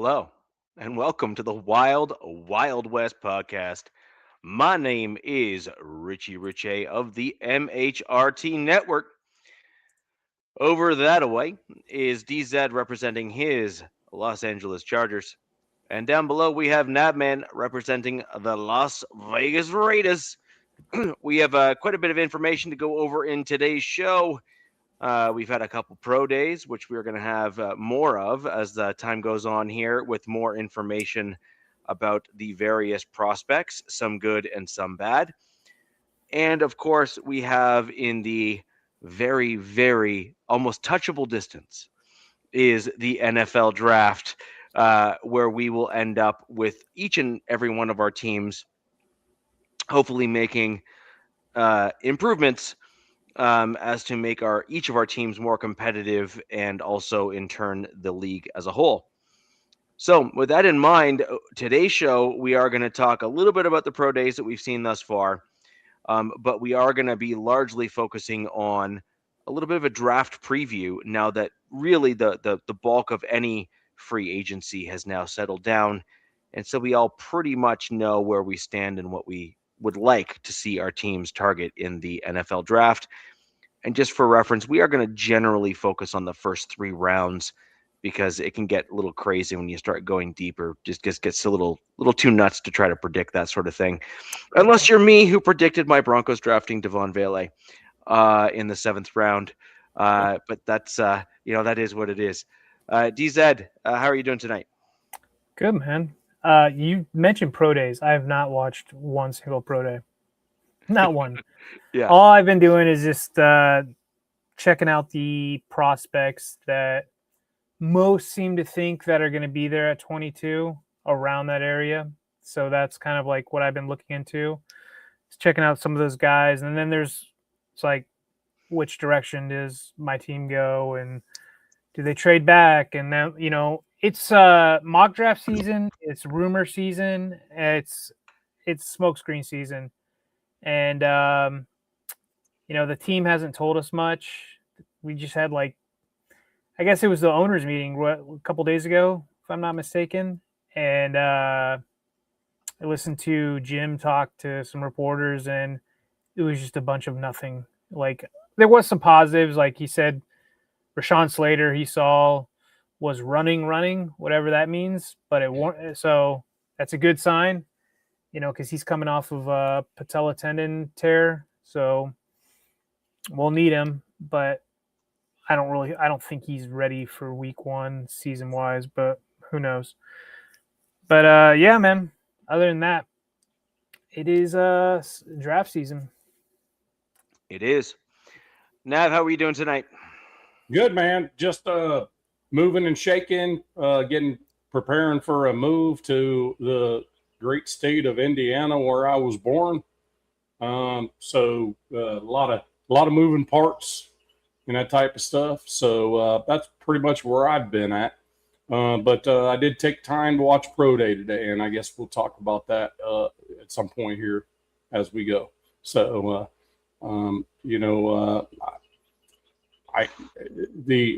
Hello, and welcome to the Wild Wild West podcast. My name is Richie Riche of the MHRT Network. Over that away is DZ representing his Los Angeles Chargers. And down below we have Nabman representing the Las Vegas Raiders. We have quite a bit of information to go over in today's show. We've had a couple pro days, which we're going to have more of as the time goes on here with more information about the various prospects, some good and some bad. And of course, we have in the very, very almost touchable distance is the NFL draft, where we will end up with each and every one of our teams hopefully making improvements as to make each of our teams more competitive and also in turn the league as a whole. So with that in mind, today's show we are going to talk a little bit about the pro days that we've seen thus far, but we are going to be largely focusing on a little bit of a draft preview now that really the bulk of any free agency has now settled down, and so we all pretty much know where we stand and what we would like to see our teams target in the NFL draft. And just for reference, we are going to generally focus on the first 3 rounds because it can get a little crazy when you start going deeper. Just gets a little too nuts to try to predict that sort of thing. Unless you're me, who predicted my Broncos drafting Devon Vele in the 7th round. But that's that is what it is. DZ, how are you doing tonight? Good, man. You mentioned pro days. I have not watched one single pro day. Not one. Yeah. All I've been doing is just checking out the prospects that most seem to think that are going to be there at 22, around that area. So that's kind of like what I've been looking into. Just checking out some of those guys. And then it's like, which direction does my team go? And do they trade back? And then, it's mock draft season. It's rumor season. It's smokescreen season. And, the team hasn't told us much. We just had I guess it was the owners meeting a couple days ago, if I'm not mistaken. And I listened to Jim talk to some reporters, and it was just a bunch of nothing. There was some positives. Like he said, Rashawn Slater, he saw was running, whatever that means. But so that's a good sign, because he's coming off of a patella tendon tear. So we'll need him, but I don't think he's ready for week 1 season wise, but who knows? But yeah, man. Other than that, it is draft season. It is. Nav, how are you doing tonight? Good, man. Just moving and shaking, preparing for a move to the great state of Indiana where I was born. So a lot of moving parts and that type of stuff. So that's pretty much where I've been at. But I did take time to watch Pro Day today, and I guess we'll talk about that at some point here as we go. So, the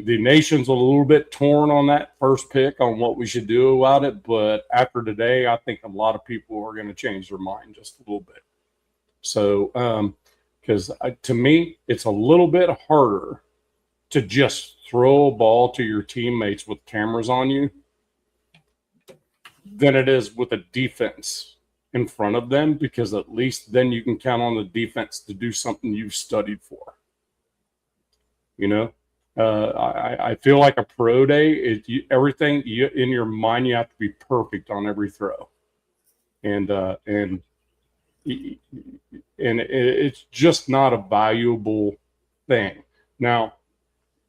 nation's a little bit torn on that first pick on what we should do about it. But after today, I think a lot of people are going to change their mind just a little bit. So, because to me, it's a little bit harder to just throw a ball to your teammates with cameras on you than it is with a defense in front of them, because at least then you can count on the defense to do something you've studied for. I feel like a pro day, everything in your mind, you have to be perfect on every throw. And it's just not a valuable thing. Now,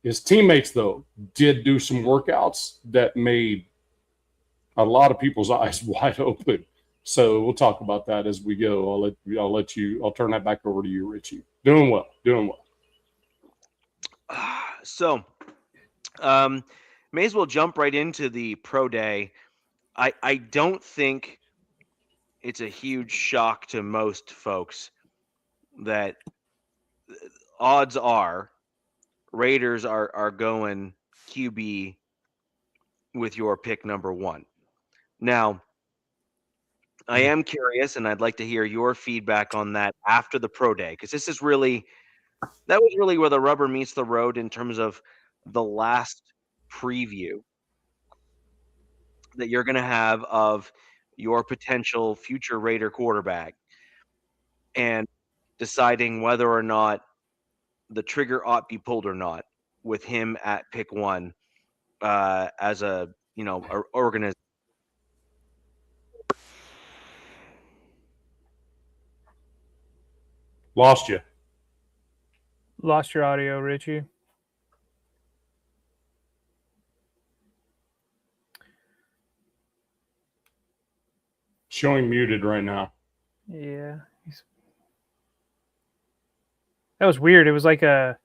his teammates, though, did do some workouts that made a lot of people's eyes wide open. So we'll talk about that as we go. I'll turn that back over to you, Richie. Doing well. So, may as well jump right into the pro day. I don't think it's a huge shock to most folks that odds are Raiders are going QB with your pick number 1. Now, I am curious, and I'd like to hear your feedback on that after the pro day, because that was really where the rubber meets the road in terms of the last preview that you're going to have of your potential future Raider quarterback, and deciding whether or not the trigger ought be pulled or not with him at pick 1 as a organization. Lost you. Lost your audio, Richie. Showing muted right now. Yeah. That was weird. It was like a...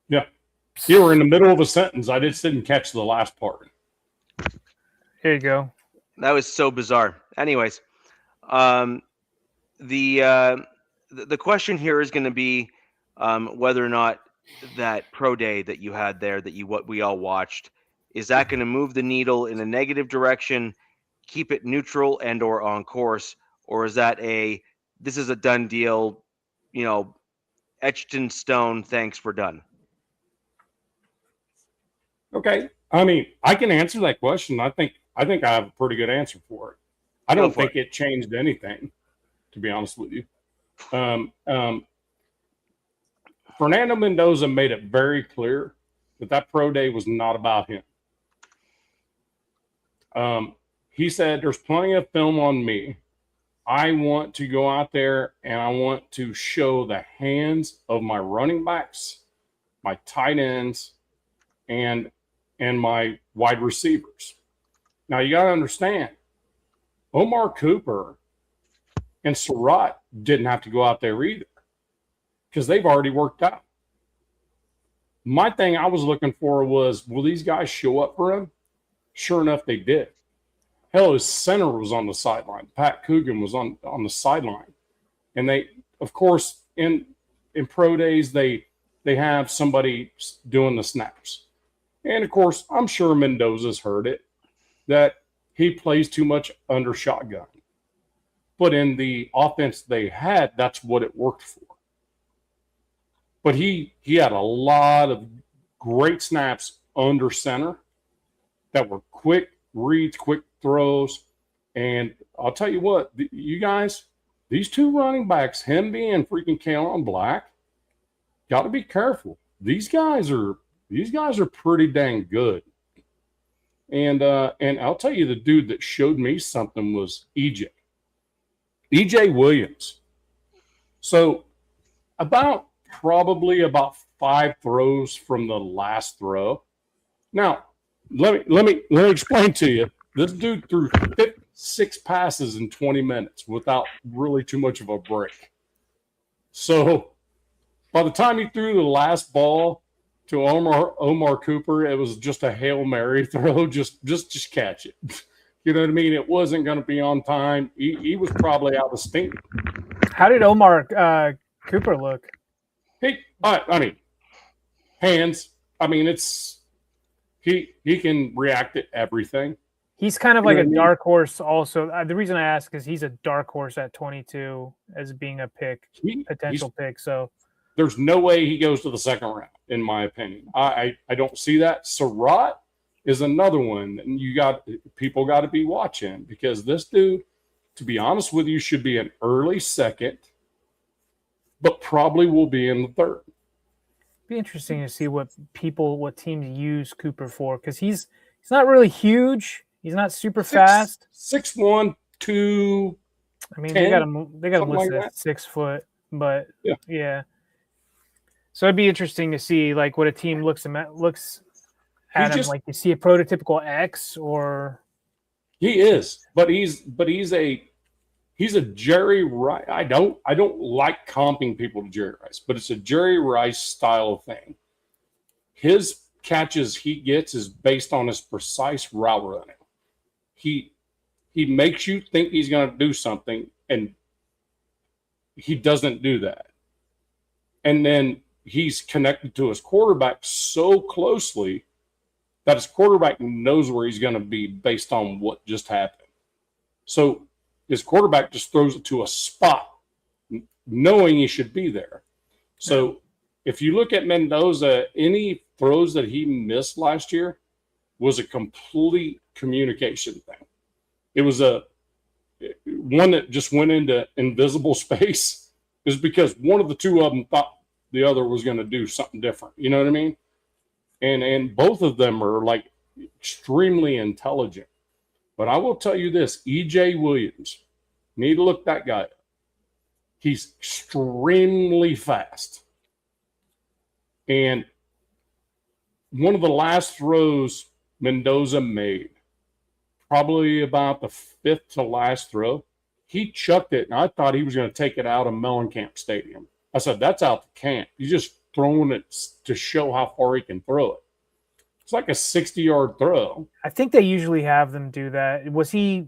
Yeah. You were in the middle of a sentence. I just didn't catch the last part. Here you go. That was so bizarre. Anyways, the question here is going to be whether or not that pro day that you had there, what we all watched, is that going to move the needle in a negative direction, keep it neutral and or on course, or is that this is a done deal, etched in stone, thanks, we're done? Okay. I mean, I can answer that question. I think I have a pretty good answer for it. I don't think it changed anything, to be honest with you. Fernando Mendoza made it very clear that pro day was not about him. He said, there's plenty of film on me. I want to go out there and I want to show the hands of my running backs, my tight ends, and my wide receivers. Now, you got to understand, Omar Cooper and Surratt didn't have to go out there either because they've already worked out. My thing I was looking for was, will these guys show up for him? Sure enough, they did. Hell, his center was on the sideline. Pat Coogan was on the sideline. And they, of course, in pro days, they have somebody doing the snaps. And, of course, I'm sure Mendoza's heard it, that he plays too much under shotgun. But in the offense they had, that's what it worked for. But he had a lot of great snaps under center that were quick reads, quick throws. And I'll tell you what, you guys, these two running backs, him being freaking Kalen Black, got to be careful. These guys are pretty dang good. And I'll tell you, the dude that showed me something was EJ Williams. So probably about 5 throws from the last throw. Now, let me explain to you. This dude threw 6 passes in 20 minutes without really too much of a break. So by the time he threw the last ball to Omar Cooper, it was just a Hail Mary throw. Just catch it. You know what I mean? It wasn't going to be on time. He was probably out of steam. How did Omar Cooper look? I mean, hands. I mean, he can react to everything. He's kind of like a dark horse also. The reason I ask is he's a dark horse at 22 as being a potential pick. So there's no way he goes to the second round, in my opinion. I don't see that. Surratt is another one, and people got to be watching, because this dude, to be honest with you, should be an early second, but probably will be in the third. Be interesting to see what teams use Cooper for, because he's not really huge. He's not super fast. 6'1", 2. I mean, 10, they got him listed at 6 foot, but yeah. So it'd be interesting to see like what a team looks at him. Like, you see a prototypical X, or he is, but he's a Jerry Rice. I don't like comping people to Jerry Rice, but it's a Jerry Rice style of thing. His catches he gets is based on his precise route running. He makes you think he's going to do something, and he doesn't do that. And then he's connected to his quarterback so closely that his quarterback knows where he's going to be based on what just happened. So his quarterback just throws it to a spot, knowing he should be there. So if you look at Mendoza, any throws that he missed last year was a complete communication thing. It was one that just went into invisible space, is because one of the two of them thought the other was going to do something different. You know what I mean? And both of them are like extremely intelligent. But I will tell you this, EJ Williams, need to look that guy up. He's extremely fast. And one of the last throws Mendoza made, probably about the fifth to last throw, he chucked it, and I thought he was going to take it out of Mellencamp Stadium. I said, that's out the camp. He's just throwing it to show how far he can throw it. It's like a 60-yard throw. I think they usually have them do that. Was he?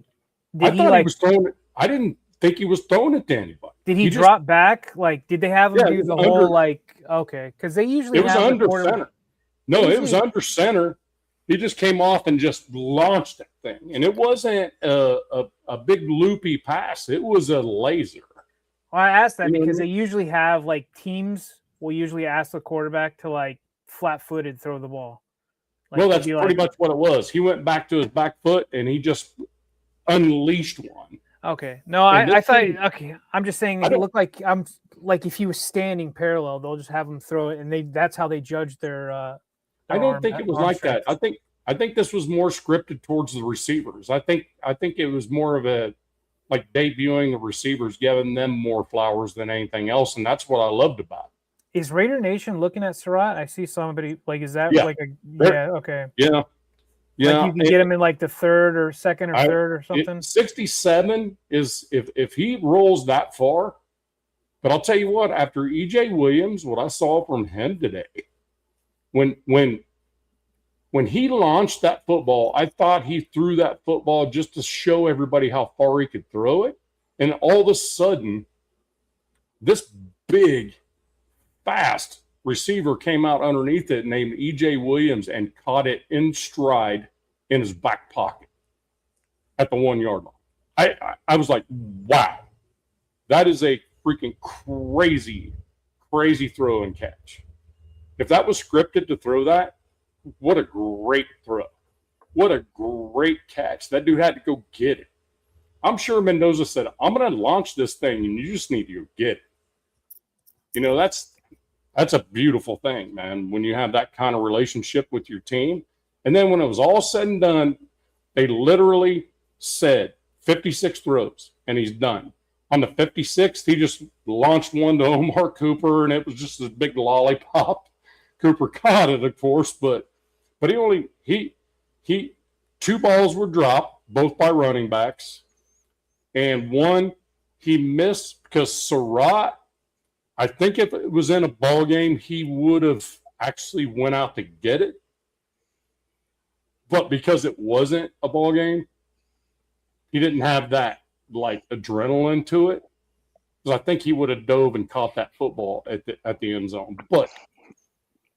I thought he was throwing it. I didn't think he was throwing it to anybody. Did he drop back? Like, did they have him do the whole okay? Because they usually it was under center. No, it was under center. He just came off and just launched that thing, and it wasn't a big loopy pass. It was a laser. Well, I asked that because they usually have teams will usually ask the quarterback to flat-footed throw the ball. Well, that's pretty much what it was. He went back to his back foot and he just unleashed one. Okay. No, I thought. Okay, I'm just saying it looked like if he was standing parallel, they'll just have him throw it, and that's how they judge their. I don't think it was like that. I think this was more scripted towards the receivers. I think it was more of a debuting the receivers, giving them more flowers than anything else, and that's what I loved about it. Is Raider Nation looking at Surratt? I see somebody is that okay. Yeah. Yeah, you can get him in the third or second or third or something. 67 is if he rolls that far. But I'll tell you what, after EJ Williams, what I saw from him today, when he launched that football, I thought he threw that football just to show everybody how far he could throw it. And all of a sudden, this big, fast receiver came out underneath it named EJ Williams and caught it in stride in his back pocket at the 1 yard line. I was like, wow, that is a freaking crazy throw and catch. If that was scripted to throw that, what a great throw. What a great catch. That dude had to go get it. I'm sure Mendoza said, I'm going to launch this thing and you just need to go get it. That's a beautiful thing, man, when you have that kind of relationship with your team. And then when it was all said and done, they literally said 56 throws, and he's done. On the 56th, he just launched one to Omar Cooper, and it was just this big lollipop. Cooper caught it, of course, but he two balls were dropped, both by running backs, and one he missed because Surratt, I think if it was in a ball game, he would have actually went out to get it. But because it wasn't a ball game, he didn't have that adrenaline to it. Because I think he would have dove and caught that football at the end zone. But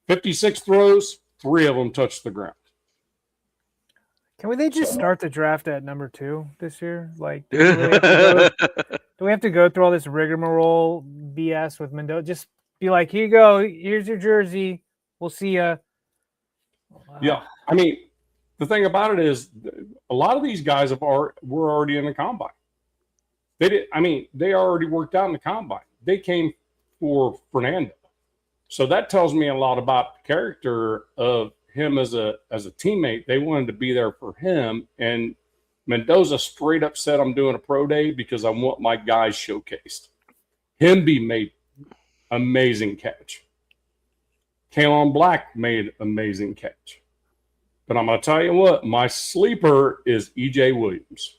56 throws, 3 of them touched the ground. Can they just start the draft at number 2 this year? Do we have to go through all this rigmarole BS with Mendoza? Just be like, here you go. Here's your jersey. We'll see ya. Yeah. I mean, the thing about it is a lot of these guys were already in the combine. They already worked out in the combine. They came for Fernando. So that tells me a lot about the character of him as a teammate. They wanted to be there for him, and Mendoza straight up said, I'm doing a pro day because I want my guys showcased. Hemby made amazing catch. Kalon Black made amazing catch. But I'm going to tell you what, my sleeper is EJ Williams.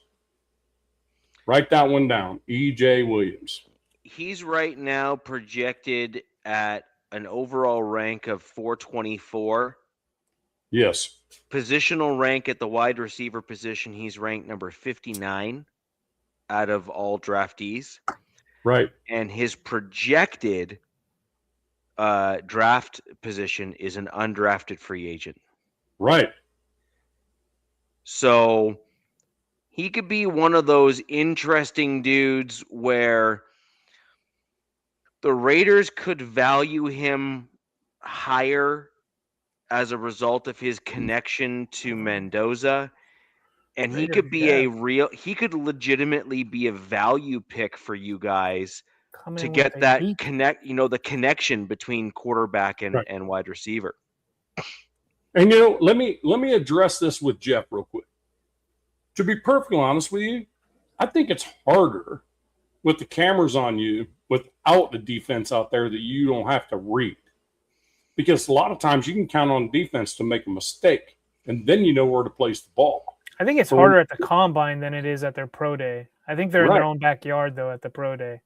Write that one down, EJ Williams. He's right now projected at an overall rank of 424. Yes. Positional rank at the wide receiver position, he's ranked number 59 out of all draftees. Right. And his projected draft position is an undrafted free agent. Right. So he could be one of those interesting dudes where the Raiders could value him higher as a result of his connection to Mendoza. And he could be he could legitimately be a value pick for you guys to get that the connection between quarterback and wide receiver. And let me address this with Jeff real quick. To be perfectly honest with you, I think it's harder with the cameras on you without the defense out there that you don't have to read. Because a lot of times you can count on defense to make a mistake, and then you know where to place the ball. I think it's harder at the combine than it is at their pro day. I think they're in their own backyard, though, at the pro day.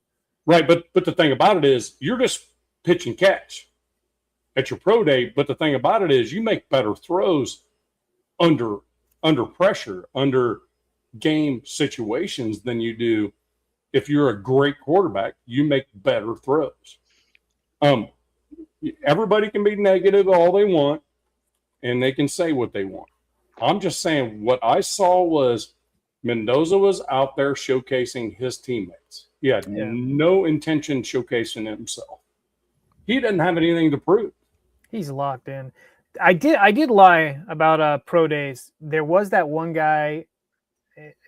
Right, but the thing about it is you're just pitch and catch at your pro day, but the thing about it is you make better throws under pressure, under game situations than you do if you're a great quarterback. You make better throws. Everybody can be negative all they want, and they can say what they want. I'm just saying what I saw was Mendoza was out there showcasing his teammates. He had no intention showcasing himself. He didn't have anything to prove. He's locked in. I did lie about pro days. There was that one guy,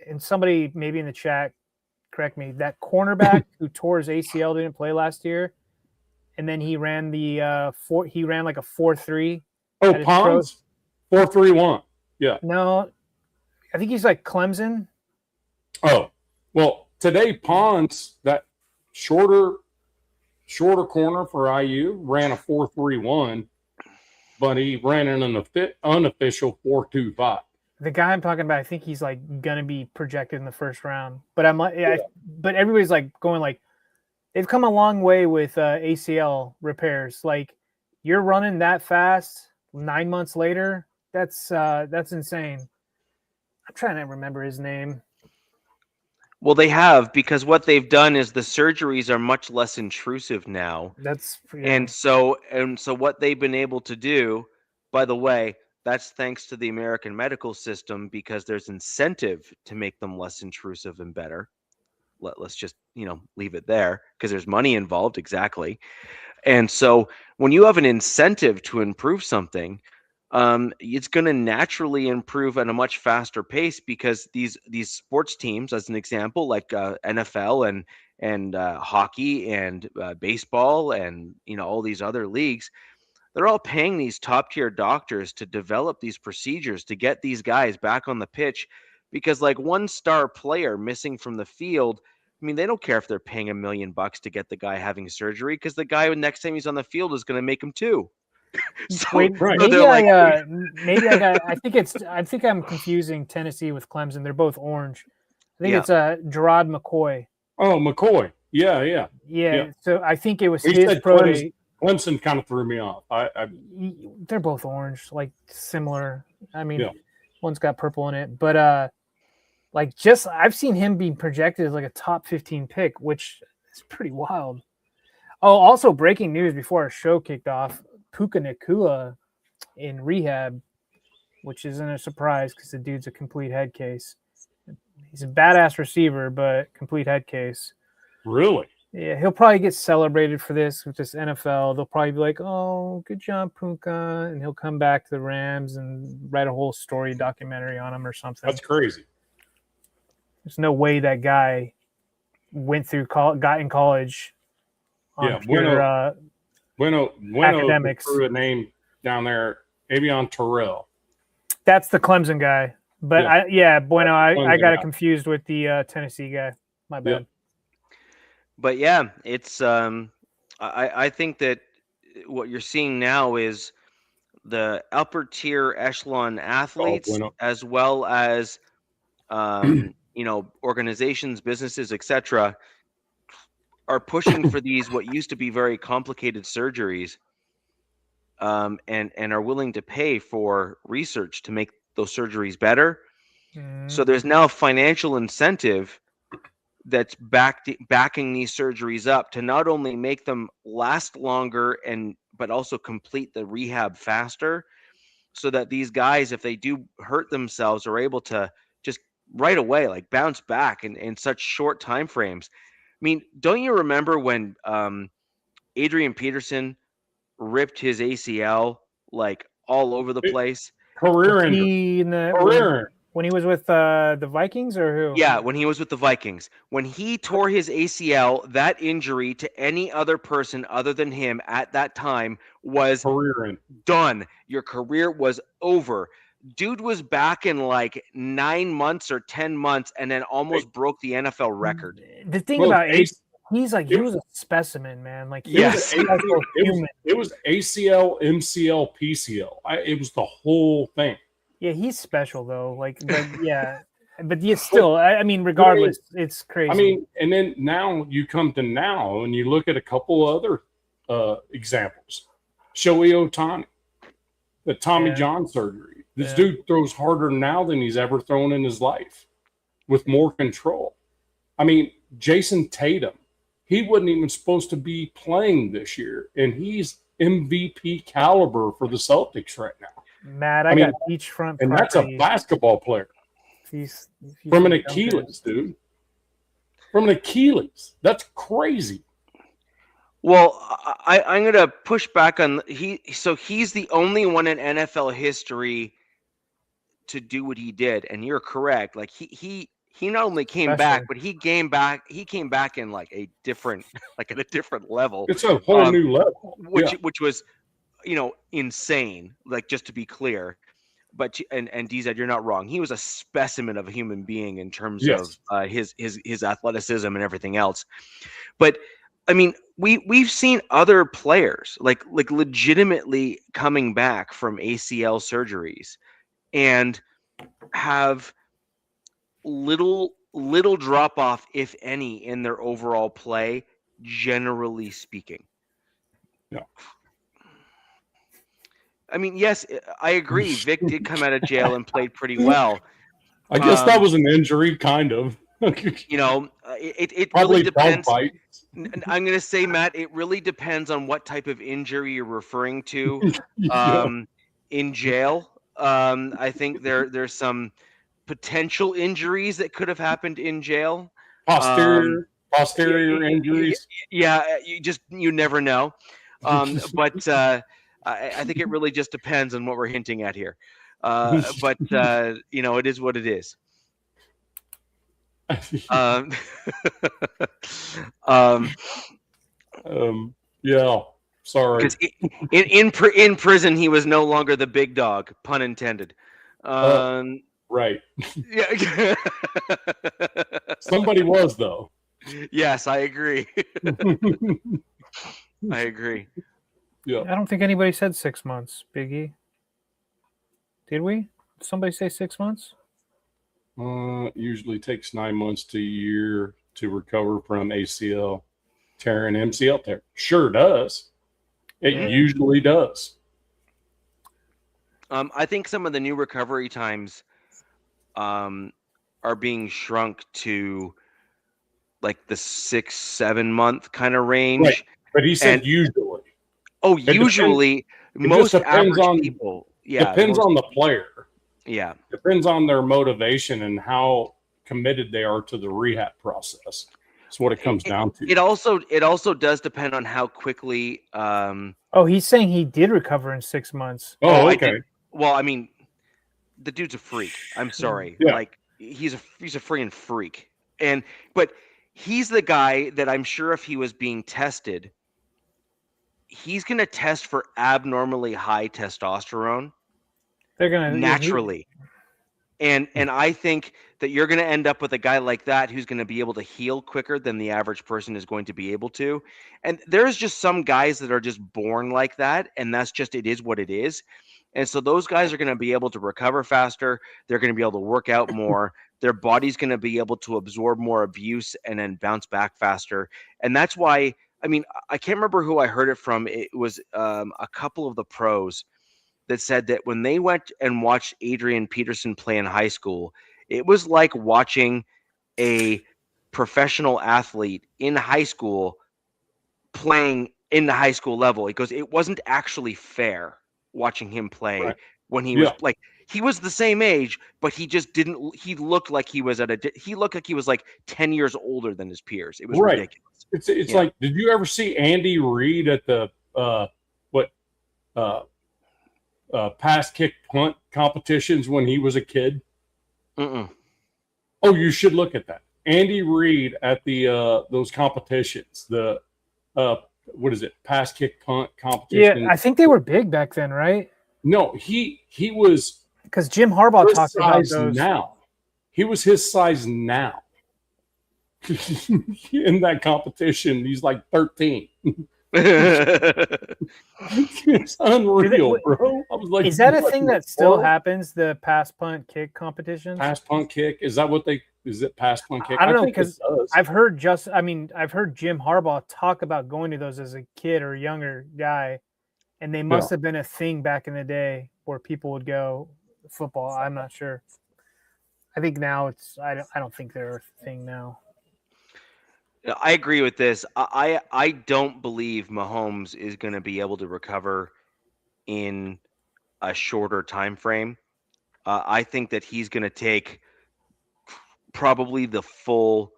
and somebody maybe in the chat, correct me, that cornerback who tore his ACL, didn't play last year, and then he ran like a 4.3. Oh, Pons? 4.31. Yeah. No, I think he's like Clemson. Oh, well, today Pons, that shorter corner for IU, ran a 4.31, but he ran in an unofficial 4.25. The guy I'm talking about, I think he's like gonna be projected in the first round. But I'm like, but everybody's like going like, they've come a long way with ACL repairs. Like, you're running that fast 9 months later. That's insane. I'm trying to remember his name. Well, they have, because what they've done is the surgeries are much less intrusive now. And so what they've been able to do, by the way, that's thanks to the American medical system, because there's incentive to make them less intrusive and better. Let's just, leave it there, because there's money involved. Exactly. And so when you have an incentive to improve something, it's going to naturally improve at a much faster pace, because these sports teams, as an example, like NFL and hockey and baseball and all these other leagues, they're all paying these top tier doctors to develop these procedures to get these guys back on the pitch, because like one star player missing from the field, I mean, they don't care if they're paying $1 million to get the guy having surgery, because the guy next time he's on the field is going to make him too. I think I'm confusing Tennessee with Clemson. They're both orange. I think it's Gerard McCoy. Oh, McCoy. Yeah. So I think it was his pro day. Clemson kind of threw me off. They're both orange, like similar. I mean, one's got purple in it, but I've seen him being projected as like a top 15 pick, which is pretty wild. Oh, also breaking news before our show kicked off: Puka Nacua in rehab, which isn't a surprise because the dude's a complete head case. He's a badass receiver, but complete head case. Really? Yeah, he'll probably get celebrated for this with this NFL. They'll probably be like, "Oh, good job, Puka," and he'll come back to the Rams and write a whole story documentary on him or something. That's crazy. There's no way that guy got in college. Bueno academics. Threw a name down there, Avion Terrell. That's the Clemson guy. But Bueno, I got it confused with the Tennessee guy. My bad. Yeah. But yeah, it's I think that what you're seeing now is the upper tier echelon athletes, as well as organizations, businesses, etc., are pushing for these what used to be very complicated surgeries, and are willing to pay for research to make those surgeries better. So there's now financial incentive that's backing these surgeries up to not only make them last longer but also complete the rehab faster. so that these guys, if they do hurt themselves, are able to just right away like bounce back in such short time frames. I mean, don't you remember when Adrian Peterson ripped his ACL like all over the place? Career injury. He in the Career. when he was with the Vikings or who? Yeah, when he was with the Vikings. When he tore his ACL, that injury to any other person other than him at that time was Career. done. Your career was over. Dude was back in like 9 months or 10 months and then almost broke the NFL record. The thing Well, about Ace, he's like he was a specimen, man. Like he Yes. was a special human. It was ACL, MCL, PCL. It was the whole thing. Yeah, he's special though. Like yeah, but yet still, I mean, regardless, it's crazy. I mean, and then now you come to now and you look at a couple other examples. Shohei Ohtani, the Tommy John surgery. This dude throws harder now than he's ever thrown in his life, with more control. I mean, Jason Tatum, he wasn't even supposed to be playing this year, and he's MVP caliber for the Celtics right now. Matt, I got beachfront, and that's a basketball player. He's from an Achilles, dude. From an Achilles, that's crazy. Well, I'm gonna push back on he's the only one in NFL history to do what he did, and you're correct. Like he not only came back, but he came back in like a different at a different level. It's a whole new level, which was insane. Like, just to be clear, but and DZ, you're not wrong. He was a specimen of a human being in terms of his athleticism and everything else. But I mean, we've seen other players like legitimately coming back from ACL surgeries and have little drop off, if any, in their overall play, generally speaking. Yeah. I mean, yes, I agree. Vic did come out of jail and played pretty well. I guess that was an injury, kind of. It really depends. I'm going to say, Matt, it really depends on what type of injury you're referring to. In jail, I think there's some potential injuries that could have happened in jail. Posterior injuries. Yeah, you never know. But I think it really just depends on what we're hinting at here. But it is what it is. Yeah. Sorry. Because in prison, he was no longer the big dog, pun intended. Right. Yeah. Somebody was, though. Yes, I agree. I agree. Yeah. I don't think anybody said 6 months, Biggie. Did we? Did somebody say 6 months? Usually takes 9 months to a year to recover from ACL tear and MCL tear. Sure does. It usually does. I think some of the new recovery times are being shrunk to like the 6-7 month kind of range. Right. But he said usually. Oh, usually most average people. Yeah. Depends on the player. Yeah. Depends on their motivation and how committed they are to the rehab process. That's what it comes down to. It also does depend on how quickly. He's saying he did recover in 6 months. Oh, okay. Well, I mean, the dude's a freak. I'm sorry. Yeah. Like he's a freaking freak. But he's the guy that I'm sure if he was being tested, he's going to test for abnormally high testosterone. They're going to naturally. And I think that you're going to end up with a guy like that who's going to be able to heal quicker than the average person is going to be able to. And there's just some guys that are just born like that, and that's just, it is what it is. And so those guys are going to be able to recover faster. They're going to be able to work out more. Their body's going to be able to absorb more abuse and then bounce back faster. And that's why, I mean, I can't remember who I heard it from. It was a couple of the pros that said that when they went and watched Adrian Peterson play in high school, it was like watching a professional athlete in high school playing in the high school level. He goes, it wasn't actually fair watching him play when he was like he was the same age, but he just didn't. He looked like he was he looked like he was like 10 years older than his peers. It was ridiculous. It's like, did you ever see Andy Reid at the pass, kick, punt competitions when he was a kid? Mm-mm. Oh, you should look at that. Andy Reid at the those competitions. The what is it? Pass, kick, punt competition. Yeah, I think they were big back then, right? No, he was because Jim Harbaugh talked about those. Now he was his size now. In that competition, he's like 13. It's unreal, bro. I was like, is that a thing that still happens? The pass, punt, kick competitions? Pass, punt, kick. Is that what they? Is it pass, punt, kick? I don't know, because I've heard Jim Harbaugh talk about going to those as a kid or a younger guy, and they must have been a thing back in the day where people would go football. I'm not sure. I think now it's. I don't think they're a thing now. I agree with this. I don't believe Mahomes is going to be able to recover in a shorter time frame. I think that he's going to take probably the full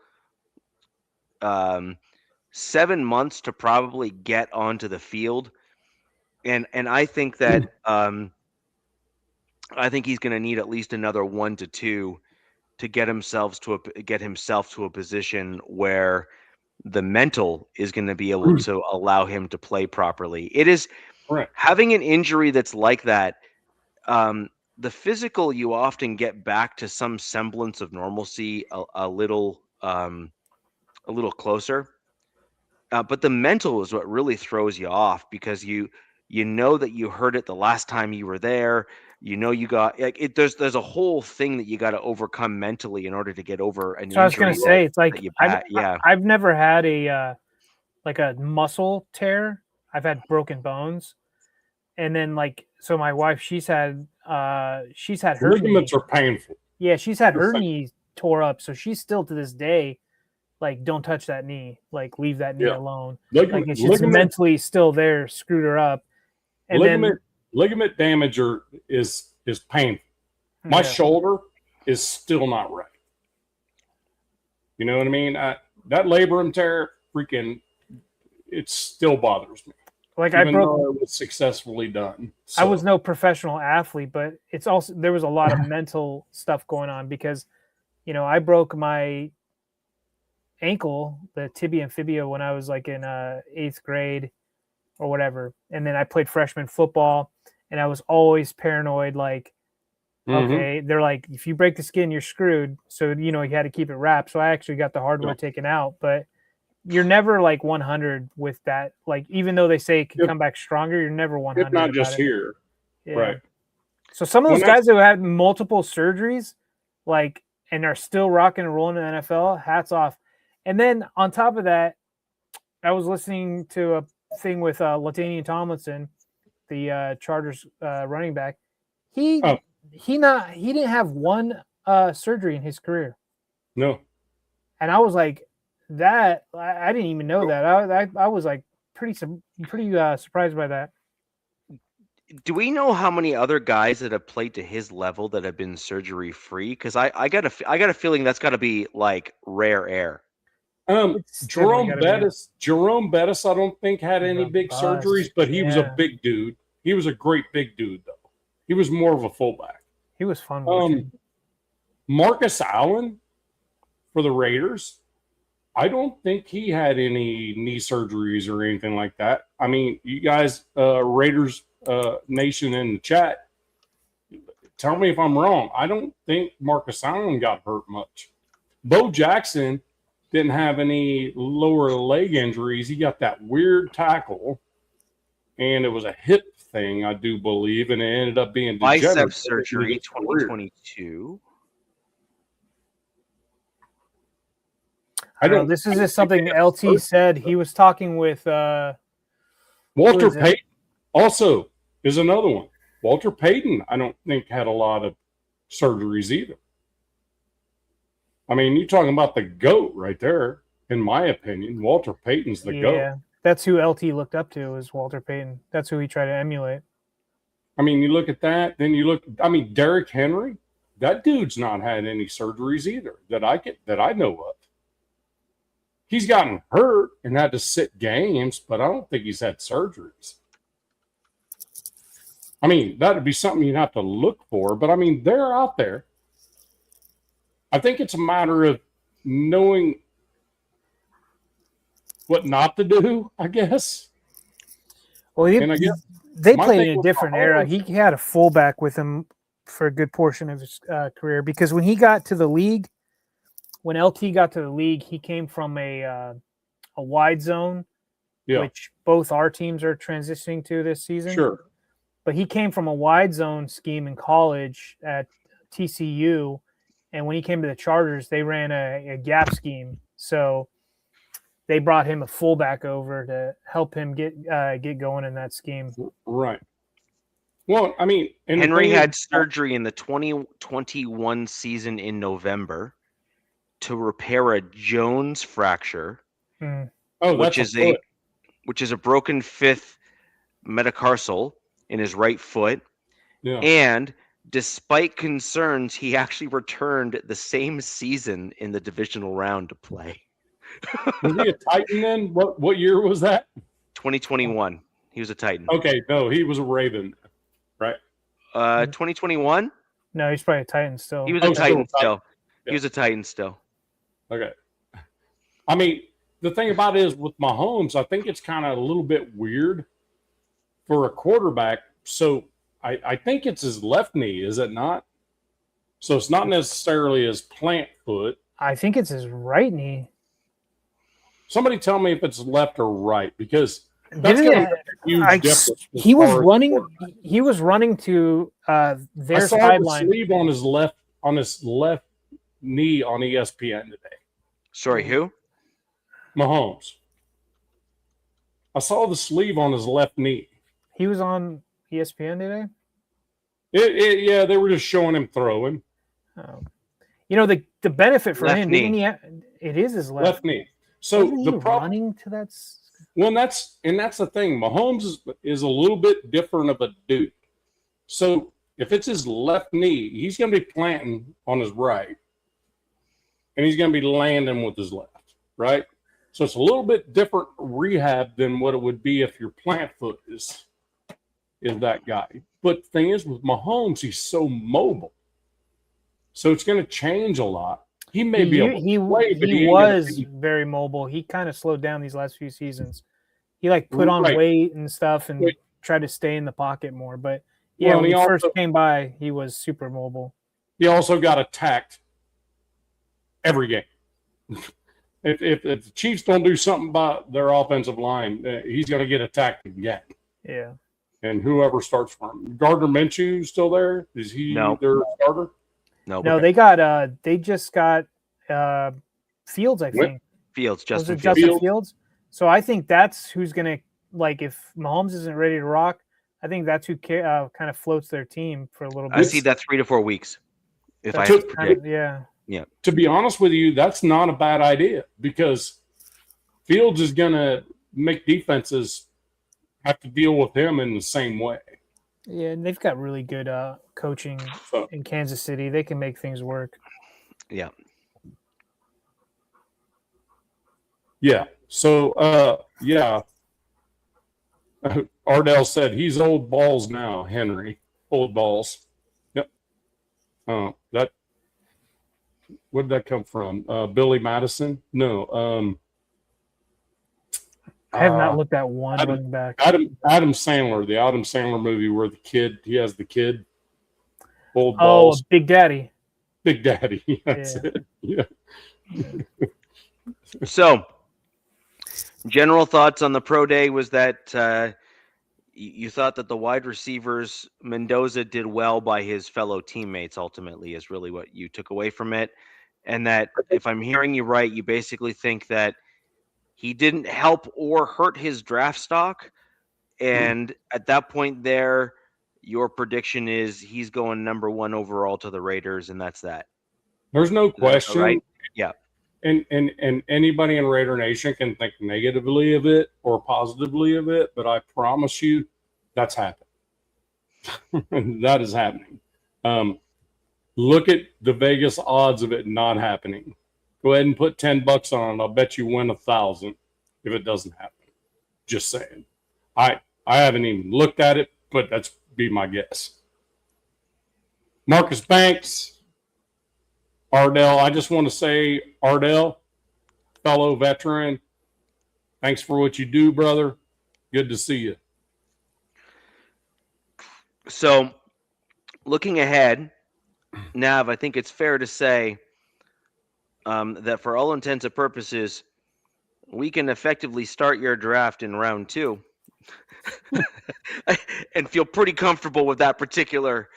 7 months to probably get onto the field, and I think that I think he's going to need at least another 1 to 2 to get himself to a position where the mental is going to be able to allow him to play properly. It is having an injury that's like that. The physical, you often get back to some semblance of normalcy a little closer. But the mental is what really throws you off, because you know that you heard it the last time you were there. You know, you got like it. There's a whole thing that you got to overcome mentally in order to get over an injury. So I was going to say, it's like I've never had a muscle tear. I've had broken bones, and then so my wife, she's had her ligaments are painful. Yeah, she's had her knee tore up, so she's still to this day like, don't touch that knee, like leave that knee alone. It's just mentally still there, screwed her up. And ligament damage is painful. My shoulder is still not right. You know what I mean? That labrum tear, freaking, it still bothers me. Like, even though it was successfully done. So. I was no professional athlete, but it's also, there was a lot of mental stuff going on, because, I broke my ankle, the tibia and fibia, when I was like in 8th grade or whatever. And then I played freshman football, and I was always paranoid, like, okay, they're like, if you break the skin, you're screwed. So, you had to keep it wrapped. So I actually got the hardware taken out, but you're never like 100 with that. Like, even though they say it can come back stronger, you're never 100. If not just here. Yeah. Right. So some of those guys who had multiple surgeries, like, and are still rocking and rolling in the NFL, hats off. And then on top of that, I was listening to a thing with LaDainian Tomlinson, the Chargers running back. He didn't have one surgery in his career. No. And I was like, that I didn't even know that. I was like pretty surprised by that. Do we know how many other guys that have played to his level that have been surgery free? Because I got a feeling that's got to be like rare air. Jerome Bettis, I don't think had any big surgeries, but he was a big dude. He was a great big dude, though. He was more of a fullback. He was fun watching. Marcus Allen for the Raiders, I don't think he had any knee surgeries or anything like that. I mean, you guys, Raiders Nation in the chat, tell me if I'm wrong. I don't think Marcus Allen got hurt much. Bo Jackson didn't have any lower leg injuries. He got that weird tackle, and it was a hip thing, I do believe, and it ended up being bicep surgery 2022. I don't know. This is just something LT said. He was talking with Walter Payton. Also, is another one. Walter Payton, I don't think had a lot of surgeries either. I mean, you're talking about the GOAT right there, in my opinion. Walter Payton's the GOAT. Yeah, that's who LT looked up to, is Walter Payton. That's who he tried to emulate. I mean, you look at that, then you look. I mean, Derrick Henry, that dude's not had any surgeries either that I know of. He's gotten hurt and had to sit games, but I don't think he's had surgeries. I mean, that would be something you'd have to look for, but I mean, they're out there. I think it's a matter of knowing what not to do, I guess. Well, And I guess they my played thing in a with different Mahomes- era. He had a fullback with him for a good portion of his career because when he got to the league, when LT got to the league, he came from a wide zone, Yeah, which both our teams are transitioning to this season. sure. But he came from a wide zone scheme in college at TCU, and when he came to the Chargers, they ran a gap scheme. So they brought him a fullback over to help him get going in that scheme. Right. Well, I mean, and the Henry thing had is- surgery in the 2021 season in November to repair a Jones fracture, Mm. Oh, which that's is a broken fifth metatarsal in his right foot. yeah. And despite concerns, he actually returned the same season in the divisional round to play. Was he a Titan then? What year was that? 2021. He was a Titan. Okay, no, he was a Raven, right? 2021? No, he's probably a Titan still. He was Oh, a Titan still a still. Titan. He was a Titan still. Okay. I mean, the thing about it is with Mahomes, I think it's kind of a little bit weird for a quarterback. So I think it's his left knee, is it not? So it's not necessarily his plant foot. I think it's his right knee. Somebody tell me if it's left or right, because that's Didn't going to it- make a huge I- difference. as he was far as running. quarterback. He was running to I their saw the sideline. sleeve on his left knee on ESPN today. Sorry, who? Mahomes. I saw the sleeve on his left knee. He was on ESPN today. Yeah, they were just showing him throwing You know the benefit for Left him. knee. It is his left left. knee. So Wasn't the he problem, running to that? well, that's the thing. Mahomes is a little bit different of a dude. So if it's his left knee, he's going to be planting on his right, and he's going to be landing with his left, right? So it's a little bit different rehab than what it would be if your plant foot is that guy. But the thing is, with Mahomes, he's so mobile, so it's going to change a lot. He may be able to play, but he ain't gonna was be- very mobile. He kind of slowed down these last few seasons. He like put on Right. weight and stuff and Right. tried to stay in the pocket more. But yeah, Well, when he he first also- came by, he was super mobile. He also got attacked every game. If the Chiefs don't do something about their offensive line, he's going to get attacked again. Yeah. And whoever starts for him, Gardner Minshew still there? Is he No. their starter? No, No, they just got Fields, I What? think. Fields, Was Justin it Fields. Justin Fields? So I think that's who's going to, like, if Mahomes isn't ready to rock, I think that's who kind of floats their team for a little bit. I see that 3 to 4 weeks. If I That's have to Kind predict. of, yeah. To be honest with you, that's not a bad idea because Fields is going to make defenses have to deal with him in the same way. Yeah, and they've got really good coaching So, in Kansas City. They can make things work. Yeah. yeah. So, yeah. Ardell said he's old balls now, Henry. Old balls. Yep. That. Where did that come from? Billy Madison? No. I have not looked at one Adam- running back. Adam Sandler, the Adam Sandler movie where he has the kid. Old Oh, balls. Big Daddy. Big Daddy. That's Yeah. it. Yeah. So, general thoughts on the pro day was that you thought that the wide receivers, Mendoza did well by his fellow teammates, ultimately, is really what you took away from it. And that, if I'm hearing you right, you basically think that he didn't help or hurt his draft stock. And at that point there, your prediction is he's going number 1 overall to the Raiders, and that's that. There's no question. right? Yeah. And anybody in Raider Nation can think negatively of it or positively of it, but I promise you that's happened. That is happening. Look at the Vegas odds of it not happening. Go ahead and put $10 on it. I'll bet you win 1,000 if it doesn't happen. Just saying. I haven't even looked at it, but that's be my guess. Marcus Banks, Ardell. I just want to say, Ardell, fellow veteran, thanks for what you do, brother. Good to see you. So, looking ahead, Nav, I think it's fair to say that for all intents and purposes, we can effectively start your draft in round 2 and feel pretty comfortable with that particular,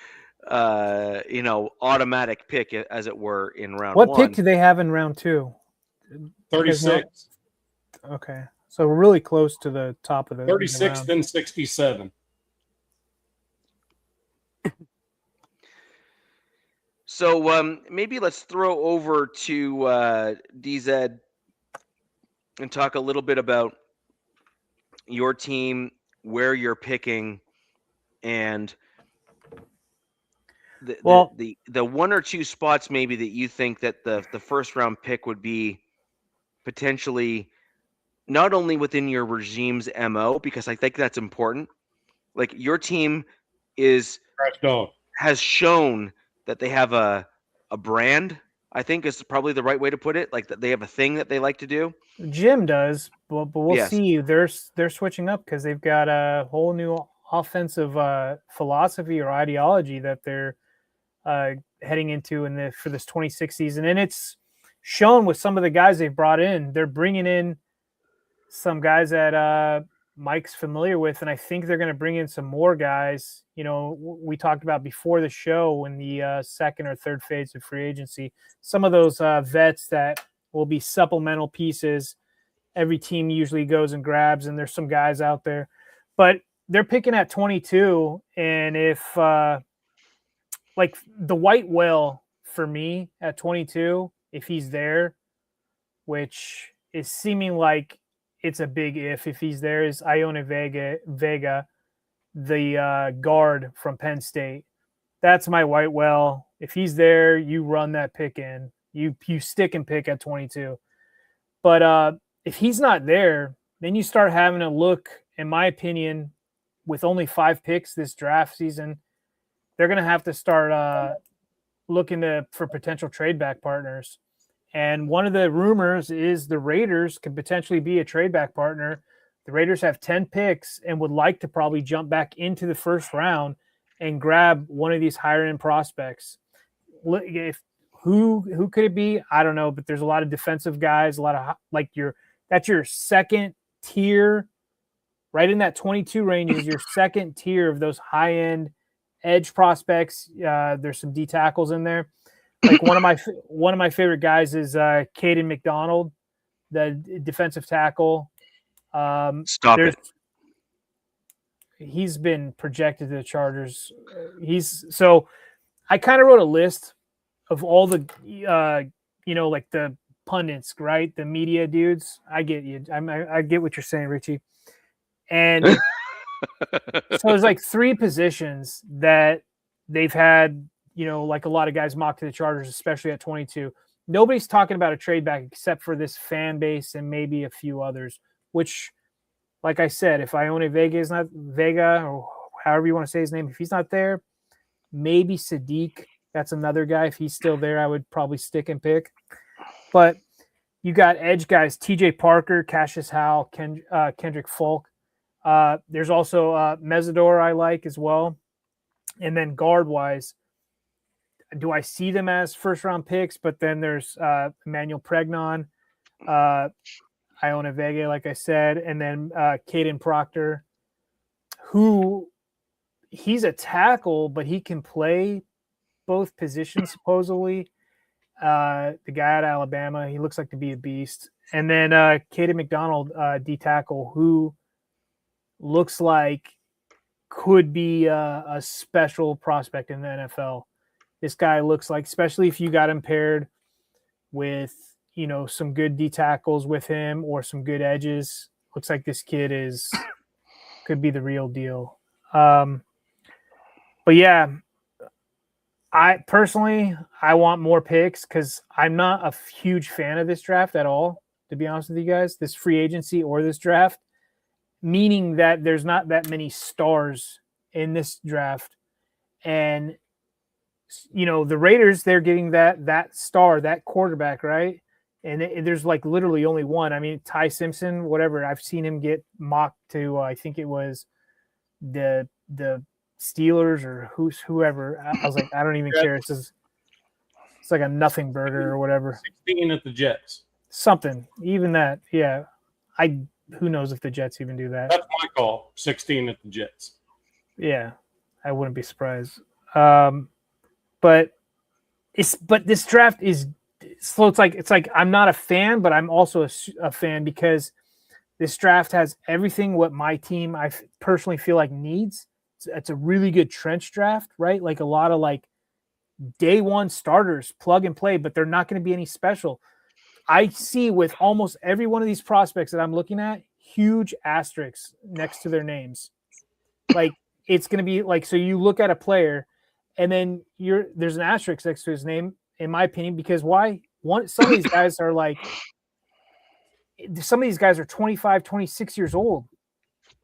automatic pick, as it were, in round 1. What pick do they have in round 2? 36. Okay. So we're really close to the top of the 36, then 67. So maybe let's throw over to DZ and talk a little bit about your team, where you're picking, and the 1 or 2 spots maybe that you think that the first round pick would be potentially not only within your regime's MO, because I think that's important. Like, your team has shown that they have a brand, I think is probably the right way to put it. Like, that they have a thing that they like to do. Jim does, but we'll see. They're switching up because they've got a whole new offensive philosophy or ideology that they're heading into for this 26 season, and it's shown with some of the guys they've brought in. They're bringing in some guys that Mike's familiar with, and I think they're going to bring in some more guys. We talked about before the show in the second or third phase of free agency, some of those vets that will be supplemental pieces every team usually goes and grabs, and there's some guys out there. But they're picking at 22, and if like the white whale for me at 22, if he's there, which is seeming like it's a big if he's there, is Ione Vega, the guard from Penn State. That's my white whale. If he's there, you run that pick in. You stick and pick at 22. But if he's not there, then you start having a look, in my opinion, with only 5 picks this draft season, they're going to have to start looking for potential trade back partners. And one of the rumors is the Raiders could potentially be a trade back partner. The Raiders have 10 picks and would like to probably jump back into the first round and grab one of these higher end prospects. Who could it be? I don't know, but there's a lot of defensive guys, a lot of that's your second tier, right in that 22 range is your second tier of those high end edge prospects. There's some D tackles in there. Like one of my favorite guys is Caden McDonald, the defensive tackle. Stop it. He's been projected to the Chargers. So I kind of wrote a list of all the like the pundits, right? The media dudes. I get you. I get what you're saying, Richie. And so there's like 3 positions that they've had, like a lot of guys mock to the Chargers, especially at 22. Nobody's talking about a trade back except for this fan base and maybe a few others, which, like I said, if Ione Vega, or however you want to say his name, if he's not there, maybe Sadiq. That's another guy. If he's still there, I would probably stick and pick. But you got edge guys, TJ Parker, Cassius Howell, Kendrick Folk. There's also Mesidor I like as well. And then guard-wise, do I see them as first-round picks? But then there's Emmanuel Pregnon, Ione Vega, like I said, and then Caden Proctor, who he's a tackle, but he can play both positions, supposedly. The guy at Alabama, he looks like to be a beast. And then Caden McDonald, D tackle, who looks like could be a special prospect in the NFL. This guy looks like, especially if you got him paired with, some good D tackles with him or some good edges, looks like this kid could be the real deal. But yeah, I personally want more picks because I'm not a huge fan of this draft at all, to be honest with you guys. This free agency or this draft, meaning that there's not that many stars in this draft. And the Raiders, they're getting that star, that quarterback, right? And there's like literally only one. I mean, Ty Simpson, whatever. I've seen him get mocked to. I think it was the Steelers or whoever. I was like, I don't even care. It's like a nothing burger or whatever. 16 at the Jets. Something, even that. Yeah, who knows if the Jets even do that? That's my call. 16 at the Jets. Yeah, I wouldn't be surprised. But this draft is so it's like I'm not a fan, but I'm also a fan because this draft has everything what my team I personally feel like needs. It's a really good trench draft, right? Like a lot of like day one starters, plug and play, but they're not going to be any special. I see with almost every one of these prospects that I'm looking at, huge asterisks next to their names. Like it's going to be like, so you look at a player and then there's an asterisk next to his name, in my opinion, because why? Some of these guys are 25, 26 years old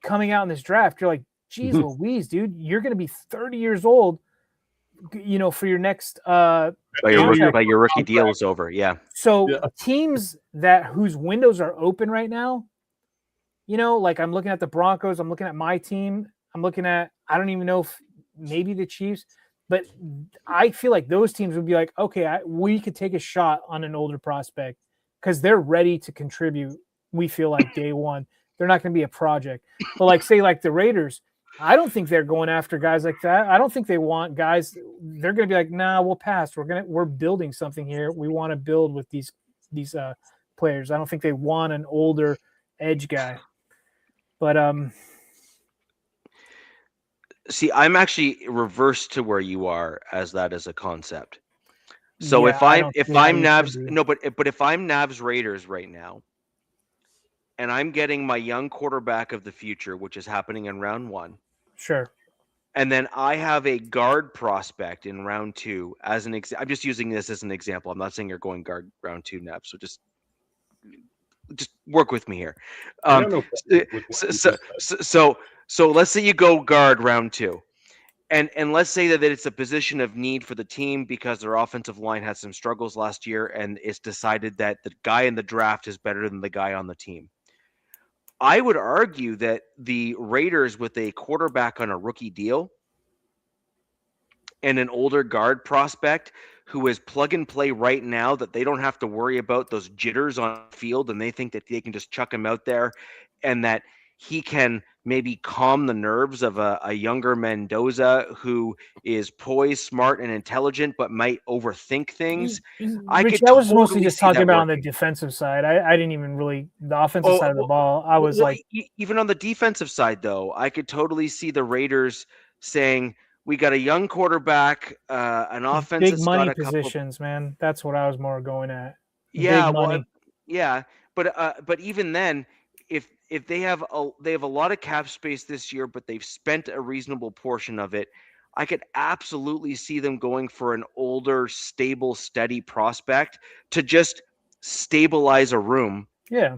coming out in this draft. You're like, geez Louise, dude, you're going to be 30 years old, for your next by your rookie deal is over. Yeah. So teams whose windows are open right now, like I'm looking at the Broncos, I'm looking at my team, I'm looking at, I don't even know if maybe the Chiefs, but I feel like those teams would be like, okay, we could take a shot on an older prospect because they're ready to contribute. We feel like day one, they're not going to be a project. But like say like the Raiders, I don't think they're going after guys like that. I don't think they want guys. They're going to be like, nah, we'll pass. We're building something here. We want to build with these players. I don't think they want an older edge guy. But see, I'm actually reversed to where you are as that as a concept. So if I'm Nav's Raiders right now, and I'm getting my young quarterback of the future, which is happening in round 1. Sure. And then I have a guard prospect in round 2 as an example. I'm just using this as an example. I'm not saying you're going guard round 2, Nav. So just work with me here. So let's say you go guard round 2. And let's say that it's a position of need for the team because their offensive line had some struggles last year, and it's decided that the guy in the draft is better than the guy on the team. I would argue that the Raiders with a quarterback on a rookie deal and an older guard prospect who is plug and play right now, that they don't have to worry about those jitters on the field, and they think that they can just chuck him out there and that he can maybe calm the nerves of a younger Mendoza who is poised, smart, and intelligent, but might overthink things. I was mostly just talking about on the defensive side. I didn't even really the offensive side of the ball. I was like, even on the defensive side, though, I could totally see the Raiders saying, we got a young quarterback, an offense. Big money positions, man. That's what I was more going at. Yeah, but even then, if they have a lot of cap space this year, but they've spent a reasonable portion of it, I could absolutely see them going for an older, stable, steady prospect to just stabilize a room. Yeah.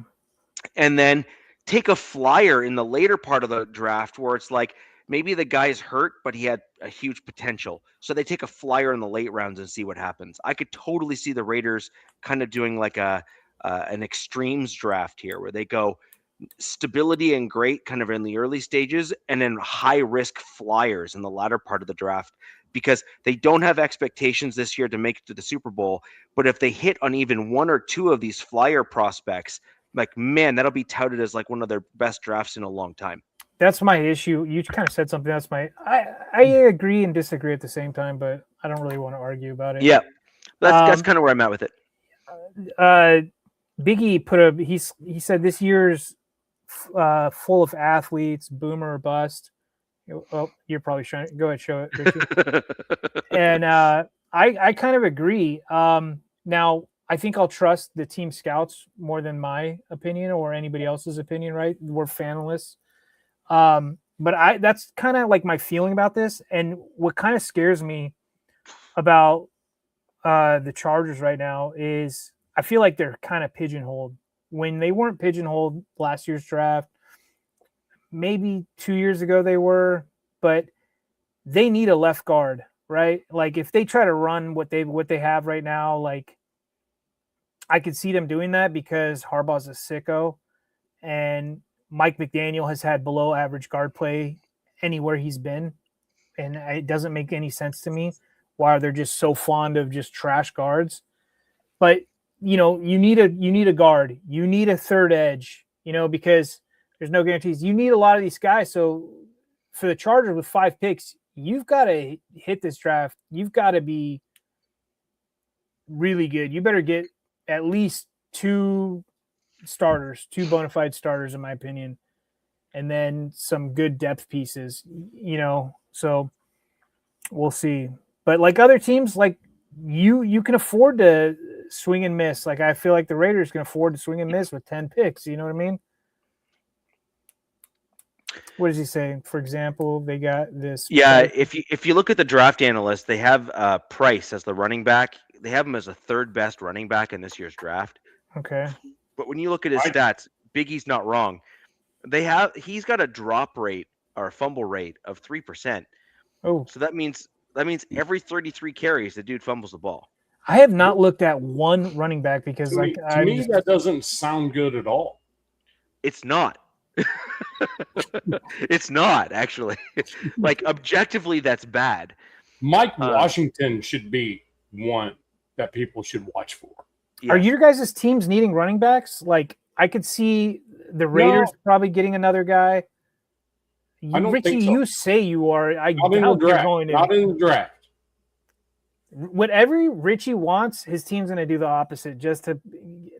And then take a flyer in the later part of the draft where it's like maybe the guy's hurt, but he had a huge potential. So they take a flyer in the late rounds and see what happens. I could totally see the Raiders kind of doing like an extremes draft here where they go stability and great kind of in the early stages and then high risk flyers in the latter part of the draft because they don't have expectations this year to make it to the Super Bowl. But if they hit on even one or two of these flyer prospects, like, man, that'll be touted as like one of their best drafts in a long time. That's my issue. You kind of said something. I agree and disagree at the same time, but I don't really want to argue about it. Yeah, that's kind of where I'm at with it. Biggie he said this year's full of athletes, boomer or bust. Oh, you're probably showing it. Go ahead, show it, Richie. And I kind of agree. Now, I think I'll trust the team scouts more than my opinion or anybody else's opinion, right? We're fanalists. But that's kind of like my feeling about this. And what kind of scares me about the Chargers right now is I feel like they're kind of pigeonholed. When they weren't pigeonholed last year's draft, maybe 2 years ago they were, but they need a left guard, right? Like if they try to run what they have right now, like I could see them doing that because Harbaugh's a sicko and Mike McDaniel has had below average guard play anywhere he's been. And it doesn't make any sense to me why they're just so fond of just trash guards. But you need a guard, you need a third edge, because there's no guarantees. You need a lot of these guys. So for the Chargers with 5 picks, you've got to hit this draft. You've got to be really good. You better get at least 2 bona fide starters, in my opinion, and then some good depth pieces, so we'll see. But like other teams, like you can afford to swing and miss. Like I feel like the Raiders can afford to swing and miss with 10 picks. You know what I mean? What does he say? For example, they got this. Yeah, if you look at the draft analysts, they have Price as the running back. They have him as a 3rd best running back in this year's draft. Okay. But when you look at his stats, Biggie's not wrong. He's got a drop rate or a fumble rate of 3%. Oh, so that means every 33 carries, the dude fumbles the ball. I have not looked at one running back because to me that doesn't sound good at all. It's not. It's not actually. Like objectively, that's bad. Mike Washington should be one that people should watch for. Yeah. Are your guys' teams needing running backs? Like I could see the Raiders probably getting another guy. Richie, you say you are. Not in the draft. Whatever Richie wants, his team's going to do the opposite just to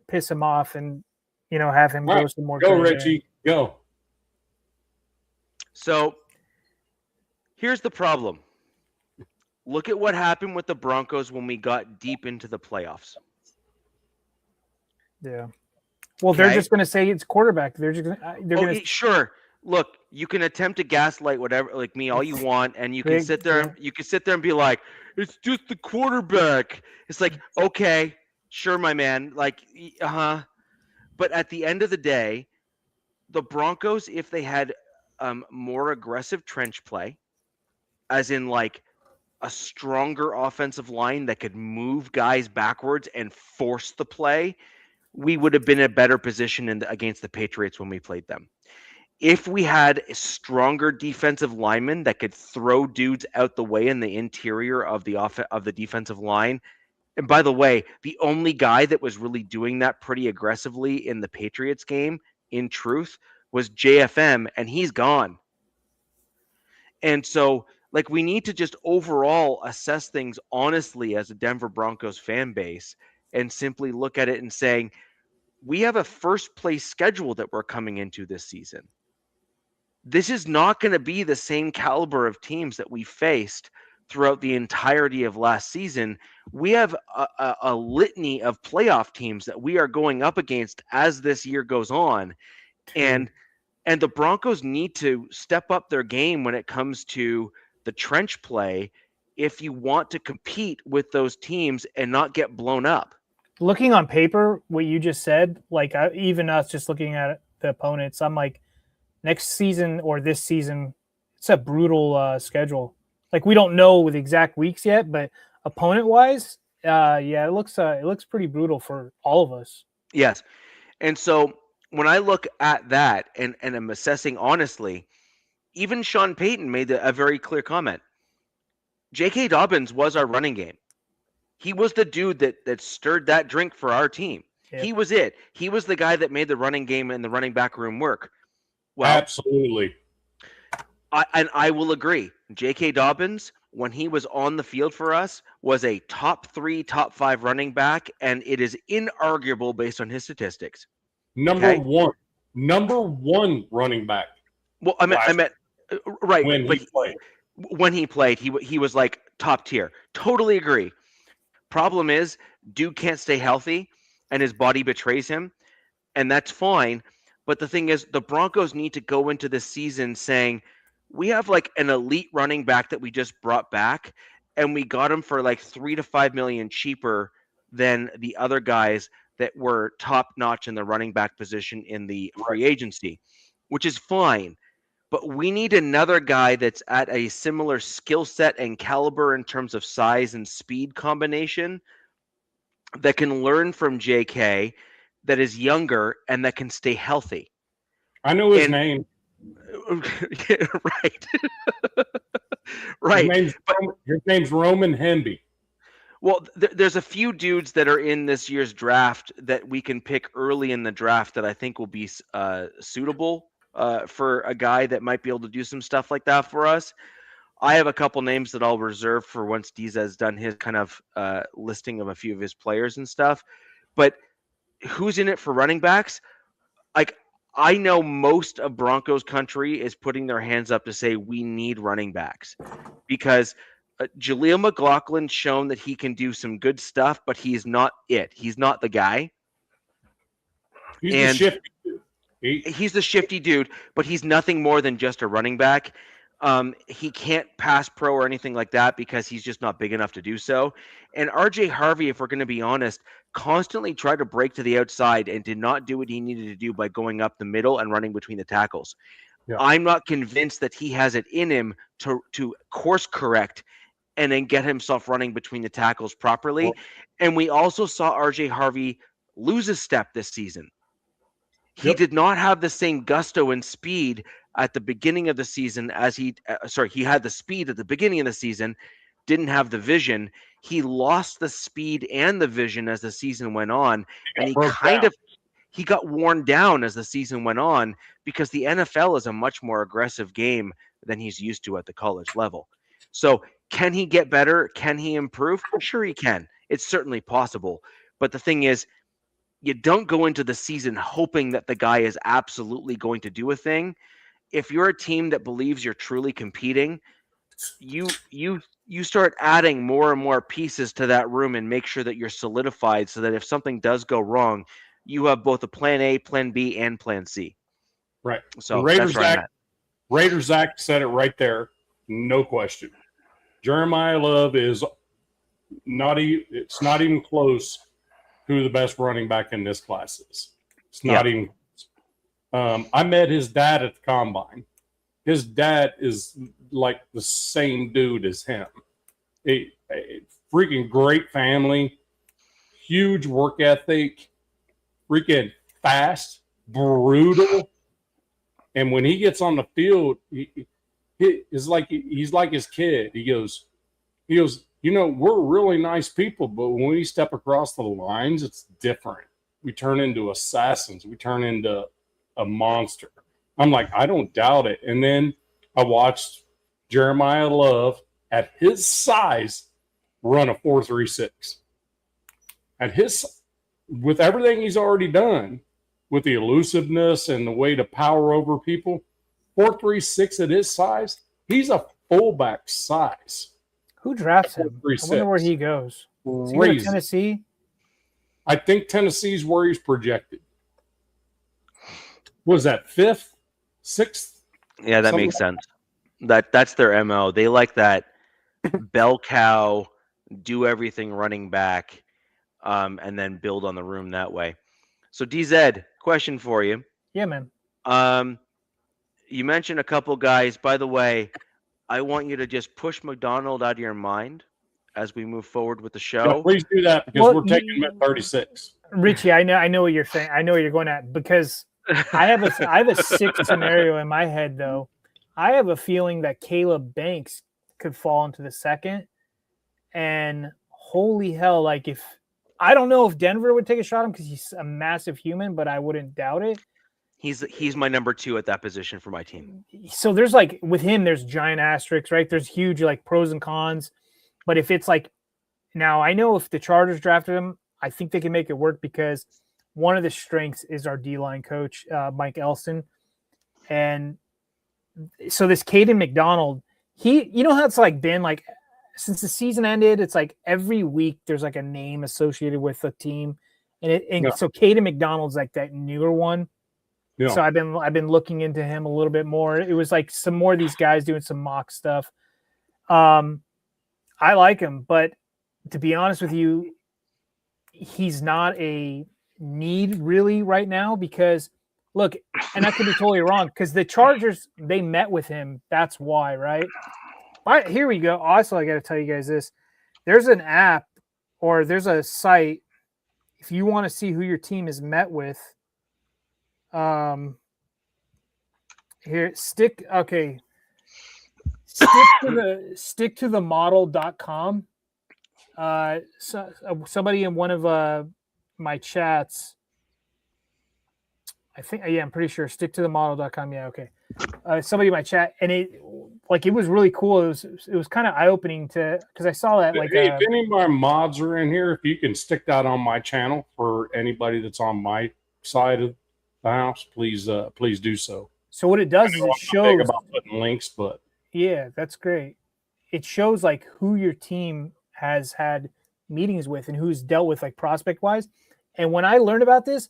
piss him off and have him go some more. Go Richie, go. So here's the problem. Look at what happened with the Broncos when we got deep into the playoffs. Yeah. Well, they're just going to say it's quarterback. They're just going to. Sure. Look, you can attempt to gaslight whatever, like me, all you want, and you can sit there. You can sit there and be like, "It's just the quarterback." It's like, okay, sure, my man. Like, But at the end of the day, the Broncos, if they had more aggressive trench play, as in like a stronger offensive line that could move guys backwards and force the play, we would have been in a better position against the Patriots when we played them. If we had a stronger defensive lineman that could throw dudes out the way in the interior of the defensive line, and by the way, the only guy that was really doing that pretty aggressively in the Patriots game, in truth, was JFM, and he's gone. And so, like, we need to just overall assess things honestly as a Denver Broncos fan base and simply look at it and saying, we have a first place schedule that we're coming into this season. This is not going to be the same caliber of teams that we faced throughout the entirety of last season. We have a litany of playoff teams that we are going up against as this year goes on. And the Broncos need to step up their game when it comes to the trench play if you want to compete with those teams and not get blown up. Looking on paper, what you just said, like even us just looking at the opponents, I'm like, next season or this season, it's a brutal schedule. Like we don't know with exact weeks yet, but opponent-wise, it looks pretty brutal for all of us. Yes, and so when I look at that and I'm assessing honestly, even Sean Payton made a very clear comment. J.K. Dobbins was our running game. He was the dude that stirred that drink for our team. Yeah. He was it. He was the guy that made the running game and the running back room work. Well, absolutely. I will agree. J.K. Dobbins, when he was on the field for us, was a top 3, top 5 running back, and it is inarguable based on his statistics. Number one running back. Well, I meant right when he played, he was like top tier. Totally agree. Problem is, dude can't stay healthy, and his body betrays him, and that's fine. But the thing is, the Broncos need to go into this season saying, we have like an elite running back that we just brought back, and we got him for like 3 to 5 million cheaper than the other guys that were top notch in the running back position in the free agency, which is fine. But we need another guy that's at a similar skill set and caliber in terms of size and speed combination that can learn from JK, that is younger and that can stay healthy. I know his And name. right. Right. His name's Roman Hemby. Well, there's a few dudes that are in this year's draft that we can pick early in the draft that I think will be suitable for a guy that might be able to do some stuff like that for us. I have a couple names that I'll reserve for once Diz's done his kind of listing of a few of his players and stuff. But who's in it for running backs? Like, I know most of Broncos country is putting their hands up to say we need running backs because Jaleel McLaughlin's shown that he can do some good stuff, but he's not it. He's not the guy. He's the shifty dude. He's the shifty dude, but he's nothing more than just a running back. He can't pass pro or anything like that because he's just not big enough to do so. And RJ Harvey, if we're going to be honest, constantly tried to break to the outside and did not do what he needed to do by going up the middle and running between the tackles. Yeah. I'm not convinced that he has it in him to course correct and then get himself running between the tackles properly. Well, and we also saw RJ Harvey lose a step this season. He did not have the same gusto and speed at the beginning of the season as he had the speed at the beginning of the season, didn't have the vision. He lost the speed and the vision as the season went on, and he got worn down as the season went on because the NFL is a much more aggressive game than he's used to at the college level. So can he get better? Can he improve? Sure he can. It's certainly possible. But the thing is, you don't go into the season hoping that the guy is absolutely going to do a thing. If you're a team that believes you're truly competing, you start adding more and more pieces to that room and make sure that you're solidified so that if something does go wrong, you have both a plan A, plan B, and plan C. Right. So Raiders Zach said it right there. No question. Jeremiah Love is not even close who the best running back in this class is. It's not even. I met his dad at the combine. His dad is like the same dude as him. A freaking great family, huge work ethic, freaking fast, brutal. And when he gets on the field, he's like his kid. He goes, we're really nice people, but when we step across the lines, it's different. We turn into assassins. We turn into a monster. I'm like, I don't doubt it. And then I watched Jeremiah Love at his size run a 4.36. With everything he's already done, with the elusiveness and the way to power over people, 4.36 at his size, he's a fullback size. Who drafts him? I wonder where he goes. Is he going to Tennessee? I think Tennessee's where he's projected. Was that 5th, 6th? Yeah, that makes sense. That's their MO. They like that bell cow, do everything running back, and then build on the room that way. So DZ, question for you. Yeah, man. You mentioned a couple guys. By the way, I want you to just push McDonald out of your mind as we move forward with the show. Yeah, please do that because we're taking him at 36. Richie, I know what you're saying. I know what you're going at because I have a sick scenario in my head though. I have a feeling that Caleb Banks could fall into the second, and holy hell, like if I don't know if Denver would take a shot at him because he's a massive human, but I wouldn't doubt it. He's my number 2 at that position for my team. So there's like with him, there's giant asterisks, right? There's huge like pros and cons. But if it's like now, I know if the Chargers drafted him, I think they can make it work because one of the strengths is our D-line coach, Mike Elson. And so this Caden McDonald, how it's like been like since the season ended, it's like every week there's like a name associated with the team. So Caden McDonald's like that newer one. Yeah. So I've been looking into him a little bit more. It was like some more of these guys doing some mock stuff. I like him, but to be honest with you, he's not a need really right now because look, and I could be totally wrong because the Chargers, they met with him. That's why, right? Here we go. Also, I got to tell you guys this. There's an app or there's a site if you want to see who your team is met with. Here, stick to the model.com. Somebody in one of my chats, I think, I'm pretty sure stick to the model.com. Yeah. Okay. Somebody in my chat, and it was really cool. It was kind of eye opening because I saw that Hey, if any of my mods are in here, if you can stick that on my channel for anybody that's on my side of the house, please do so. So what it does is it shows about putting links, but yeah, that's great. It shows like who your team has had meetings with and who's dealt with like prospect wise. And when I learned about this,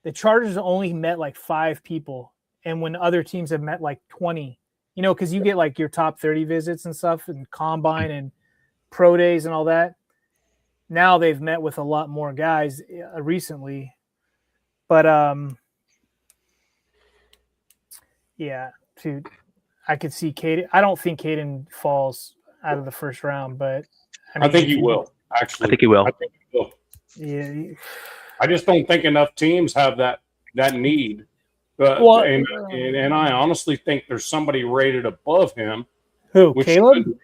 the Chargers only met like 5 people, and when other teams have met like 20, because you get like your top 30 visits and stuff and combine and pro days and all that. Now they've met with a lot more guys recently, but yeah, dude, I could see Caden. I don't think Caden falls out of the first round, but I think he will. Actually, I think he will. Yeah. I just don't think enough teams have that need. And I honestly think there's somebody rated above him. Who? Caleb?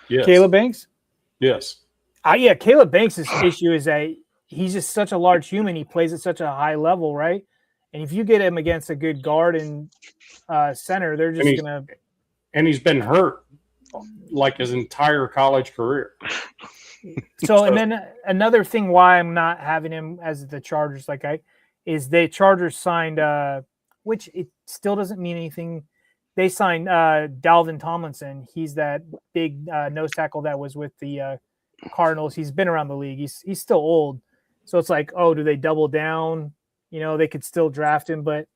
Yes. Caleb Banks? Yes. Yeah, Caleb Banks' issue is that he's just such a large human. He plays at such a high level, right? And if you get him against a good guard and center, they're just going to... And he's been hurt like his entire college career. So, and then another thing why I'm not having him as the Chargers, is the Chargers signed, which it still doesn't mean anything. They signed Dalvin Tomlinson. He's that big nose tackle that was with the Cardinals. He's been around the league. He's still old. So it's like, oh, do they double down? They could still draft him. But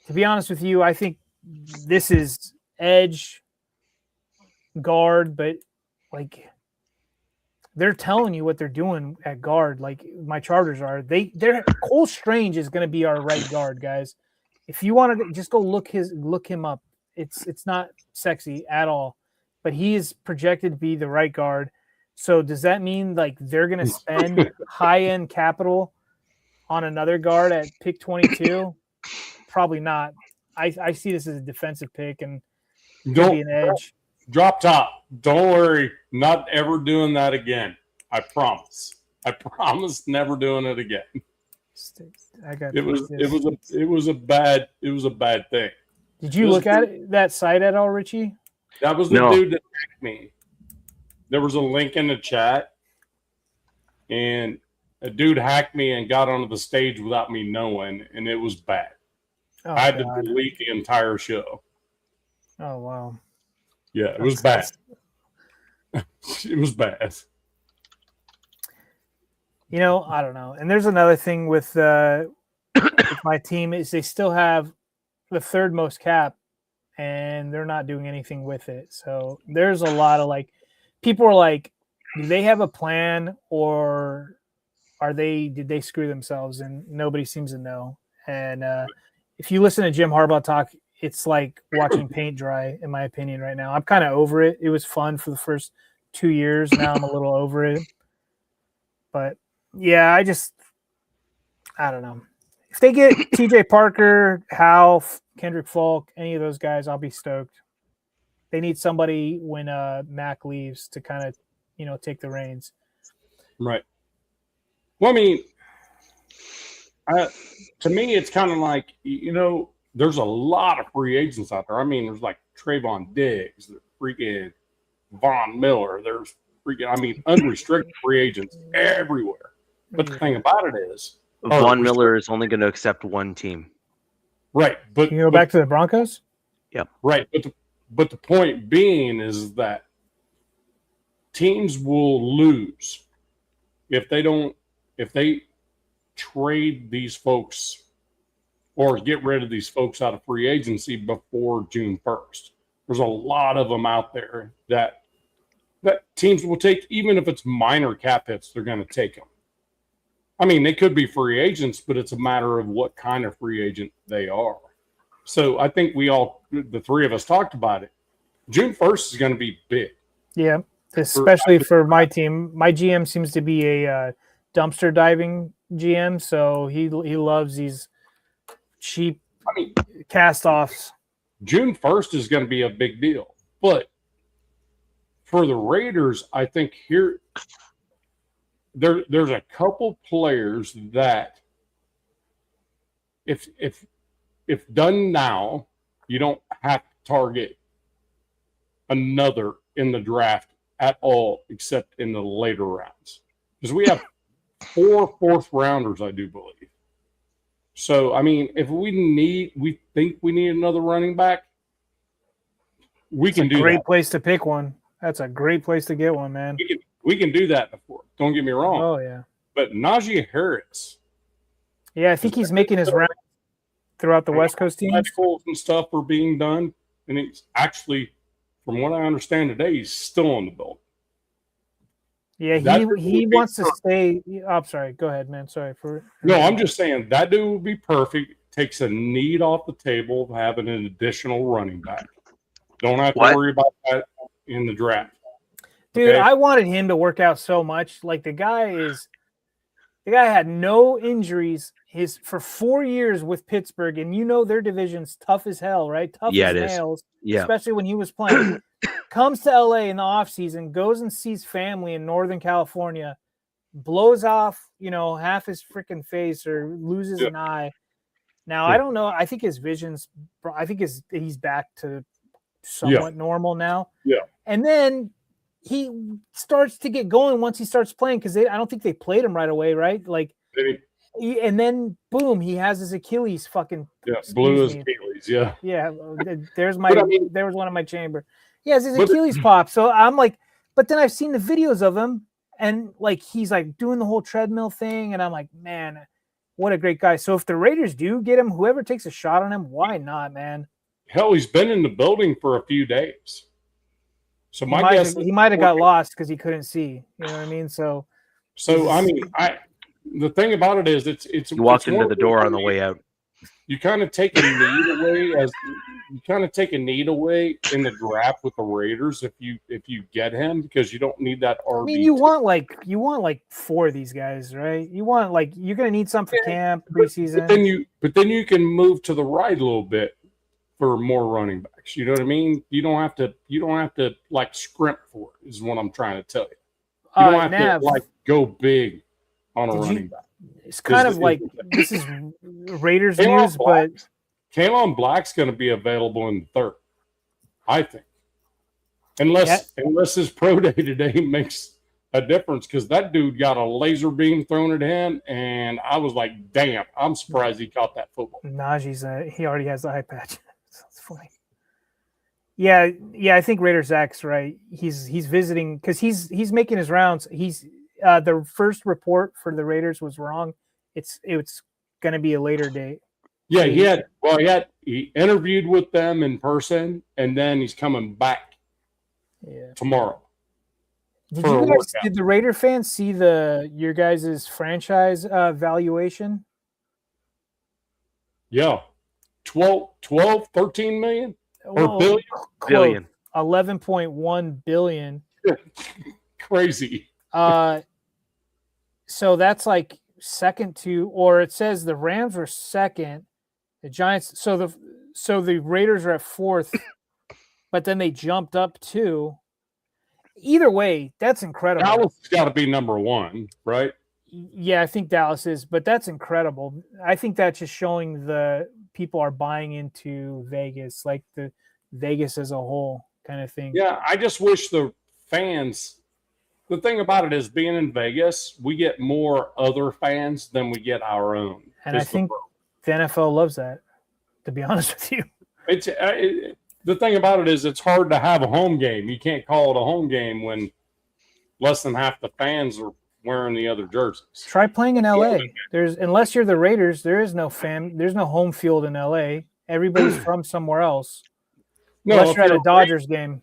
to be honest with you, I think this is edge guard, but they're telling you what they're doing at guard. Like my Chargers are. They're Cole Strange is going to be our right guard, guys. If you want to just go look him up. It's not sexy at all, but he is projected to be the right guard. So does that mean they're going to spend high-end capital on another guard at pick 22? Probably not. I see this as a defensive pick and be an edge. Drop top. Don't worry. Not ever doing that again. I promise. I promise never doing it again. It was a bad thing. Did you look at that site at all, Richie? That was the dude that hacked me. There was a link in the chat, and a dude hacked me and got onto the stage without me knowing, and it was bad. Oh, I had to delete the entire show. Oh, wow. Yeah, it was bad. It was bad. I don't know. And there's another thing with my team is they still have the third most cap, and they're not doing anything with it. So there's a lot of people are like, do they have a plan or did they screw themselves? And nobody seems to know. And if you listen to Jim Harbaugh talk, it's like watching paint dry, in my opinion, right now. I'm kind of over it. It was fun for the first 2 years. Now I'm a little over it. But yeah, I don't know. If they get TJ Parker, Hal, Kendrick Falk, any of those guys, I'll be stoked. They need somebody when Mac leaves to kind of, take the reins. Right. Well, I mean, to me, it's kind of like, there's a lot of free agents out there. I mean, there's Trayvon Diggs, there's freaking Von Miller. There's unrestricted free agents everywhere. But the thing about it is, Von Miller is only going to accept one team. Right. But you go back to the Broncos? Yeah. Right. But the point being is that teams will lose if they trade these folks or get rid of these folks out of free agency before June 1st. There's a lot of them out there that teams will take, even if it's minor cap hits, they're going to take them. I mean, they could be free agents, but it's a matter of what kind of free agent they are. So I think the three of us talked about it. June 1st is going to be big. Yeah, especially for my team. My GM seems to be a dumpster diving GM, so he loves these cheap cast-offs. June 1st is going to be a big deal. But for the Raiders, I think there's a couple players that if done now, you don't have to target another in the draft at all, except in the later rounds. Because we have 4 fourth-rounders, I do believe. So, I mean, if we think we need another running back, we can do that. Great place to pick one. That's a great place to get one, man. We can do that before. Don't get me wrong. Oh, yeah. But Najee Harris. Yeah, I think he's making his round throughout the West Coast teams. Medicals and stuff are being done. And he's actually, from what I understand today, he's still in the building. Yeah, he wants to stay. I'm sorry. Go ahead, man. Sorry for. No, I'm just saying that dude would be perfect. Takes a need off the table of having an additional running back. Don't have to worry about that in the draft. Dude, okay? I wanted him to work out so much. Like the guy had no injuries for 4 years with Pittsburgh, and you know their division's tough as hell, right? Tough as nails. Yeah. Especially when he was playing. Comes to LA in the offseason, goes and sees family in Northern California, blows off, half his freaking face or loses an eye. Now, I don't know. I think his he's back to somewhat normal now. Yeah. And then he starts to get going once he starts playing because I don't think they played him right away, right? Like, and then boom, he has his Achilles fucking blew his Achilles. Yeah. Yeah. There was one in my chamber. He has his Achilles pop. So I'm like, but then I've seen the videos of him and like he's like doing the whole treadmill thing, and I'm like, man, what a great guy. So if the Raiders do get him, whoever takes a shot on him, why not, man? Hell, he's been in the building for a few days. So my guess he might have got lost because he couldn't see. You know what I mean? So I mean, the thing about it is it's you walked into the door on the way out. You kind of take a need away in the draft with the Raiders if you get him, because you don't need that RB. I mean, you want like 4 of these guys, right? You want you're gonna need some for camp preseason. But then you can move to the right a little bit for more running backs. You know what I mean? You don't have to like scrimp for it, is what I'm trying to tell you. You don't have to go big on a running back. It's kind of like this is Raiders news, but Kalen Black's going to be available in the 3rd, I think, unless his pro day today makes a difference, because that dude got a laser beam thrown at him, and I was like, damn, I'm surprised he caught that football. Najee's he already has the eye patch. That's funny. Yeah, I think Raiders X, right? He's visiting because he's making his rounds. He's the first report for the Raiders was wrong. It's going to be a later date. Yeah, he interviewed with them in person, and then he's coming back tomorrow. Did the Raider fans see your guys' franchise valuation? Yeah. 12, 13 million or billion? Billion. 11.1 billion. Crazy. So that's like second to, or it says the Rams were second, the Giants. So the Raiders are at 4th, but then they jumped up 2. Either way, that's incredible. Dallas has got to be number 1, right? Yeah, I think Dallas is, but that's incredible. I think that's just showing the people are buying into Vegas, like the Vegas as a whole kind of thing. Yeah, I just wish the fans. The thing about it is, being in Vegas, we get more other fans than we get our own. And I think the NFL loves that, to be honest with you. The thing about it is, it's hard to have a home game. You can't call it a home game when less than half the fans are wearing the other jerseys. Try playing in LA. Unless you're the Raiders, there's no home field in LA. Everybody's from somewhere else. No, unless you're at a Dodgers game.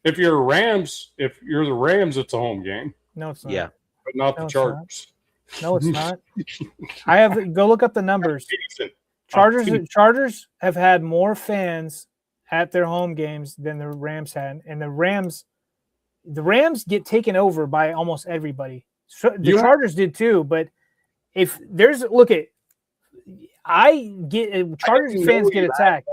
If you're the Rams, it's a home game. No, it's not. Yeah. But not the Chargers. No, it's not. Go look up the numbers. Chargers have had more fans at their home games than the Rams had, and the Rams get taken over by almost everybody. So the Chargers did too, but if there's Chargers fans get attacked.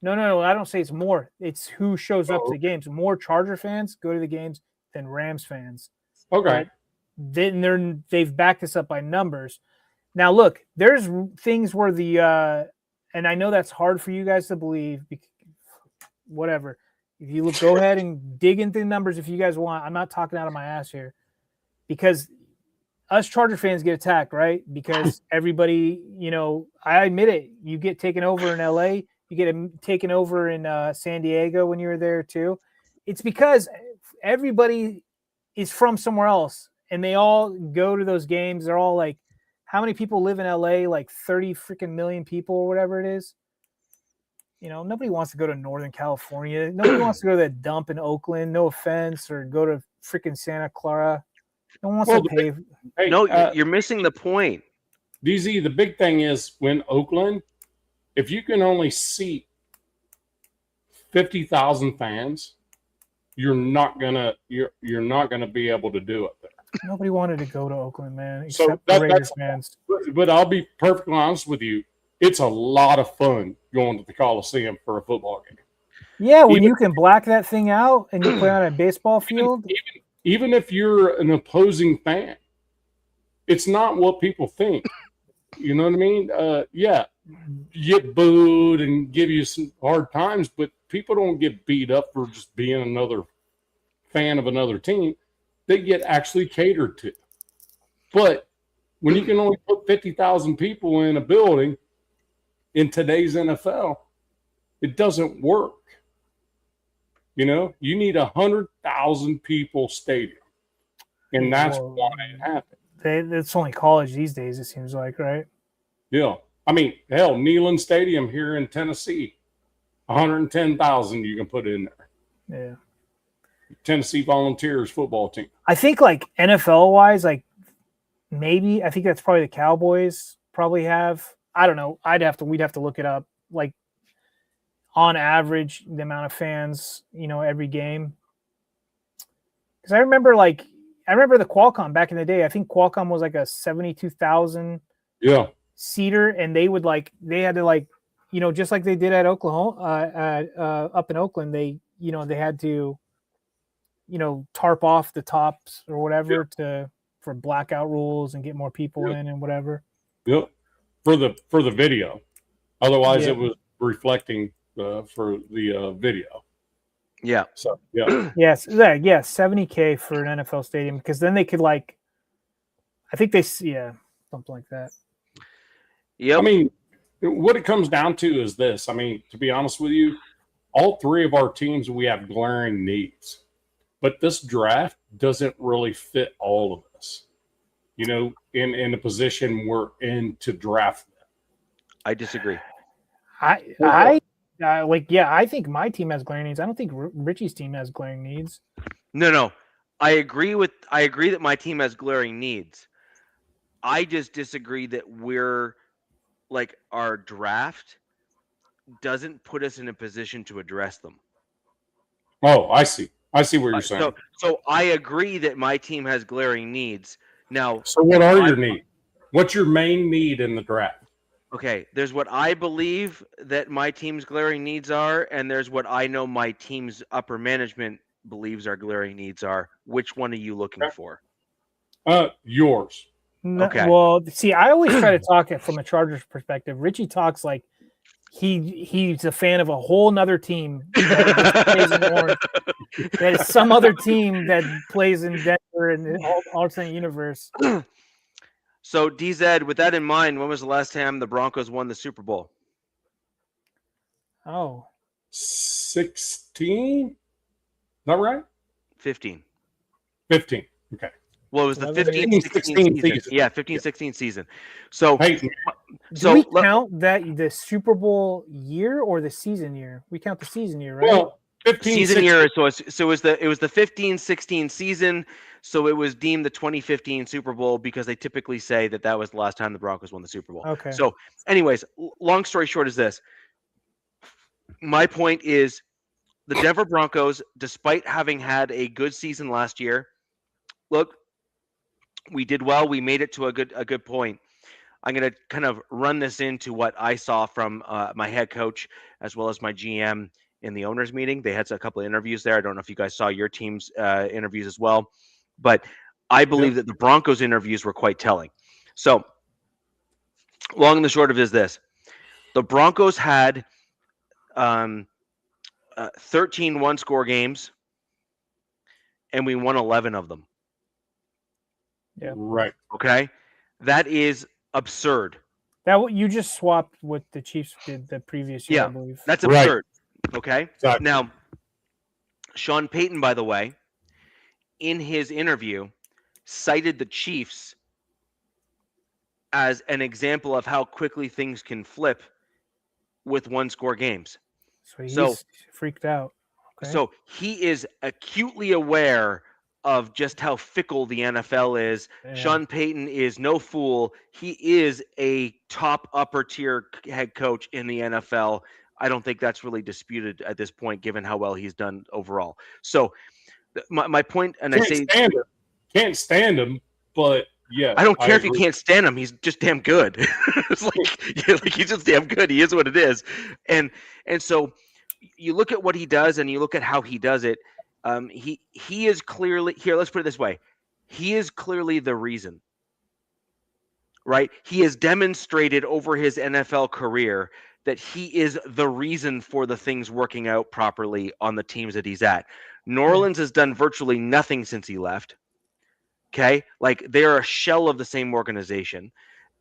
No, I don't say it's more. It's who shows up to the games. More Charger fans go to the games than Rams fans. Okay. But then they've backed this up by numbers. Now, look, there's things where and I know that's hard for you guys to believe. Whatever. If you go ahead and dig into the numbers if you guys want. I'm not talking out of my ass here. Because us Charger fans get attacked, right? Because everybody, I admit it. You get taken over in LA. You get taken over in San Diego when you were there too. It's because everybody is from somewhere else, and they all go to those games. They're all like, how many people live in LA? Like 30 freaking million people or whatever it is. Nobody wants to go to Northern California. Nobody wants to go to that dump in Oakland. No offense, or go to freaking Santa Clara. No one wants to pay. Hey, no, you're missing the point. DZ, the big thing is when Oakland, if you can only seat 50,000 fans, you're not gonna be able to do it there. Nobody wanted to go to Oakland, man, except the Raiders fans. But I'll be perfectly honest with you, it's a lot of fun going to the Coliseum for a football game. Yeah, when you can black that thing out and you play on a baseball field. Even if you're an opposing fan, it's not what people think. You know what I mean? Yeah, you get booed and give you some hard times, but people don't get beat up for just being another fan of another team. They get actually catered to. But when you can only put 50,000 people in a building in today's NFL, it doesn't work. You need 100,000 people stadium, and that's why it happened. It's only college these days, it seems like, right? Yeah. I mean, hell, Neyland Stadium here in Tennessee, 110,000 you can put in there. Yeah. Tennessee Volunteers football team. I think like NFL wise, I think that's probably the Cowboys probably have. I don't know. We'd have to look it up. Like on average, the amount of fans, every game. Because I remember the Qualcomm back in the day. I think Qualcomm was like a 72,000 seater, and they had to just like they did at Oklahoma, up in Oakland, they had to tarp off the tops or whatever for blackout rules and get more people in and whatever. Yep. For the video. Otherwise it was reflecting for the video. Yeah. So yeah. Yes. Yeah. 70K for an NFL stadium, because then they could I think something like that. Yeah. I mean, what it comes down to is this. I mean, to be honest with you, all three of our teams, we have glaring needs. But this draft doesn't really fit all of us, in the position we're in to draft them. I disagree. I think my team has glaring needs. I don't think Richie's team has glaring needs. No. I agree that my team has glaring needs. I just disagree that our draft doesn't put us in a position to address them. Oh, I see what you're saying. So I agree that my team has glaring needs. Now, so what are your needs? What's your main need in the draft? Okay, there's what I believe that my team's glaring needs are, and there's what I know my team's upper management believes our glaring needs are. Which one are you looking for? Yours. Okay. Well, see, I always try to talk it from a Chargers perspective. Richie talks like he's a fan of a whole nother team that plays in orange. That is some other team that plays in Denver and the alternate universe. So, DZ, with that in mind, when was the last time the Broncos won the Super Bowl? Oh. 16? Is that right? 15. 15. Okay. Well, it was the 11, 15-16 season. Yeah, 15-16 season. So, Hey, do we count that the Super Bowl year or the season year? We count the season year, right? well, 15, season 16, year. So it was the 15-16 season. So it was deemed the 2015 Super Bowl because they typically say that was the last time the Broncos won the Super Bowl. Okay. So, anyways, long story short is this. My point is the Denver Broncos, despite having had a good season last year, look, we did well. We made it to a good point. I'm going to kind of run this into what I saw from my head coach as well as my GM in the owners meeting. They had a couple of interviews there. I don't know if you guys saw your team's interviews as well, but I believe that the Broncos interviews were quite telling. So, long and the short of it is this: the Broncos had 13 one-score games, and we won 11 of them. Yeah. right. Okay, that is absurd. That you just swapped what the Chiefs did the previous year, Yeah, I believe. That's Right. absurd. Okay. Exactly. Now, Sean Payton, by the way, in his interview, cited the Chiefs as an example of how quickly things can flip with one-score games. So he's freaked out. Okay. So he is acutely aware of just how fickle the NFL is. Yeah. Sean Payton is no fool. He is a top upper tier head coach in the NFL. I don't think that's really disputed at this point, given how well he's done overall. So my point, and can't stand him, but yeah, I don't care if you can't stand him. He's just damn good. It's like he's just damn good. He is what it is, and so you look at what he does, and you look at how he does it. He is clearly here. Let's put it this way: he is clearly the reason. Right? He has demonstrated over his NFL career that he is the reason for the things working out properly on the teams that he's at. New Orleans has done virtually nothing since he left. Okay? Like they're a shell of the same organization.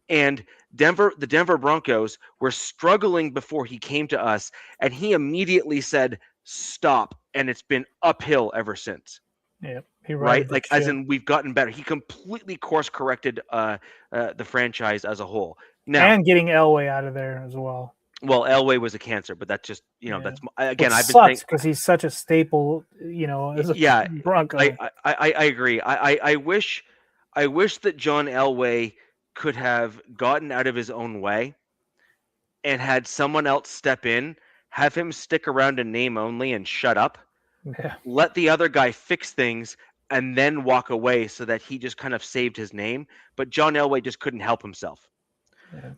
And the Denver Broncos were struggling before he came to us, and he immediately said, stop. And it's been uphill ever since. Yeah. Right? Like as in we've gotten better. He completely course corrected the franchise as a whole. Now, and getting Elway out of there as well. Well, Elway was a cancer, but that's just, that's again, I've been saying because he's such a staple, as a Bronco. I agree. I wish that John Elway could have gotten out of his own way and had someone else step in, have him stick around in name only and shut up. Yeah. Let the other guy fix things and then walk away so that he just kind of saved his name. But John Elway just couldn't help himself. Yeah.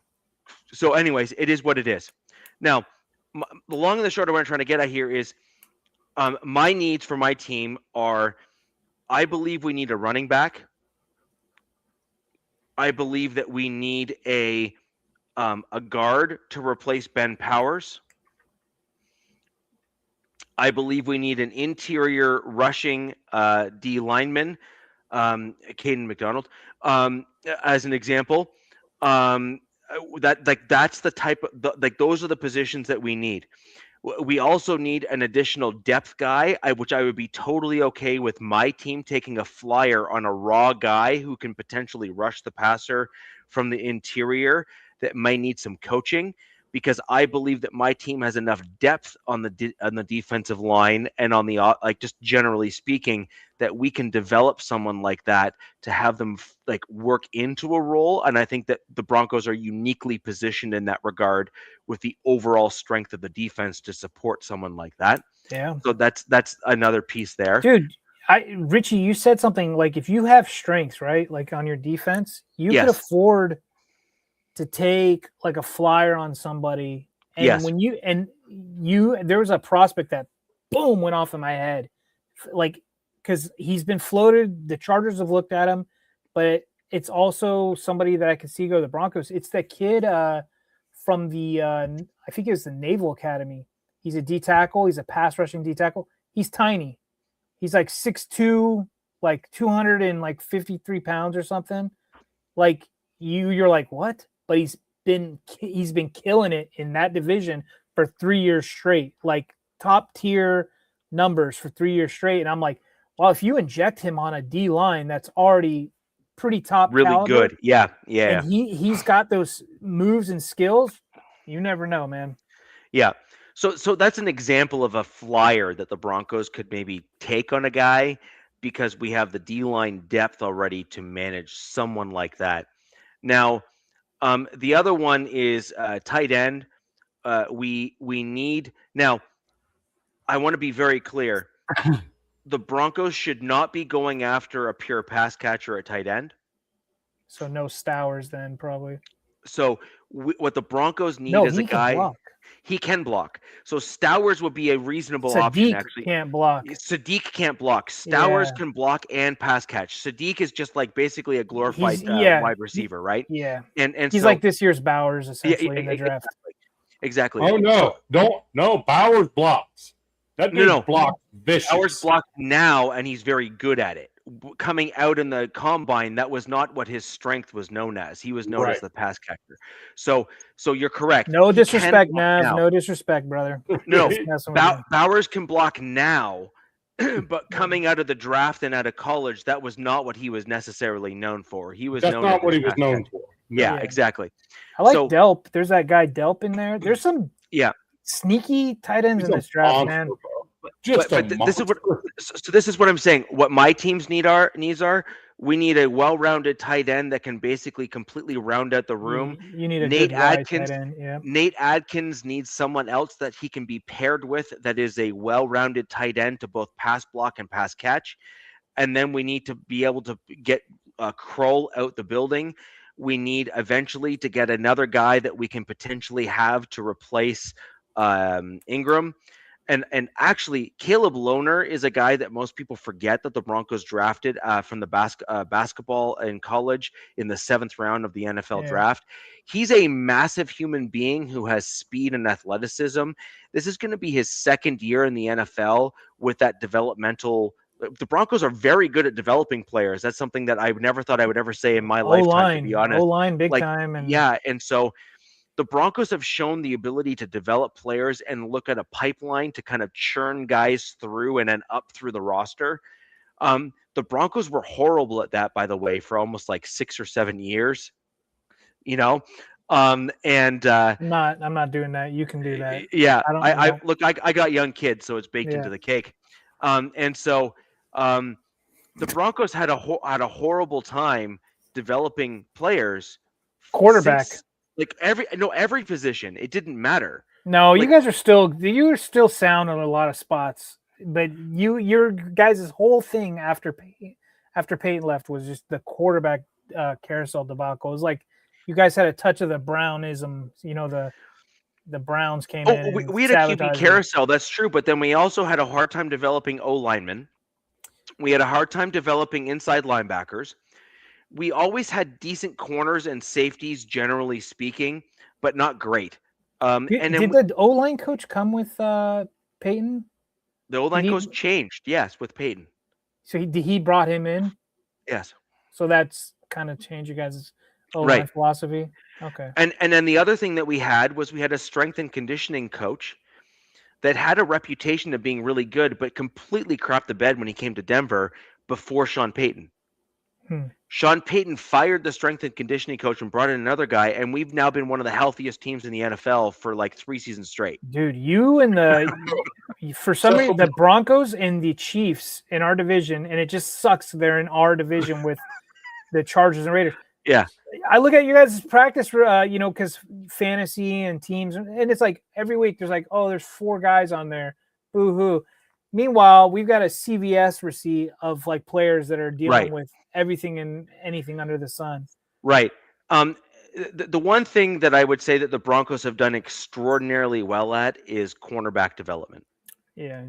So anyways, it is what it is. Now, the long and the short of what I'm trying to get at here is my needs for my team are, I believe we need a running back. I believe that we need a guard to replace Ben Powers. I believe we need an interior rushing D lineman, Caden McDonald, as an example. That's the type of those are the positions that we need. We also need an additional depth guy, which I would be totally okay with my team taking a flyer on a raw guy who can potentially rush the passer from the interior that might need some coaching, because I believe that my team has enough depth on the defensive line and on the just generally speaking, that we can develop someone like that to have them work into a role. And I think that the Broncos are uniquely positioned in that regard with the overall strength of the defense to support someone like that. Yeah. So that's another piece there. Dude, Richie, you said something like if you have strengths, right? Like on your defense, you could afford to take like a flyer on somebody. And when there was a prospect that boom went off in my head. Like, because he's been floated. The Chargers have looked at him, but it's also somebody that I can see go to the Broncos. It's that kid from the I think it was the Naval Academy. He's a D tackle. He's a pass rushing D tackle. He's tiny. He's like 6'2", like 253 pounds or something. Like you're like, what? But he's been killing it in that division for 3 years straight, like top tier numbers for 3 years straight. And I'm like, well, if you inject him on a D line that's already pretty top Really caliber, good. Yeah. Yeah. and he's got those moves and skills, you never know, man. Yeah. So that's an example of a flyer that the Broncos could maybe take on a guy because we have the D-line depth already to manage someone like that. Now, the other one is tight end. We need now. I want to be very clear. The Broncos should not be going after a pure pass catcher at tight end. So no Stowers then probably. So what the Broncos need No, is a he can guy. block. He can block. So Stowers would be a reasonable option. Sadiq Actually, can't block. Sadiq can't block. Stowers Yeah. can block and pass catch. Sadiq is just like basically a glorified He's- wide receiver, right? Yeah. And He's so like this year's Bowers essentially in the draft. exactly. Oh no, no, Bowers blocks. That dude blocks vicious. Bowers blocks now, and he's very good at it. Coming out in the combine, that was not what his strength was known as. He was known as the pass catcher. So you're correct. No disrespect, Nav. No disrespect, brother. No, Bowers can block now, but coming out of the draft and out of college, that was not what he was necessarily known for. He was That's known not as what a he was pass known catcher. for. Yeah, exactly. I like Delp. There's that guy Delp in there. There's some sneaky tight ends in this draft, man. But this is what I'm saying. What my team's needs are. We need a well-rounded tight end that can basically completely round out the room. You need a Nate good wide Adkins. tight end. Yeah. Nate Adkins needs someone else that he can be paired with that is a well-rounded tight end to both pass block and pass catch. And then we need to be able to get Kroll out the building. We need eventually to get another guy that we can potentially have to replace Ingram. And actually, Caleb Lohner is a guy that most people forget that the Broncos drafted from the basketball in college in the 7th round of the NFL draft. He's a massive human being who has speed and athleticism. This is going to be his 2nd year in the NFL with that developmental. The Broncos are very good at developing players. That's something that I never thought I would ever say in my lifetime, to be honest. O-line, big time. And so the Broncos have shown the ability to develop players and look at a pipeline to kind of churn guys through and then up through the roster. The Broncos were horrible at that, by the way, for almost like 6 or 7 years. I'm not doing that. You can do that. Yeah, I got young kids, so it's baked into the cake. And so the Broncos had a horrible time developing players. Quarterback. Every position. It didn't matter. No, you guys are still sound on a lot of spots. But your guys' whole thing after Peyton left was just the quarterback carousel debacle. It was like you guys had a touch of the Brownism. The Browns came in. We had a QB carousel. That's true. But then we also had a hard time developing O linemen. We had a hard time developing inside linebackers. We always had decent corners and safeties, generally speaking, but not great. Did the O-line coach come with Peyton? The O-line coach changed, yes, with Peyton. So he brought him in? Yes. So that's kind of changed you guys' O-line philosophy? Okay. And then the other thing that we had was we had a strength and conditioning coach that had a reputation of being really good, but completely crapped the bed when he came to Denver before Sean Payton. Sean Payton fired the strength and conditioning coach and brought in another guy, and we've now been one of the healthiest teams in the NFL for like 3 seasons straight. Dude, you and for some reason, the Broncos and the Chiefs in our division, and it just sucks they're in our division with the Chargers and Raiders. Yeah. I look at you guys' practice, because fantasy and teams, and it's like every week there's like, oh, there's 4 guys on there. Boo-hoo. Meanwhile, we've got a CVS receipt of like players that are dealing with everything and anything under the sun. Right. The one thing that I would say that the Broncos have done extraordinarily well at is cornerback development. Yeah.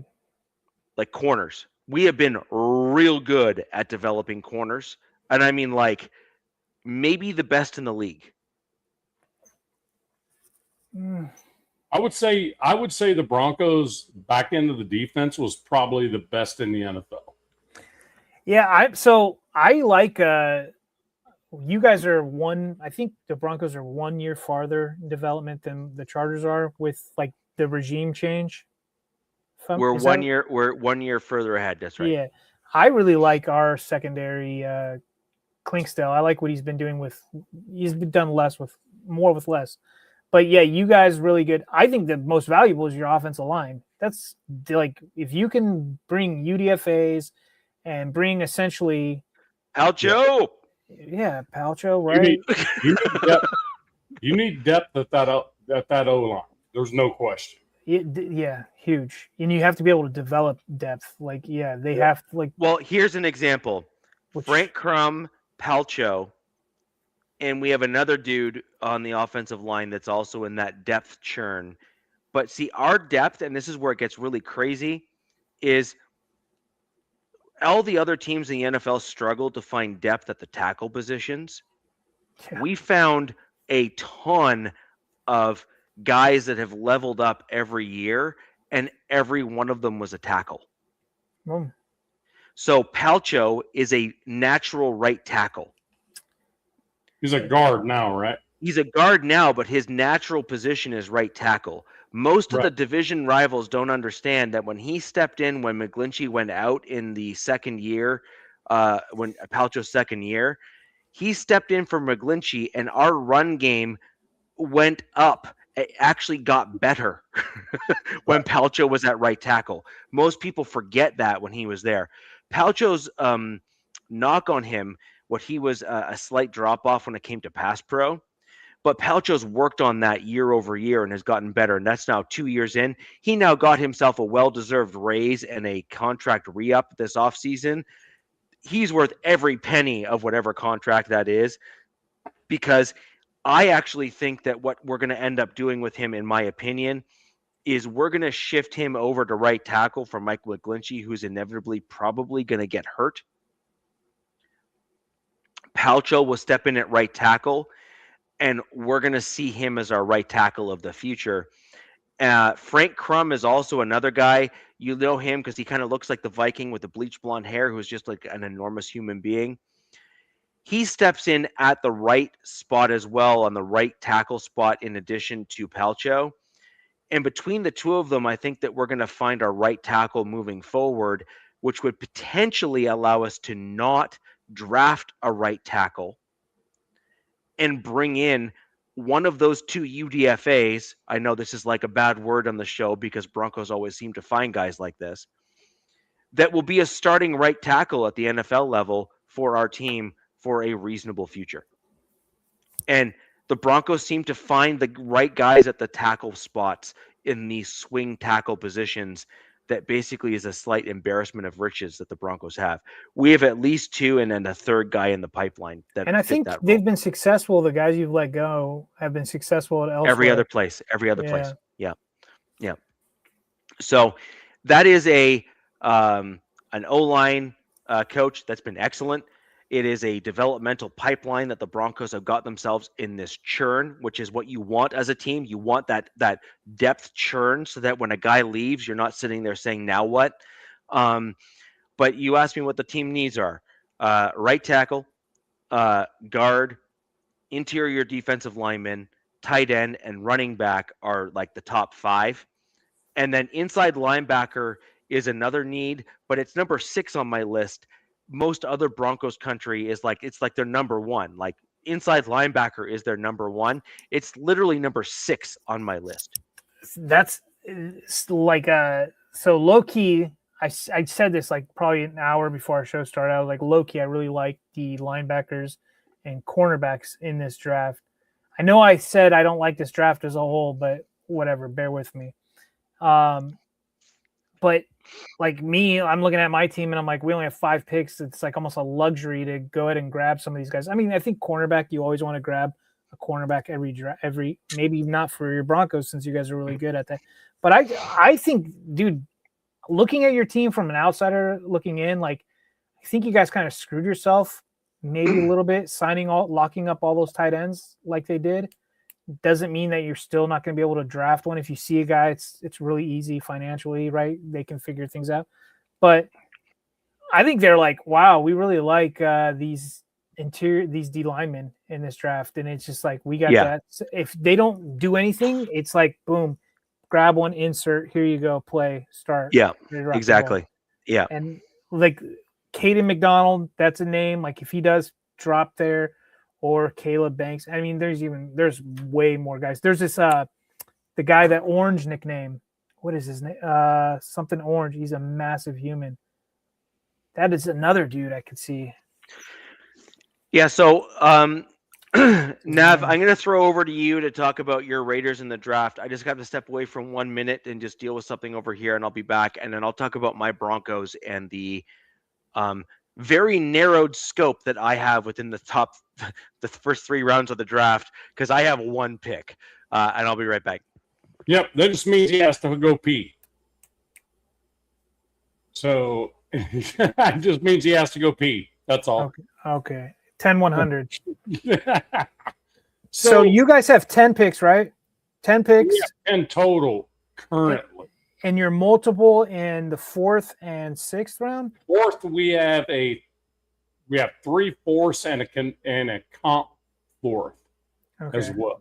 Like corners. We have been real good at developing corners. And I mean, like, maybe the best in the league. I would say the Broncos back end of the defense was probably the best in the NFL. Yeah, I like you guys are I think the Broncos are 1 year farther in development than the Chargers are with like the regime change. We're 1 year further ahead. That's right. Yeah. I really like our secondary, Klinkstell. I like what he's been doing he's been done more with less. But yeah, you guys really good. I think the most valuable is your offensive line. That's like, if you can bring UDFAs and bring essentially Palcho. Yeah, Palcho, right? You need depth. You need depth at that O line. There's no question. Yeah, huge. And you have to be able to develop depth. Like, yeah, they have to, like. Well, here's an example: Frank Crum, Palcho, and we have another dude on the offensive line that's also in that depth churn. But see, our depth, and this is where it gets really crazy, is all the other teams in the NFL struggle to find depth at the tackle positions. Yeah. We found a ton of guys that have leveled up every year, and every one of them was a tackle. So Palcho is a natural right tackle. He's a guard now, right? He's a guard now, but his natural position is right tackle. Most of the division rivals don't understand that when he stepped in, when McGlinchey went out in the second year, when Palcho's second year, he stepped in for McGlinchey, and our run game went up. It actually got better when Palcho was at right tackle. Most people forget that when he was there. Palcho's knock on him, what he was a slight drop off when it came to pass pro, but Palcho's worked on that year over year and has gotten better. And that's now 2 years in. He now got himself a well-deserved raise and a contract re-up this offseason. He's worth every penny of whatever contract that is, because I actually think that what we're going to end up doing with him, in my opinion, is we're going to shift him over to right tackle for Mike McGlinchey, who's inevitably probably going to get hurt. Palcho will step in at right tackle, and we're going to see him as our right tackle of the future. Frank Crum is also another guy. You know him because he kind of looks like the Viking with the bleach blonde hair, who's just like an enormous human being. He steps in at the right spot as well, on the right tackle spot, in addition to Palcho. And between the two of them, I think that we're going to find our right tackle moving forward, which would potentially allow us to not draft a right tackle and bring in one of those two UDFAs. I know this is like a bad word on the show because Broncos always seem to find guys like this. That will be a starting right tackle at the NFL level for our team for a reasonable future. And the Broncos seem to find the right guys at the tackle spots in these swing tackle positions. That basically is a slight embarrassment of riches that the Broncos have. We have at least two, and then a third guy in the pipeline. And I think they've been successful. The guys you've let go have been successful at elsewhere. Every other place. Yeah. So that is an O-line coach that's been excellent. It is a developmental pipeline that the Broncos have got themselves in this churn, which is what you want as a team. You want that depth churn so that when a guy leaves, you're not sitting there saying, now what? But you asked me what the team needs are. Right tackle, guard, interior defensive lineman, tight end, and running back are like the top five. And then inside linebacker is another need, but it's number 6 on my list. Most other Broncos country is like, it's like their number 1. Like inside linebacker is their number 1. It's literally number 6 on my list. That's like so low key. I said this like probably an hour before our show started. I was like, low key, I really like the linebackers and cornerbacks in this draft. I know I said I don't like this draft as a whole, but whatever, bear with me. But like me, I'm looking at my team and I'm like, we only have 5 picks. It's like almost a luxury to go ahead and grab some of these guys. I mean, I think cornerback, you always want to grab a cornerback every maybe not for your Broncos since you guys are really good at that. But I think, dude, looking at your team from an outsider looking in, like I think you guys kind of screwed yourself maybe a little bit, locking up all those tight ends like they did. Doesn't mean that you're still not going to be able to draft one. If you see a guy, it's really easy financially, right? They can figure things out. But I think they're like, wow, we really like these D linemen in this draft. And it's just like, we got that. If they don't do anything, it's like, boom, grab one, insert, here you go, play, start. Yeah, exactly. Yeah. And like Caden McDonald, that's a name. Like if he does drop there, or Caleb Banks. I mean, there's way more guys. There's this the guy that Orange nickname. What is his name? Something Orange. He's a massive human. That is another dude I could see. Yeah, so Nav, I'm going to throw over to you to talk about your Raiders in the draft. I just got to step away for 1 minute and just deal with something over here, and I'll be back. And then I'll talk about my Broncos and the very narrowed scope that I have within the first 3 rounds of the draft, because I have 1 pick. And I'll be right back. Yep, that just means he has to go pee. So it just means he has to go pee. That's all. Okay. 10-100. So you guys have 10 picks, right? 10 picks? Yeah, 10 total currently. And you're multiple in the 4th and 6th round? 4th, we have 3 fourths and a comp 4th as well.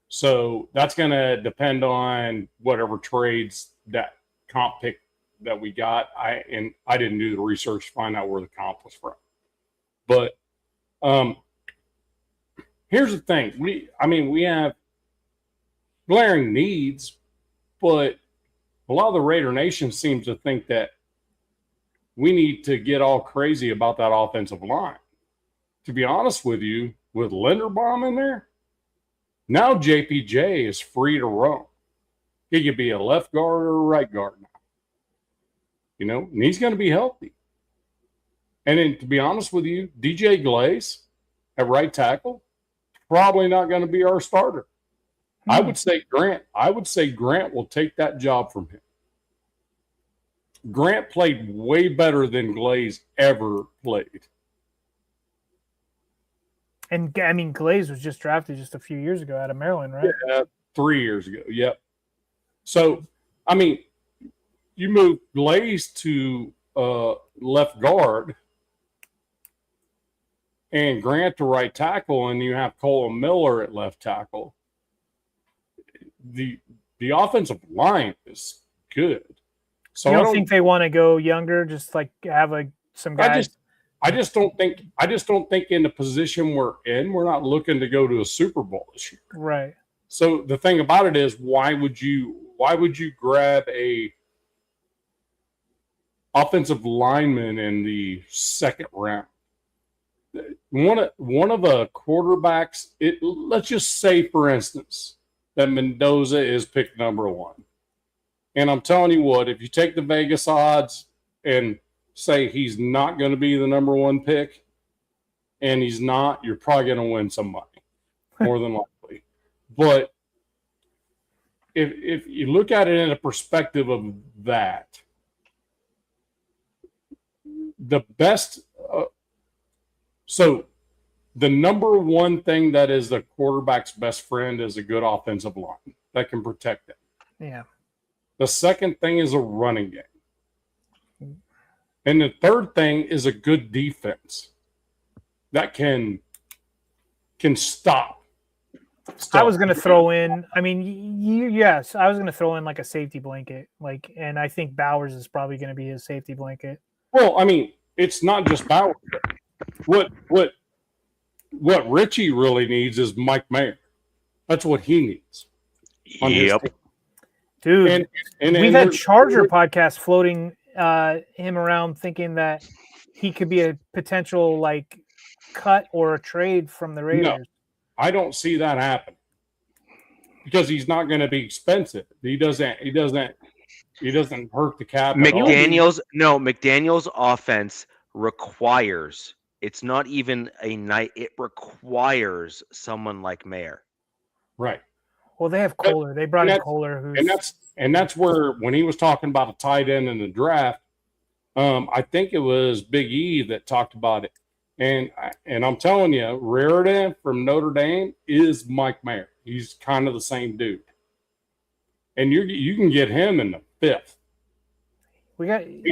So that's going to depend on whatever trades that comp pick that we got. I didn't do the research to find out where the comp was from. But here's the thing. We have glaring needs, but a lot of the Raider Nation seems to think that we need to get all crazy about that offensive line. To be honest with you, with Linderbaum in there, now JPJ is free to roam. He could be a left guard or a right guard now. You know, and he's going to be healthy. And then, to be honest with you, DJ Glaze at right tackle, probably not going to be our starter. I would say Grant will take that job from him. Grant played way better than Glaze ever played. And I mean, Glaze was just drafted just a few years ago out of Maryland, right? Yeah, 3 years ago. Yep. So, I mean, you move Glaze to left guard and Grant to right tackle, and you have Colin Miller at left tackle. The offensive line is good. So you don't think they want to go younger, just like have some guys? I just don't think in the position we're in, we're not looking to go to a Super Bowl this year. Right. So the thing about it is, why would you grab a offensive lineman in the 2nd round? One of the quarterbacks, let's just say, for instance, that Mendoza is pick number 1. And I'm telling you what, if you take the Vegas odds and say he's not going to be the number 1 pick, and he's not, you're probably going to win some money, more than likely. But if you look at it in a perspective of that, the best so the number 1 thing that is the quarterback's best friend is a good offensive line that can protect it. Yeah. The second thing is a running game. And the third thing is a good defense that can stop. I was going to throw in, I mean, yes, I was going to throw in like a safety blanket. And I think Bowers is probably going to be his safety blanket. Well, I mean, it's not just Bowers. What Richie really needs is Mike Mayer. That's what he needs. Yep. Dude, we've had Charger podcasts floating him around thinking that he could be a potential like cut or a trade from the Raiders. No, I don't see that happen because he's not going to be expensive. He doesn't hurt the cap. McDaniel's offense requires, it's not even a night, it requires someone like Mayer. Right. Well, they have Kohler. They brought in Kohler, and that's where, when he was talking about a tight end in the draft, I think it was Big E that talked about it. And I'm telling you, Raritan from Notre Dame is Mike Mayer. He's kind of the same dude. And you can get him in the 5th. We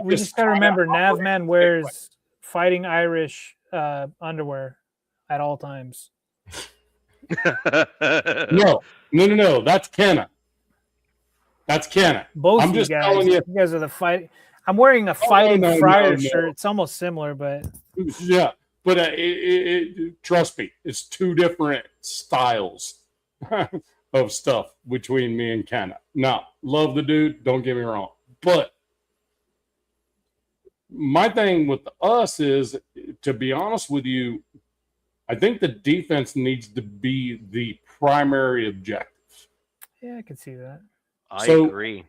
just got to remember, Navman wears Fighting Irish underwear at all times. No. That's Kenna. Both I'm of just you guys, telling you. You guys are the fight. I'm wearing a Fighting no, Friar no. shirt. It's almost similar, but Yeah, but trust me, it's two different styles of stuff between me and Kenna. Now, love the dude, don't get me wrong, but my thing with us is, to be honest with you, I think the defense needs to be the primary objective. yeah, I can see that. I So- agree.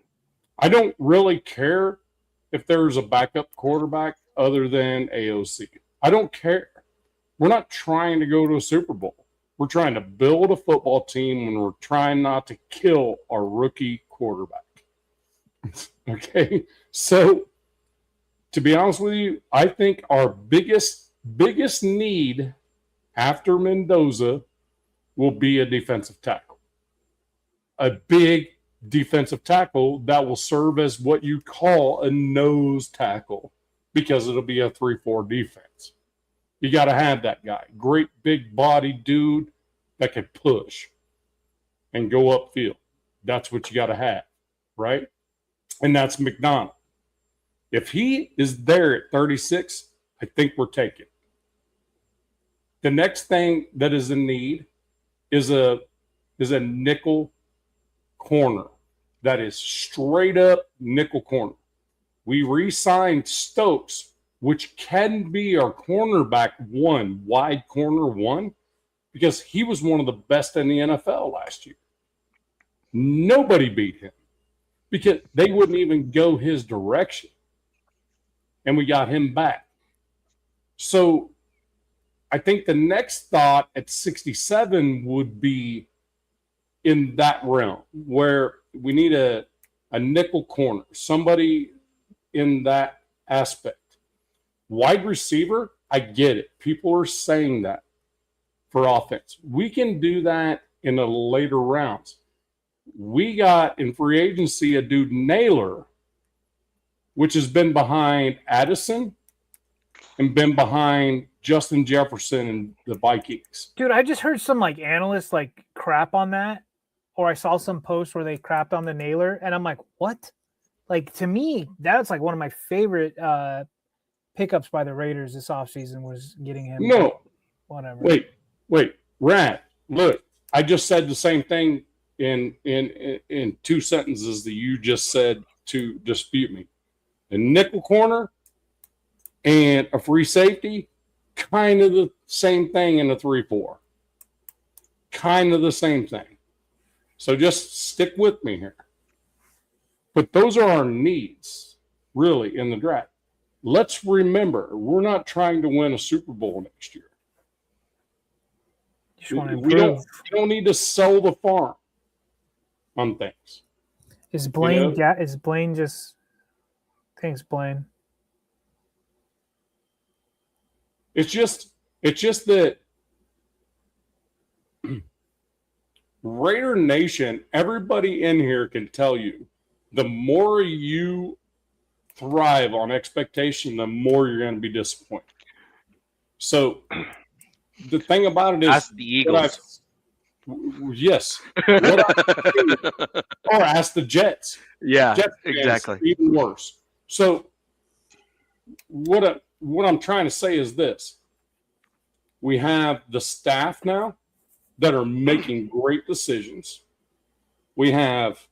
I don't really care if there's a backup quarterback other than AOC. I don't care. We're not trying to go to a Super Bowl. We're trying to build a football team, and we're trying not to kill our rookie quarterback. Okay? So, to be honest with you, I think our biggest need after Mendoza will be a defensive tackle. A big defensive tackle that will serve as what you call a nose tackle, because it'll be a 3-4 defense. You got to have that guy. Great big body dude that can push and go upfield. That's what you got to have, right? And that's McDonald. If he is there at 36, I think we're taking. The next thing that is in need is a nickel corner that is straight up nickel corner. We re-signed Stokes, which can be our cornerback one, wide corner one, because he was one of the best in the NFL last year. Nobody beat him because they wouldn't even go his direction. And we got him back. So I think the next thought at 67 would be in that realm where we need a nickel corner, somebody in that aspect. Wide receiver, I get it. People are saying that for offense. We can do that in the later rounds. We got in free agency a dude, Naylor, which has been behind Addison and been behind Justin Jefferson and the Vikings. Dude, I just heard some like analysts like crap on that, or I saw some post where they crapped on the Naylor, and I'm like, what? Like, to me, that's like one of my favorite pickups by the Raiders this offseason was getting him. No, whatever. Wait, Rat, look, I just said the same thing in two sentences that you just said to dispute me. A nickel corner and a free safety, kind of the same thing in a 3-4. Kind of the same thing. So just stick with me here. But those are our needs, really, in the draft. Let's remember, we're not trying to win a Super Bowl next year. We don't need to sell the farm on things. Is Blaine? Yeah, is Blaine just? Thanks, Blaine. It's just that Raider Nation, everybody in here can tell you, the more you thrive on expectation, the more you're going to be disappointed. So the thing about it is, ask the Eagles. Yes. Or ask the Jets. Yeah, Jets exactly. Even worse. So what I'm trying to say is this. We have the staff now that are making great decisions. We have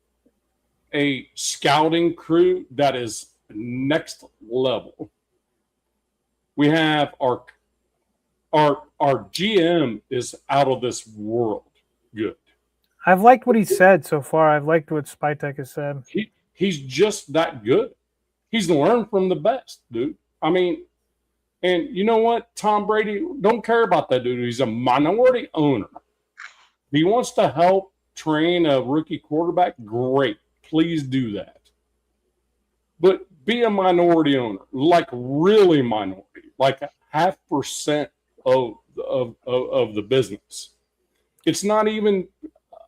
a scouting crew that is next level. We have our GM is out of this world good. I've liked what he said so far. I've liked what Spytek has said. He's just that good. He's learned from the best, dude. I mean, and you know what? Tom Brady don't care about that dude. He's a minority owner. He wants to help train a rookie quarterback. Great. Please do that. But be a minority owner, like really minority, like 0.5% of the business. It's not even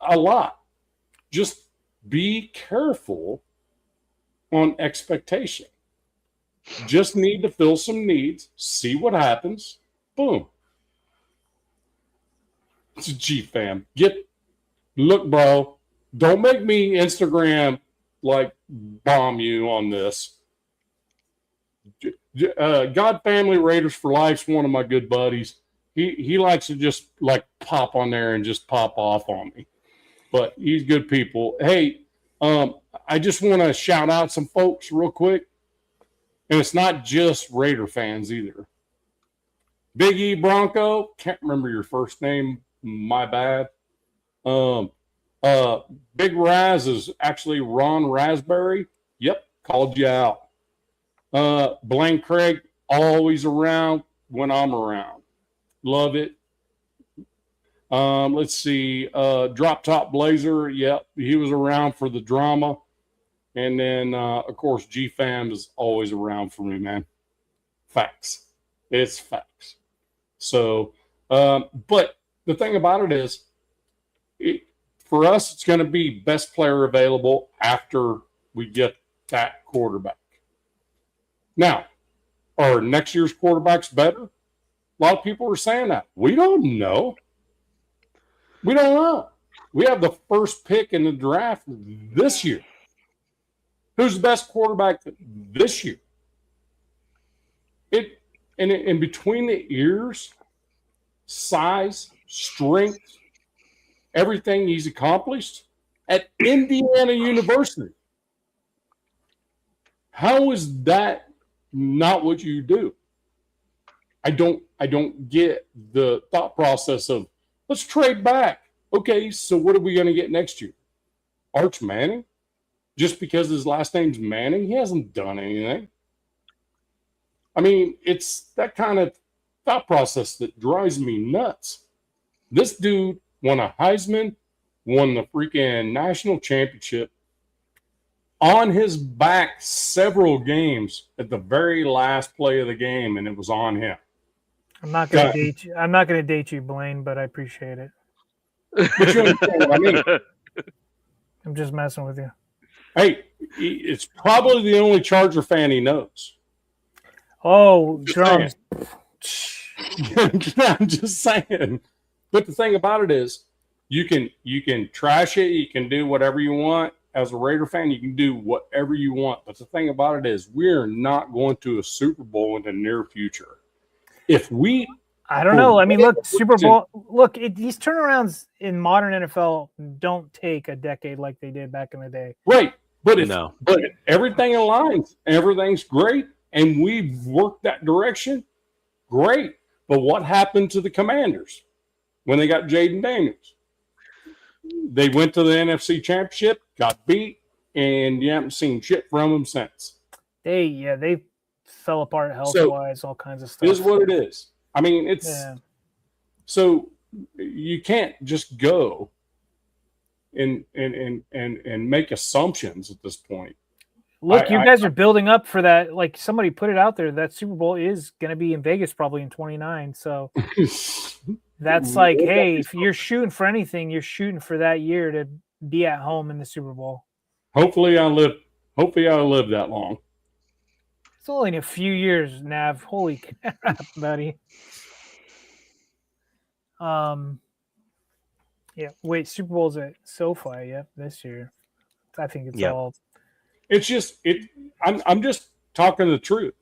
a lot. Just be careful on expectation. Just need to fill some needs, see what happens. Boom. It's a G fam. Look, bro, don't make me Instagram like bomb you on this. God Family Raiders for Life's one of my good buddies. He likes to just like pop on there and just pop off on me. But he's good people. Hey, I just want to shout out some folks real quick. And it's not just Raider fans either. Big E Bronco, can't remember your first name, my bad. Big Raz is actually Ron Raspberry. Yep, called you out. Blaine Craig, always around when I'm around. Love it. Let's see. Drop Top Blazer, yep, he was around for the drama. And then, of course, G-Fam is always around for me, man. Facts. It's facts. So, but the thing about it is, for us, it's going to be best player available after we get that quarterback. Now, are next year's quarterbacks better? A lot of people are saying that. We don't know. We don't know. We have the first pick in the draft this year. Who's the best quarterback this year? In between the ears, size, strength, everything he's accomplished at Indiana University. How is that not what you do? I don't get the thought process of let's trade back. Okay, so what are we going to get next year? Arch Manning? Just because his last name's Manning, he hasn't done anything. I mean, it's that kind of thought process that drives me nuts. This dude won a Heisman, won the freaking national championship, on his back several games at the very last play of the game, and it was on him. I'm not going to date you. I'm not going to date you, Blaine, but I appreciate it. But you understand what I mean? I'm just messing with you. Hey, it's probably the only Charger fan he knows. Oh, drums. I'm just saying. But the thing about it is, you can trash it. You can do whatever you want. As a Raider fan, you can do whatever you want. But the thing about it is, we're not going to a Super Bowl in the near future. If we... I don't know. I mean, look, Super Bowl. Look, these turnarounds in modern NFL don't take a decade like they did back in the day. Right. But everything aligns. Everything's great. And we've worked that direction. Great. But what happened to the Commanders when they got Jaden Daniels? They went to the NFC Championship, got beat, and you haven't seen shit from them since. They fell apart health-wise, all kinds of stuff. It is what it is. I mean, it's so you can't just go and make assumptions at this point. Look, you guys are building up for that. Like somebody put it out there, that Super Bowl is going to be in Vegas probably in 29. So that's like, hey, if you're shooting for anything, you're shooting for that year to be at home in the Super Bowl. Hopefully I live that long. It's only in a few years, Nav. Holy crap, buddy. Yeah. Wait, Super Bowl's at SoFi. Yep, this year. I think it's all. It's just I'm just talking the truth.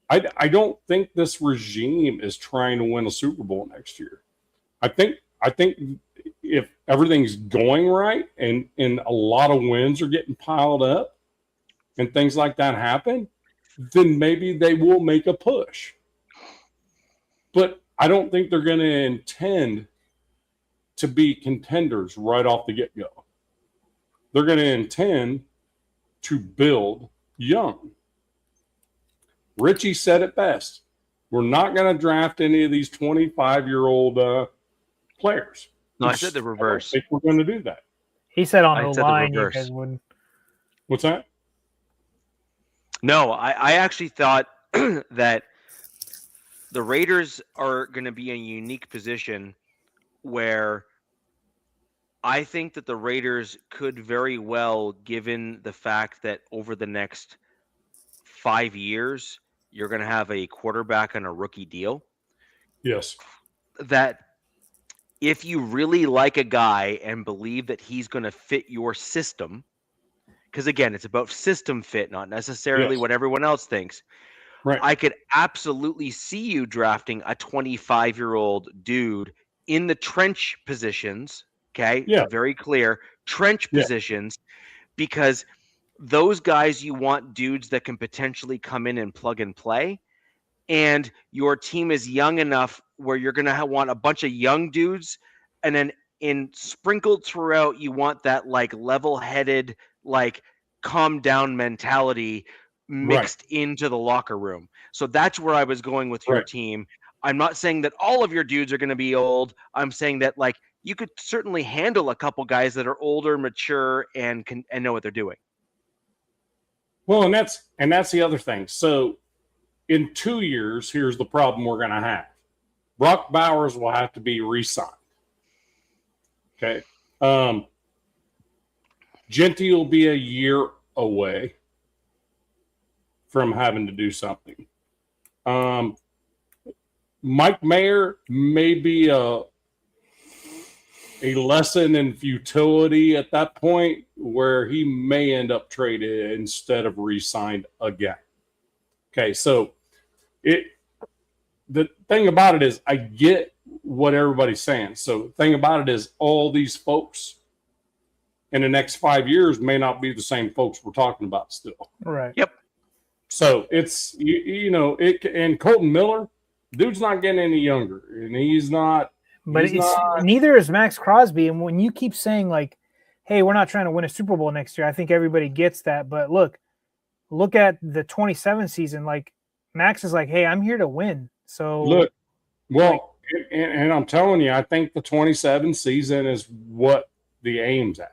I don't think this regime is trying to win a Super Bowl next year. I think if everything's going right and a lot of wins are getting piled up and things like that happen, then maybe they will make a push. But I don't think they're going to intend to be contenders right off the get-go. They're going to intend to build young. Richie said it best. We're not going to draft any of these 25-year-old players. No, I said the reverse. I think we're going to do that. He said on the line you guys wouldn't. What's that? No, I actually thought that the Raiders are going to be in a unique position where I think that the Raiders could very well, given the fact that over the next 5 years, you're going to have a quarterback on a rookie deal. Yes. That if you really like a guy and believe that he's going to fit your system, because again, it's about system fit, not necessarily what everyone else thinks. Right. I could absolutely see you drafting a 25-year-old dude in the trench positions. Okay. Yeah. Very clear. Trench Yeah. positions, because those guys, you want dudes that can potentially come in and plug and play. And your team is young enough where you're going to want a bunch of young dudes. And then sprinkled throughout, you want that like level-headed, like calm down mentality mixed into the locker room. So that's where I was going with your Right. team. I'm not saying that all of your dudes are going to be old. I'm saying that like you could certainly handle a couple guys that are older, mature, and know what they're doing. Well, and that's the other thing. So in 2 years, here's the problem we're going to have. Brock Bowers will have to be re-signed. Okay. Genty will be a year away from having to do something. Mike Mayer may be a lesson in futility at that point, where he may end up traded instead of re-signed again. Okay, so the thing about it is, I get what everybody's saying. So the thing about it is, all these folks in the next 5 years may not be the same folks we're talking about still. Right. Yep. So it's, and Colton Miller, dude's not getting any younger, and he's not. But neither is Max Crosby. And when you keep saying like, hey, we're not trying to win a Super Bowl next year, I think everybody gets that. But look at the 27 season. Like, Max is like, hey, I'm here to win. So look, well, and I'm telling you, I think the 27 season is what the aim's at.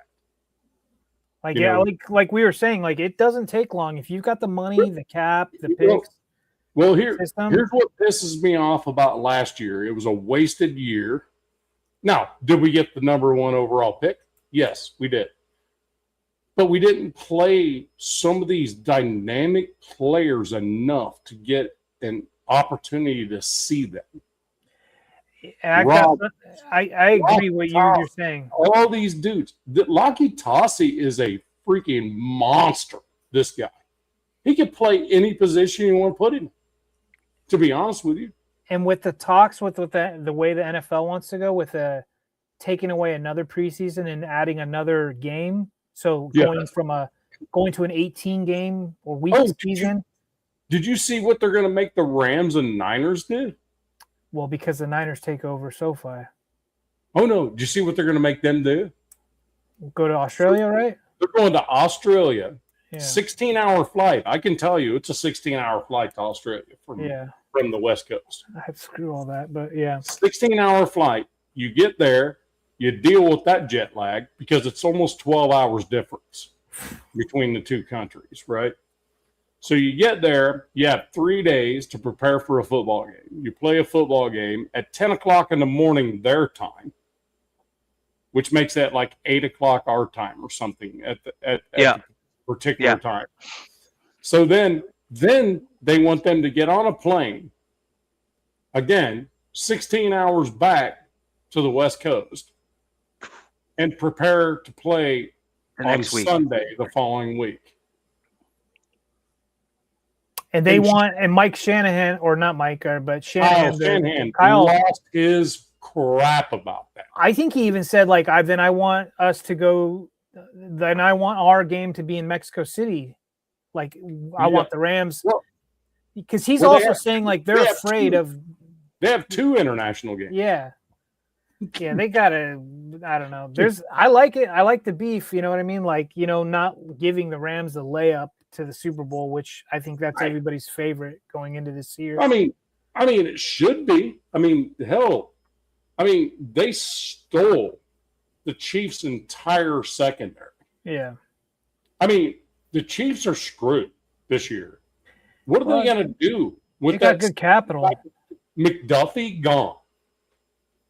Like, like we were saying, like, it doesn't take long if you've got the money, the cap, the picks. Well, here's what pisses me off about last year. It was a wasted year. Now, did we get the number 1 overall pick? Yes, we did. But we didn't play some of these dynamic players enough to get an opportunity to see them. I agree with what you're saying. All these dudes. Laki Tassi is a freaking monster, this guy. He could play any position you want to put him, to be honest with you. And with the talks, with the way the NFL wants to go, with taking away another preseason and adding another game, so going to an 18 game or week season. Did you see what they're going to make the Rams and Niners do? Well, because the Niners take over SoFi. Oh no! Did you see what they're going to make them do? Go to Australia, right? They're going to Australia. Yeah. 16-hour flight. I can tell you, it's a 16-hour flight to Australia from the West Coast. Screw all that, but yeah. 16-hour flight. You get there, you deal with that jet lag, because it's almost 12 hours difference between the two countries, right? So you get there, you have 3 days to prepare for a football game. You play a football game at 10 o'clock in the morning their time, which makes that like 8 o'clock our time or something at the particular time. So then they want them to get on a plane, again, 16 hours back to the West Coast, and prepare to play on Sunday the following week. And they and Mike Shanahan, or not Mike, but Shanahan, Kyle lost his crap about that. I think he even said, like, I want us to go, then I want our game to be in Mexico City. Like, I want the Rams. Because he's also saying, like, they're afraid of. They have 2 international games. Yeah. Yeah, they got to, I don't know. I like it. I like the beef, you know what I mean? Like, not giving the Rams the layup to the Super Bowl, which I think that's everybody's favorite going into this year. I mean, it should be. I mean, hell, they stole the Chiefs' entire secondary. Yeah. I mean, the Chiefs are screwed this year. What are they going to do with that? Good capital. McDuffie gone.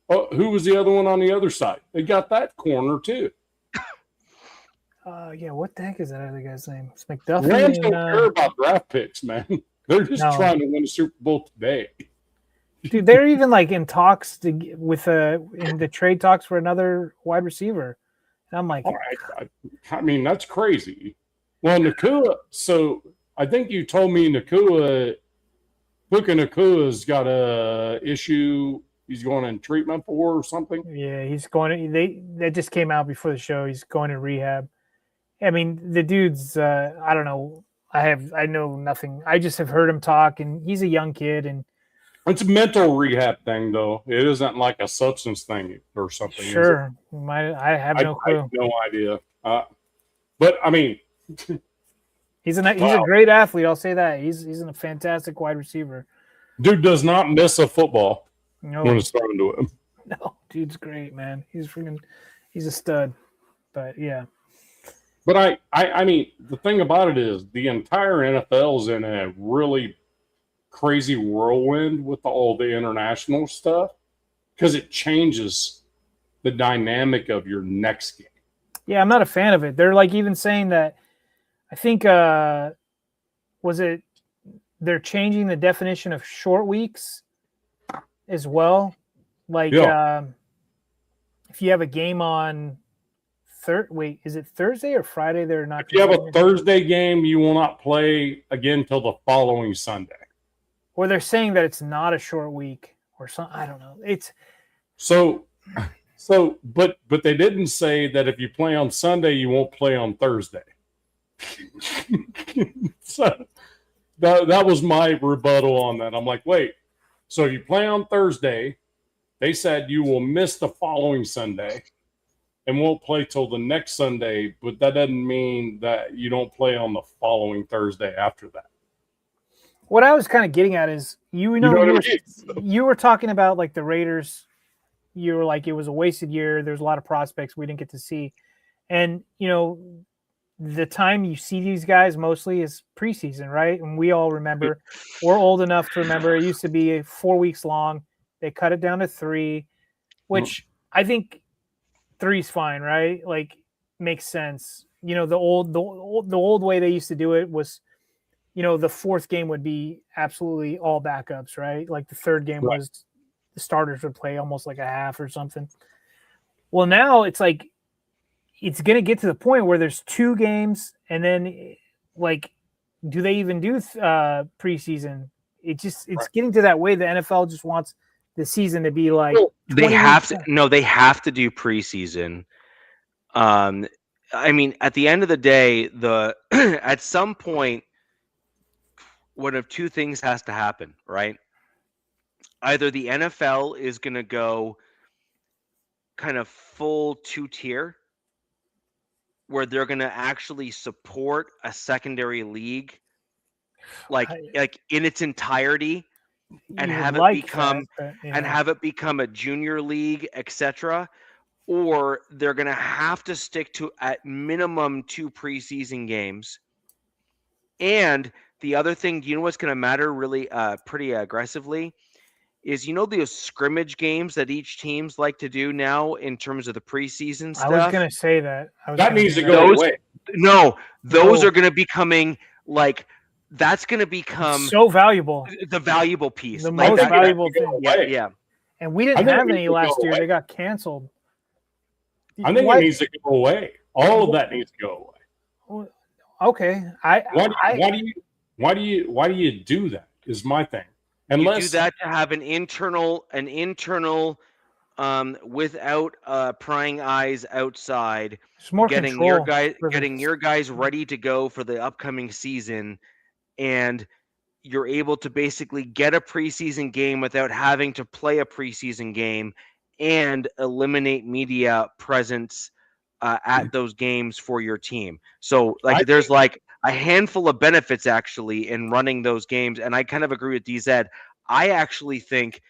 Oh, who was the other one on the other side? They got that corner too. What the heck is that other guy's name? It's McDuffie. Rams don't care about draft picks, man. They're just trying to win a Super Bowl today. Dude, they're even like in talks in the trade talks for another wide receiver. And I'm like, I mean, that's crazy. Well, Nakua. So I think you told me Nakua Puka Nakua's got a issue he's going in treatment for or something. Yeah, he's going. That just came out before the show. He's going to rehab. I mean, the dude's. I don't know. I know nothing. I just have heard him talk, and he's a young kid, and it's a mental rehab thing, though. It isn't like a substance thing or something. Sure, I have no clue. I have no idea. But I mean, he's a great athlete. I'll say that he's a fantastic wide receiver. Dude does not miss a football when it's thrown to him. No, dude's great, man. He's a stud. But yeah. But I mean, the thing about it is the entire NFL is in a really crazy whirlwind with all the international stuff because it changes the dynamic of your next game. Yeah, I'm not a fan of it. They're like even saying that I think they're changing the definition of short weeks as well. Like if you have a game on is it Thursday or Friday? They're not. If you have a Thursday game, you will not play again till the following Sunday. Or they're saying that it's not a short week or something. I don't know. It's but they didn't say that if you play on Sunday, you won't play on Thursday. So that was my rebuttal on that. I'm like, wait, so if you play on Thursday, they said you will miss the following Sunday and won't play till the next Sunday, but that doesn't mean that you don't play on the following Thursday after that. What I was kind of getting at is, you were talking about like the Raiders. You were like, it was a wasted year. There's a lot of prospects we didn't get to see. And, the time you see these guys mostly is preseason, right? And we all remember, we're old enough to remember it used to be 4 weeks long. They cut it down to 3, which I think 3 is fine, right? Like, makes sense. The old way they used to do it was, the 4th game would be absolutely all backups, right? Like the 3rd game was the starters would play almost like a half or something. Well, now it's like it's going to get to the point where there's 2 games, and then like, do they even do preseason? It's getting to that way. The NFL just wants the season to be like they have to do preseason. I mean, at the end of the day, at some point, one of 2 things has to happen, right? Either the NFL is going to go kind of full 2-tier, where they're going to actually support a secondary league, like in its entirety, and have it become a junior league, etc. Or they're going to have to stick to at minimum 2 preseason games. And the other thing, what's going to matter really pretty aggressively is, those scrimmage games that each teams like to do now in terms of the preseason stuff. I was going to say that. That needs to go away. No, those are going to becoming like, that's going to become so valuable. The valuable piece. The most valuable thing. Yeah. And we didn't have any last year. They got canceled. I think it needs to go away. All of that needs to go away. Okay. Why do you do that? Is my thing. Unless you do that to have an internal without prying eyes outside, getting your guys ready to go for the upcoming season, and you're able to basically get a preseason game without having to play a preseason game, and eliminate media presence at those games for your team. So there's like a handful of benefits actually in running those games. And I kind of agree with DZ. I actually think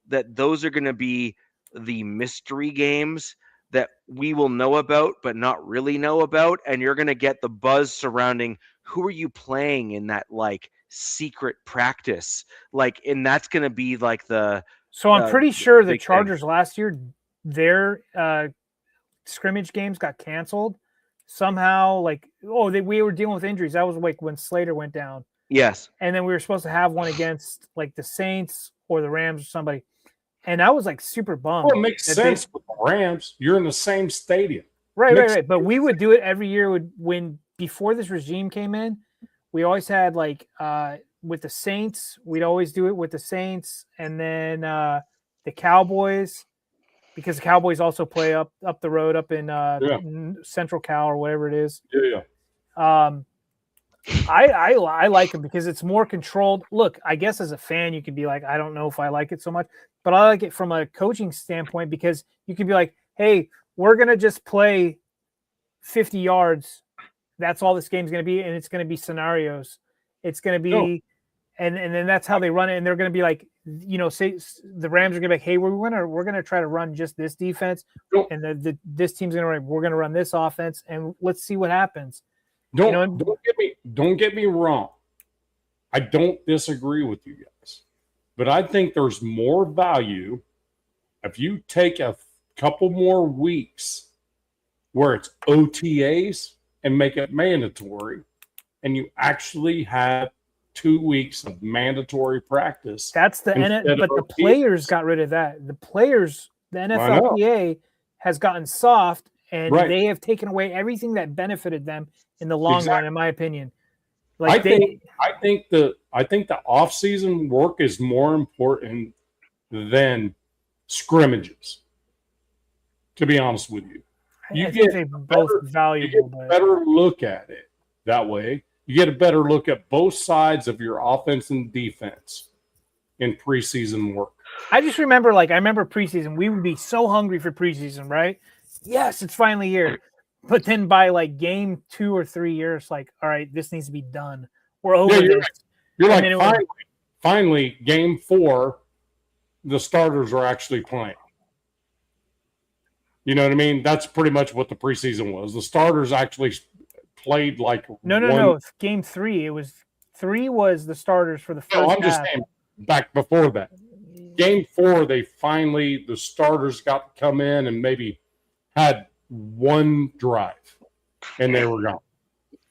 that those are going to be the mystery games that we will know about, but not really know about. And you're going to get the buzz surrounding who are you playing in that like secret practice. And that's going to be like so I'm pretty sure the Chargers last year, their scrimmage games got canceled somehow. We were dealing with injuries. That was like when Slater went down. Yes. And then we were supposed to have one against like the Saints or the Rams or somebody. And I was like super bummed. Well, it makes sense with the Rams. You're in the same stadium. Right. But we would do it every year before this regime came in. We always had like with the Saints. We'd always do it with the Saints, and then the Cowboys, because the Cowboys also play up the road up in Central Cal or whatever it is. Yeah. I like them because it's more controlled. Look, I guess as a fan, you could be like, I don't know if I like it so much, but I like it from a coaching standpoint because you can be like, hey, we're going to just play 50 yards. That's all this game's going to be. And it's going to be scenarios. It's going to be, and then that's how they run it. And they're going to be like, say the Rams are going to be like, hey, we're going to try to run just this defense. And this team's going to run, we're going to run this offense and let's see what happens. Don't get me wrong. I don't disagree with you guys, but I think there's more value if you take a couple more weeks where it's OTAs and make it mandatory, and you actually have 2 weeks of mandatory practice. That's the but the players got rid of that. The players, the NFLPA has gotten soft, and they have taken away everything that benefited them in the long run, in my opinion. I think the off-season work is more important than scrimmages. To be honest with you, you get both valuable. You get a better look at it that way. You get a better look at both sides of your offense and defense in preseason work. I just remember, I remember preseason, we would be so hungry for preseason, right? Yes, it's finally here. But then by game 2 or 3 years, all right, this needs to be done. We're over this. You're like, finally, game 4, the starters are actually playing. You know what I mean? That's pretty much what the preseason was. The starters actually played No. Game 3, it was 3 was the starters for the first half. I'm just saying back before that. Game 4, the starters got to come in and maybe had one drive, and they were gone.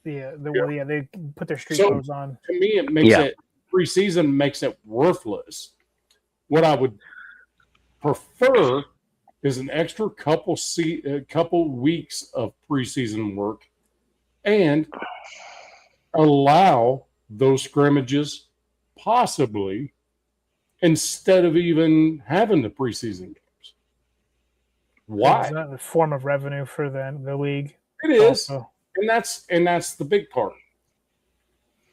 They put their street clothes on. To me, it makes it preseason makes it worthless. What I would prefer is an extra couple weeks of preseason work, and allow those scrimmages possibly instead of even having the preseason games. Why? It's not a form of revenue for the league. It is, and that's the big part.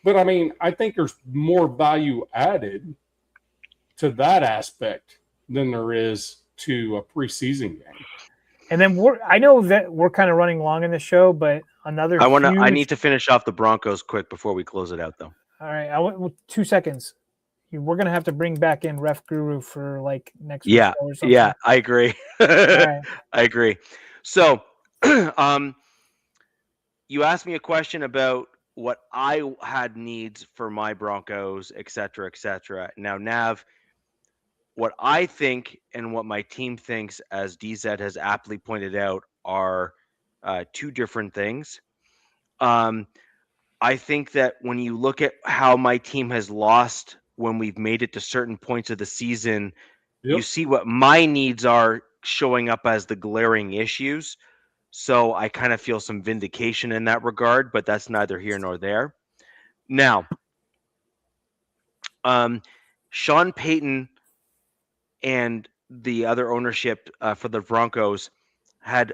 But I mean, I think there's more value added to that aspect than there is to a preseason game. And then I know that we're kind of running long in the show, but another. I need to finish off the Broncos quick before we close it out, though. All right, 2 seconds. We're gonna have to bring back in Ref Guru for next week or something. Yeah, I agree. Right. I agree. So, you asked me a question about what I had needs for my Broncos, et cetera, et cetera. Now, Nav, what I think and what my team thinks, as DZ has aptly pointed out, are two different things. I think that when you look at how my team has lost when we've made it to certain points of the season, you see what my needs are showing up as the glaring issues. So I kind of feel some vindication in that regard, but that's neither here nor there. Now, Sean Payton and the other ownership for the Broncos had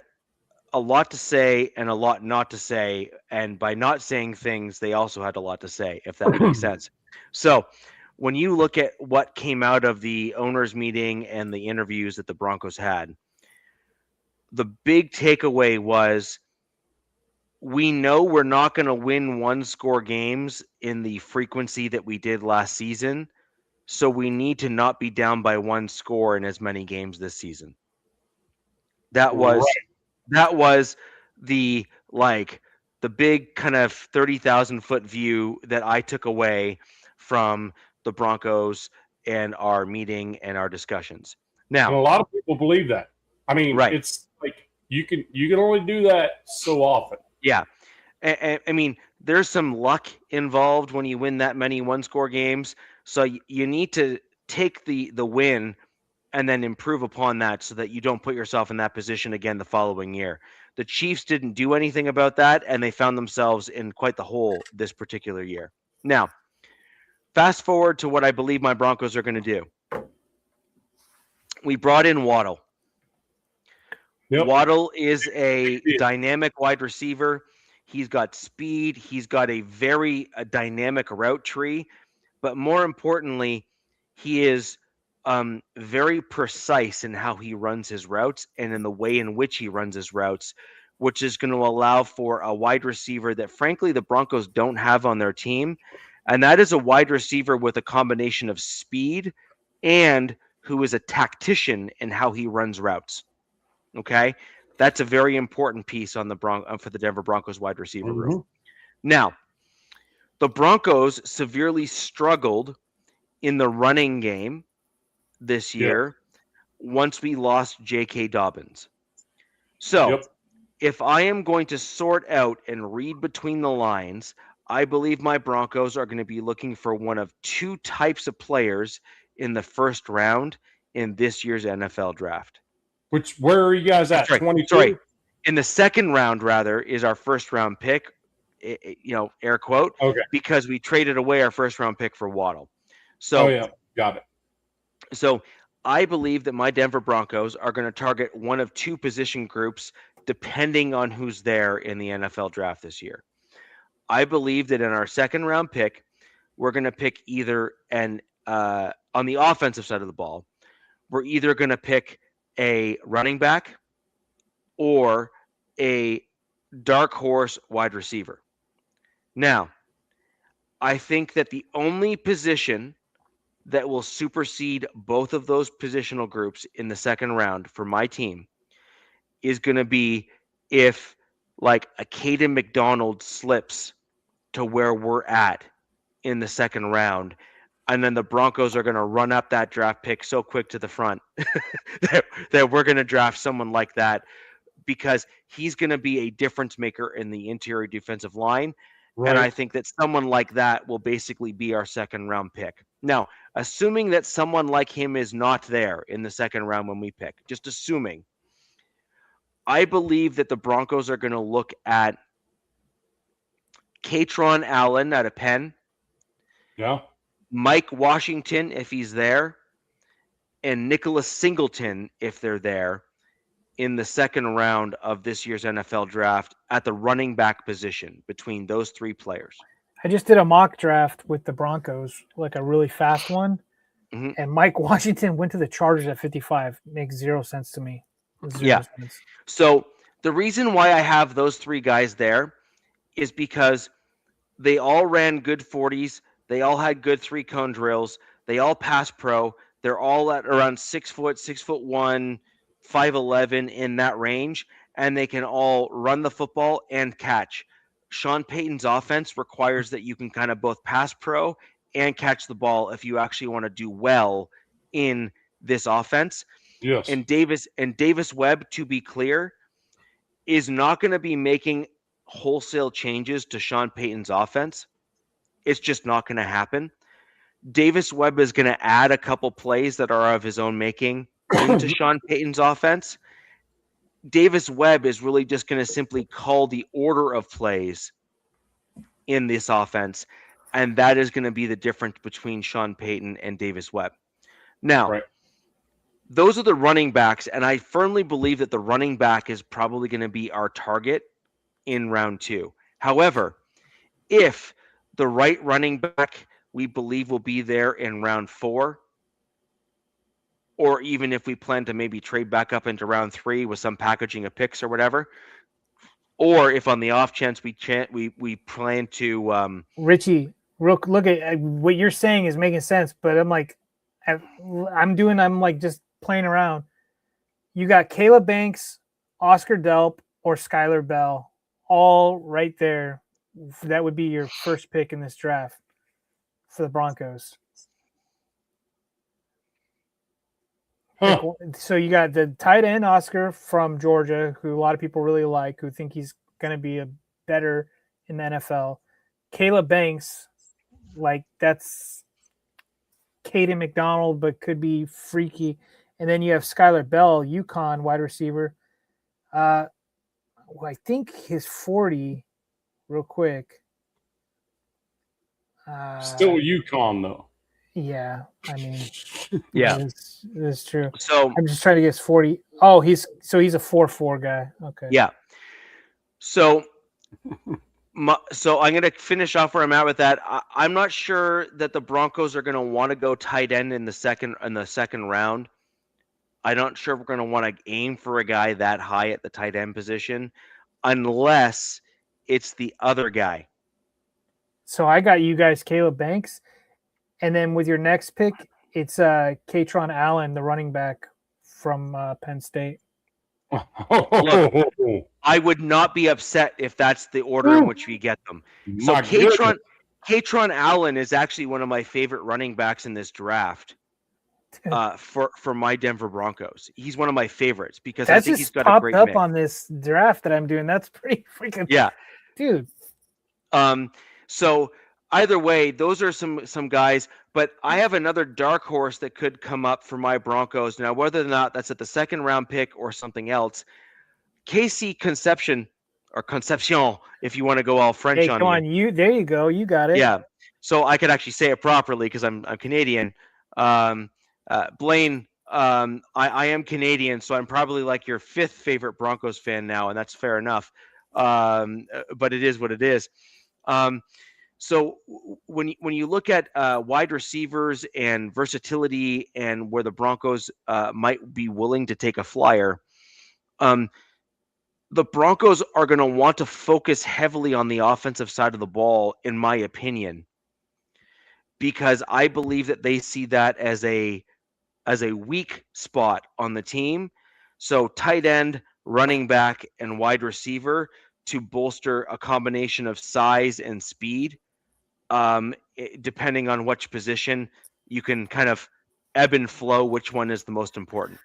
a lot to say and a lot not to say. And by not saying things, they also had a lot to say, if that makes sense. So when you look at what came out of the owners meeting and the interviews that the Broncos had, the big takeaway was, we know we're not going to win one-score games in the frequency that we did last season. So we need to not be down by one score in as many games this season. That was the big kind of 30,000 foot view that I took away from the Broncos and our meeting and our discussions. Now, and a lot of people believe that. I mean, It's like you can only do that so often. Yeah. I mean, there's some luck involved when you win that many one-score games. So you need to take the win and then improve upon that so that you don't put yourself in that position again the following year. The Chiefs didn't do anything about that, and they found themselves in quite the hole this particular year. Now, fast forward to what I believe my Broncos are going to do. We brought in Waddle. Yep. Waddle is a dynamic wide receiver. He's got speed. He's got a very dynamic route tree. But more importantly, he is very precise in how he runs his routes and in the way in which he runs his routes, which is going to allow for a wide receiver that, frankly, the Broncos don't have on their team. And that is a wide receiver with a combination of speed and who is a tactician in how he runs routes. Okay, that's a very important piece on the for the Denver Broncos wide receiver room. Now, the Broncos severely struggled in the running game this year once we lost J.K. Dobbins. So, if I am going to sort out and read between the lines, I believe my Broncos are going to be looking for one of two types of players in the first round in this year's NFL draft. Where are you guys at? 22? Sorry. In the second round, rather, is our first round pick, air quote, because we traded away our first round pick for Waddle. So, got it. So I believe that my Denver Broncos are going to target one of two position groups depending on who's there in the NFL draft this year. I believe that in our second round pick, we're going to pick either on the offensive side of the ball, we're either going to pick a running back or a dark horse wide receiver. Now, I think that the only position that will supersede both of those positional groups in the second round for my team is going to be if like a Caden McDonald slips to where we're at in the second round, and then the Broncos are going to run up that draft pick so quick to the front that we're going to draft someone like that because he's going to be a difference maker in the interior defensive line. Right. And I think that someone like that will basically be our second round pick. Now, assuming that someone like him is not there in the second round when we pick, just assuming, I believe that the Broncos are going to look at Katron Allen out of Penn. Yeah. Mike Washington, if he's there, and Nicholas Singleton, if they're there, in the second round of this year's NFL draft at the running back position between those three players. I just did a mock draft with the Broncos, like a really fast one. Mm-hmm. And Mike Washington went to the Chargers at 55. Makes zero sense to me. Zero sense. So the reason why I have those three guys there is because they all ran good 40s. They all had good 3-cone drills. They all pass pro. They're all at around 6 foot, 6'1", 5'11" in that range, and they can all run the football and catch. Sean Payton's offense requires that you can kind of both pass pro and catch the ball if you actually want to do well in this offense. Yes. And Davis Webb, to be clear, is not going to be making wholesale changes to Sean Payton's offense. It's just not going to happen. Davis Webb is going to add a couple plays that are of his own making into Sean Payton's offense. Davis Webb is really just going to simply call the order of plays in this offense, and that is going to be the difference between Sean Payton and Davis Webb. Now, those are the running backs, and I firmly believe that the running back is probably going to be our target in round 2. However, if the right running back we believe will be there in round 4, or even if we plan to maybe trade back up into round 3 with some packaging of picks or whatever, or if on the off chance we plan to Richie, look at what you're saying is making sense, but I'm like, I'm like just playing around. You got Caleb Banks, Oscar Delp, or Skylar Bell, all right there. That would be your first pick in this draft for the Broncos. Huh. So you got the tight end Oscar from Georgia, who a lot of people really like, who think he's going to be a better in the NFL. Caleb Banks, like that's Caden McDonald, but could be freaky. And then you have Skylar Bell, UConn wide receiver. I think his 40, real quick. Still Yukon though. Yeah, I mean, Yeah. that's true. So I'm just trying to guess 40. Oh, he's a 4-4 guy. Okay. yeah. So so I'm going to finish off where I'm at with that. I'm not sure that the Broncos are going to want to go tight end in the second round. I'm not sure if we're going to want to aim for a guy that high at the tight end position, unless it's the other guy. So I got you guys Caleb Banks, and then with your next pick, it's Katron Allen, the running back from Penn State. Look, I would not be upset if that's the order in which we get them. So Katron Allen is actually one of my favorite running backs in this draft. For my Denver Broncos, he's one of my favorites because I think he's got a great popped up mix. on this draft that I'm doing. That's pretty freaking dude. So either way, those are some guys. But I have another dark horse that could come up for my Broncos. Now, whether or not that's at the second round pick or something else, KC Concepcion, if you want to go all French Hey, on come on, there you go, you got it. Yeah, so I could actually say it properly because I'm Canadian. Blaine, I am Canadian, so I'm probably like your fifth favorite Broncos fan now, and that's fair enough. But it is what it is. So when you look at wide receivers and versatility and where the Broncos might be willing to take a flyer, the Broncos are going to want to focus heavily on the offensive side of the ball, in my opinion, because I believe that they see that as a weak spot on the team. So tight end, running back, and wide receiver to bolster a combination of size and speed. Depending on which position, you can kind of ebb and flow which one is the most important.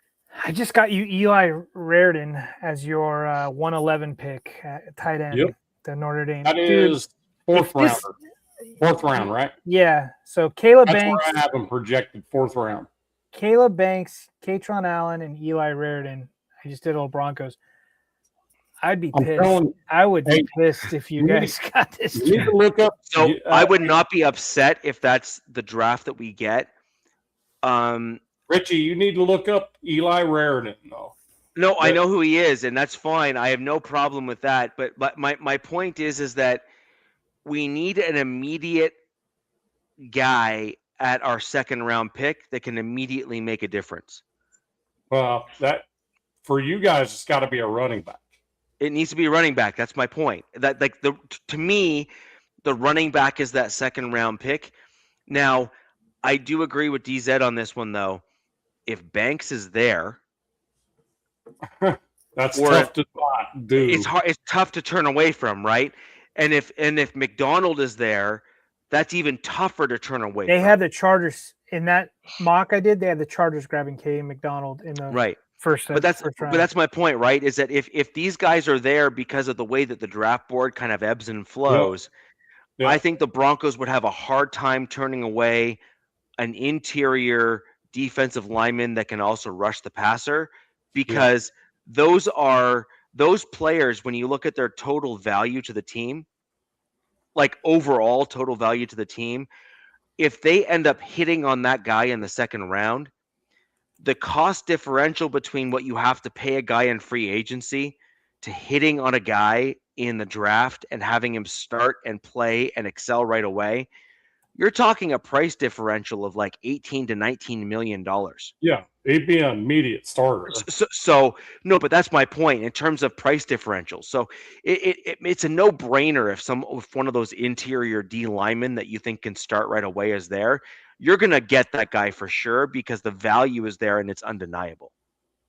I just got you Eli Raritan as your 111 pick at tight end, the Notre Dame. That is fourth round, right? Yeah. So Caleb That's Banks. where I have him projected, fourth round. Caleb Banks, Katron Allen, and Eli Raritan. I just did all Broncos. I'd be pissed. I would be pissed if you guys got this. You need to look up. So I would not be upset if that's the draft that we get. Richie, you need to look up Eli Raritan, though. No, I know who he is, and that's fine. I have no problem with that. But my point is that we need an immediate guy at our second round pick that can immediately make a difference. Well, that for you guys, it's got to be a running back. It needs to be a running back. That's my point. That to me, the running back is that second round pick. Now, I do agree with DZ on this one though. If Banks is there, that's tough to spot, dude. It's hard. It's tough to turn away from, right? And if McDonald is there, that's even tougher to turn away. They had the Chargers in that mock I did. They had the Chargers grabbing K. McDonald in the first round. But that's my point, right? Is that if these guys are there because of the way that the draft board kind of ebbs and flows, I think the Broncos would have a hard time turning away an interior defensive lineman that can also rush the passer, because those players, when you look at their total value to the team, like overall total value to the team, if they end up hitting on that guy in the second round, the cost differential between what you have to pay a guy in free agency to hitting on a guy in the draft and having him start and play and excel right away, you're talking a price differential of like $18 to $19 million. Yeah, he'd be an immediate starter. So no, but that's my point in terms of price differential. So it's a no-brainer if one of those interior D linemen that you think can start right away is there, you're gonna get that guy for sure because the value is there and it's undeniable.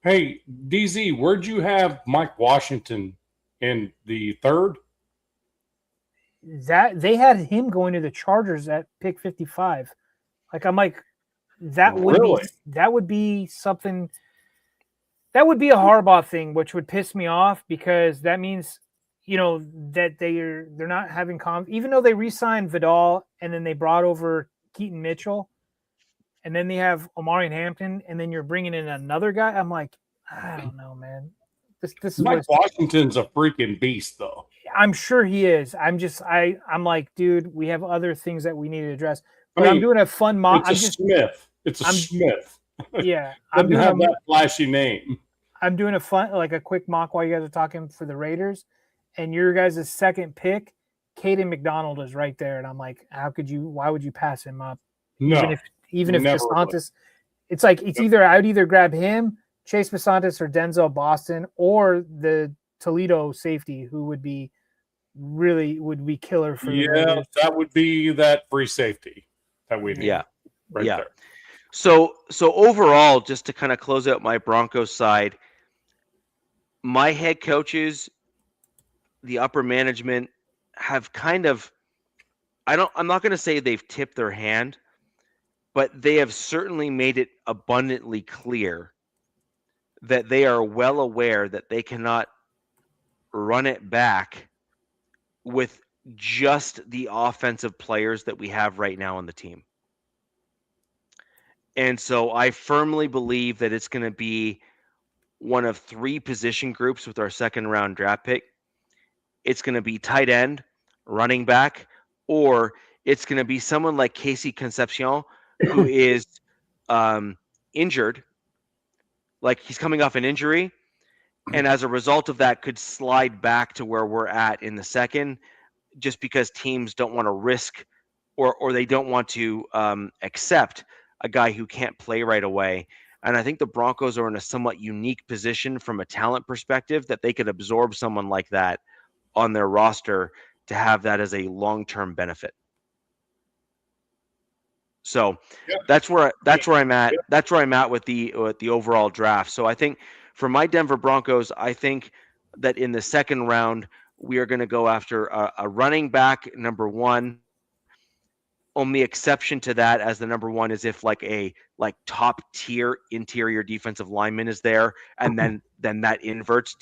Hey, DZ, where'd you have Mike Washington in the third? That they had him going to the Chargers at pick 55. Like I'm like, that would be something. That would be a Harbaugh thing, which would piss me off because that means, that they're not having even though they re-signed Vidal and then they brought over Keaton Mitchell, and then they have Omari and Hampton, and then you're bringing in another guy. I'm like, I don't know, man. This is Mike what Washington's a freaking beast, though. I'm sure he is. I'm like, dude, we have other things that we need to address. But I I'm mean, doing a fun mock. It's a Smith. It's a I'm- Smith. Yeah, I'm Doesn't doing have that flashy name. I'm doing a quick mock while you guys are talking for the Raiders, and your guys' second pick, Caden McDonald is right there, and I'm like, why would you pass him up? No, even if never DeSantis, it's like I would either grab him, Chase DeSantis, or Denzel Boston, or the Toledo safety, who would be killer for the Raiders. that would be that free safety that we need. Yeah. Right there. So overall, just to kind of close out my Broncos side, my head coaches, the upper management have kind of I'm not going to say they've tipped their hand, but they have certainly made it abundantly clear that they are well aware that they cannot run it back with just the offensive players that we have right now on the team. And so I firmly believe that it's going to be one of three position groups with our second round draft pick. It's going to be tight end, running back, or it's going to be someone like Casey Concepcion, who is injured, like he's coming off an injury, and as a result of that could slide back to where we're at in the second, just because teams don't want to risk or they don't want to accept a guy who can't play right away. And I think the Broncos are in a somewhat unique position from a talent perspective that they could absorb someone like that on their roster to have that as a long-term benefit. So that's where I'm at. That's where I'm at with the overall draft. So I think for my Denver Broncos, I think that in the second round we are going to go after a running back, number one. Only exception to that as the number one is if like top tier interior defensive lineman is there, and then that inverts.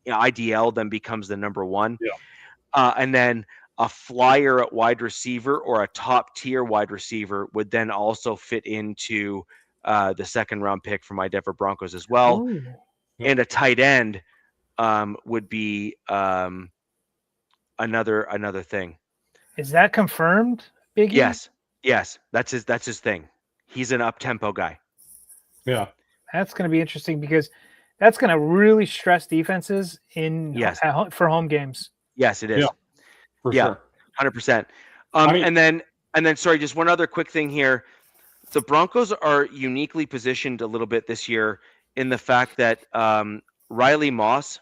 IDL then becomes the number one. Yeah. And then a flyer at wide receiver or a top tier wide receiver would then also fit into the second round pick for my Denver Broncos as well. Ooh. And a tight end would be another thing. Is that confirmed, Biggie? Yes, that's his thing. He's an up-tempo guy. Yeah. That's going to be interesting because that's going to really stress defenses for home games. Yes, it is. Yeah, for sure. 100%. And then sorry, just one other quick thing here. The Broncos are uniquely positioned a little bit this year in the fact that Riley Moss,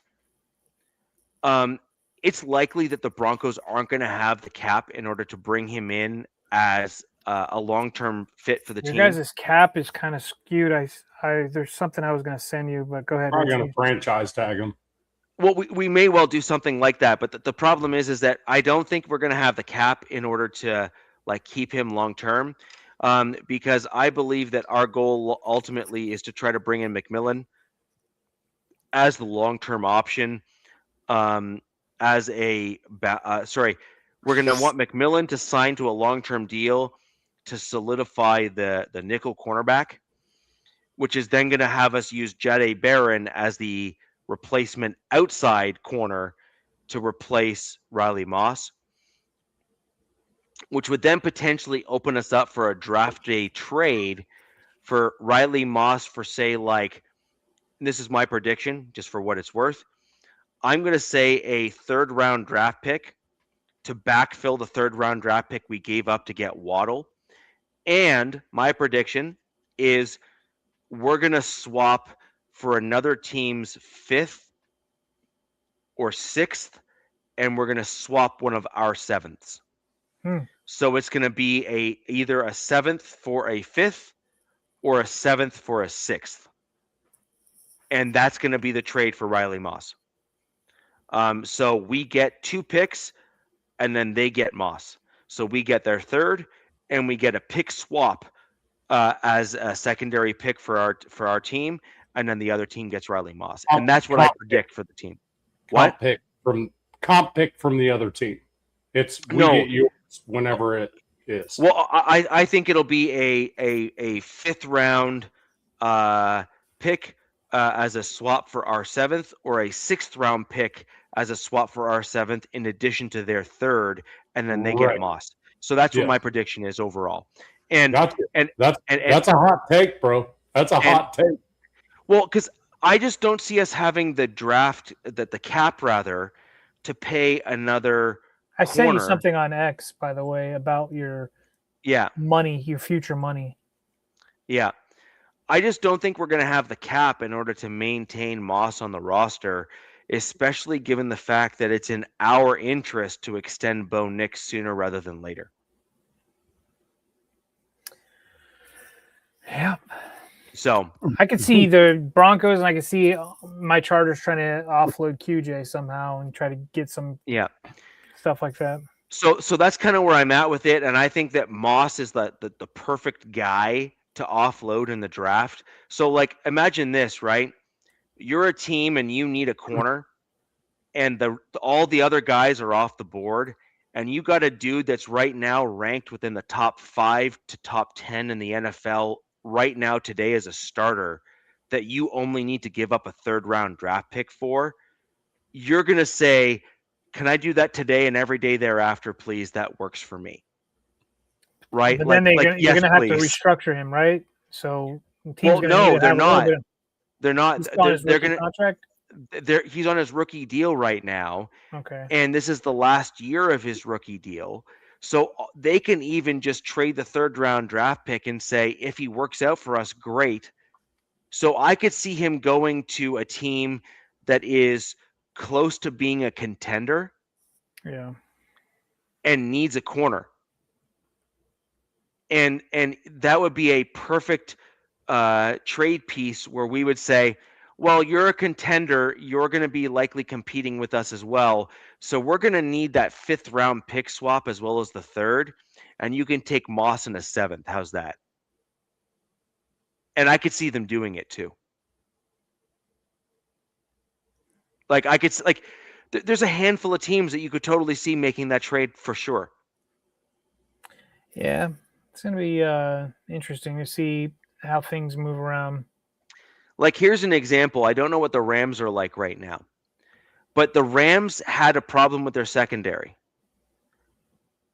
it's likely that the Broncos aren't going to have the cap in order to bring him in as a long-term fit for the team. Your guys' cap is kind of skewed. There's something I was going to send you, but go ahead. I'm going to franchise tag him. Well, we may well do something like that, but the problem is that I don't think we're going to have the cap in order to keep him long-term, because I believe that our goal ultimately is to try to bring in McMillan as the long-term option. We're going to want McMillan to sign to a long-term deal to solidify the nickel cornerback, which is then going to have us use Jade Barron as the replacement outside corner to replace Riley Moss, which would then potentially open us up for a draft day trade for Riley Moss for, say, this is my prediction, just for what it's worth. I'm going to say a third-round draft pick to backfill the third-round draft pick we gave up to get Waddle. And my prediction is we're going to swap for another team's 5th or 6th, and we're going to swap one of our 7ths. So it's going to be either a 7th for a 5th or a 7th for a 6th. And that's going to be the trade for Riley Moss. So we get 2 picks, and then they get Moss. So we get their 3rd, and we get a pick swap as a secondary pick for our team, and then the other team gets Riley Moss. And that's what I predict for the team. Comp pick from the other team. Get yours whenever it is. Well, I think it'll be a 5th round pick as a swap for our 7th, or a 6th round pick as a swap for our 7th in addition to their 3rd, and then they get Right. Moss. So that's what Yeah. my prediction is overall. And Gotcha. and That's and and, that's a hot take, bro. That's a and hot take. well, because I just don't see us having the cap rather, to pay another I sent you corner. something on X, by the way, about your money, your future money. Yeah. I just don't think we're going to have the cap in order to maintain Moss on the roster, especially given the fact that it's in our interest to extend Bo Nix sooner rather than later. Yeah. So I could see the Broncos, and I could see my Chargers trying to offload QJ somehow and try to get some stuff like that. So that's kind of where I'm at with it, and I think that Moss is the perfect guy to offload in the draft. So, like, imagine this, right? You're a team and you need a corner, and all the other guys are off the board, and you got a dude that's right now ranked within the top 5 to top 10 in the NFL right now today as a starter, that you only need to give up a 3rd round draft pick for. You're going to say, can I do that today and every day thereafter, please? That works for me. Right? But then you're yes, going to have to please. restructure him, right? So Well, no, they're not. They're not. He's on his They're going to contract. He's on his rookie deal right now. Okay. And this is the last year of his rookie deal. So they can even just trade the 3rd round draft pick and say, if he works out for us, great. So I could see him going to a team that is close to being a contender. Yeah. And needs a corner. And that would be a perfect trade piece where we would say, well, you're a contender. You're going to be likely competing with us as well. So we're going to need that 5th round pick swap as well as the 3rd. And you can take Moss in a 7th. How's that? And I could see them doing it too. Like, there's a handful of teams that you could totally see making that trade for sure. Yeah. It's going to be interesting to see how things move around. Like, here's an example. I don't know what the Rams are like right now, but the Rams had a problem with their secondary.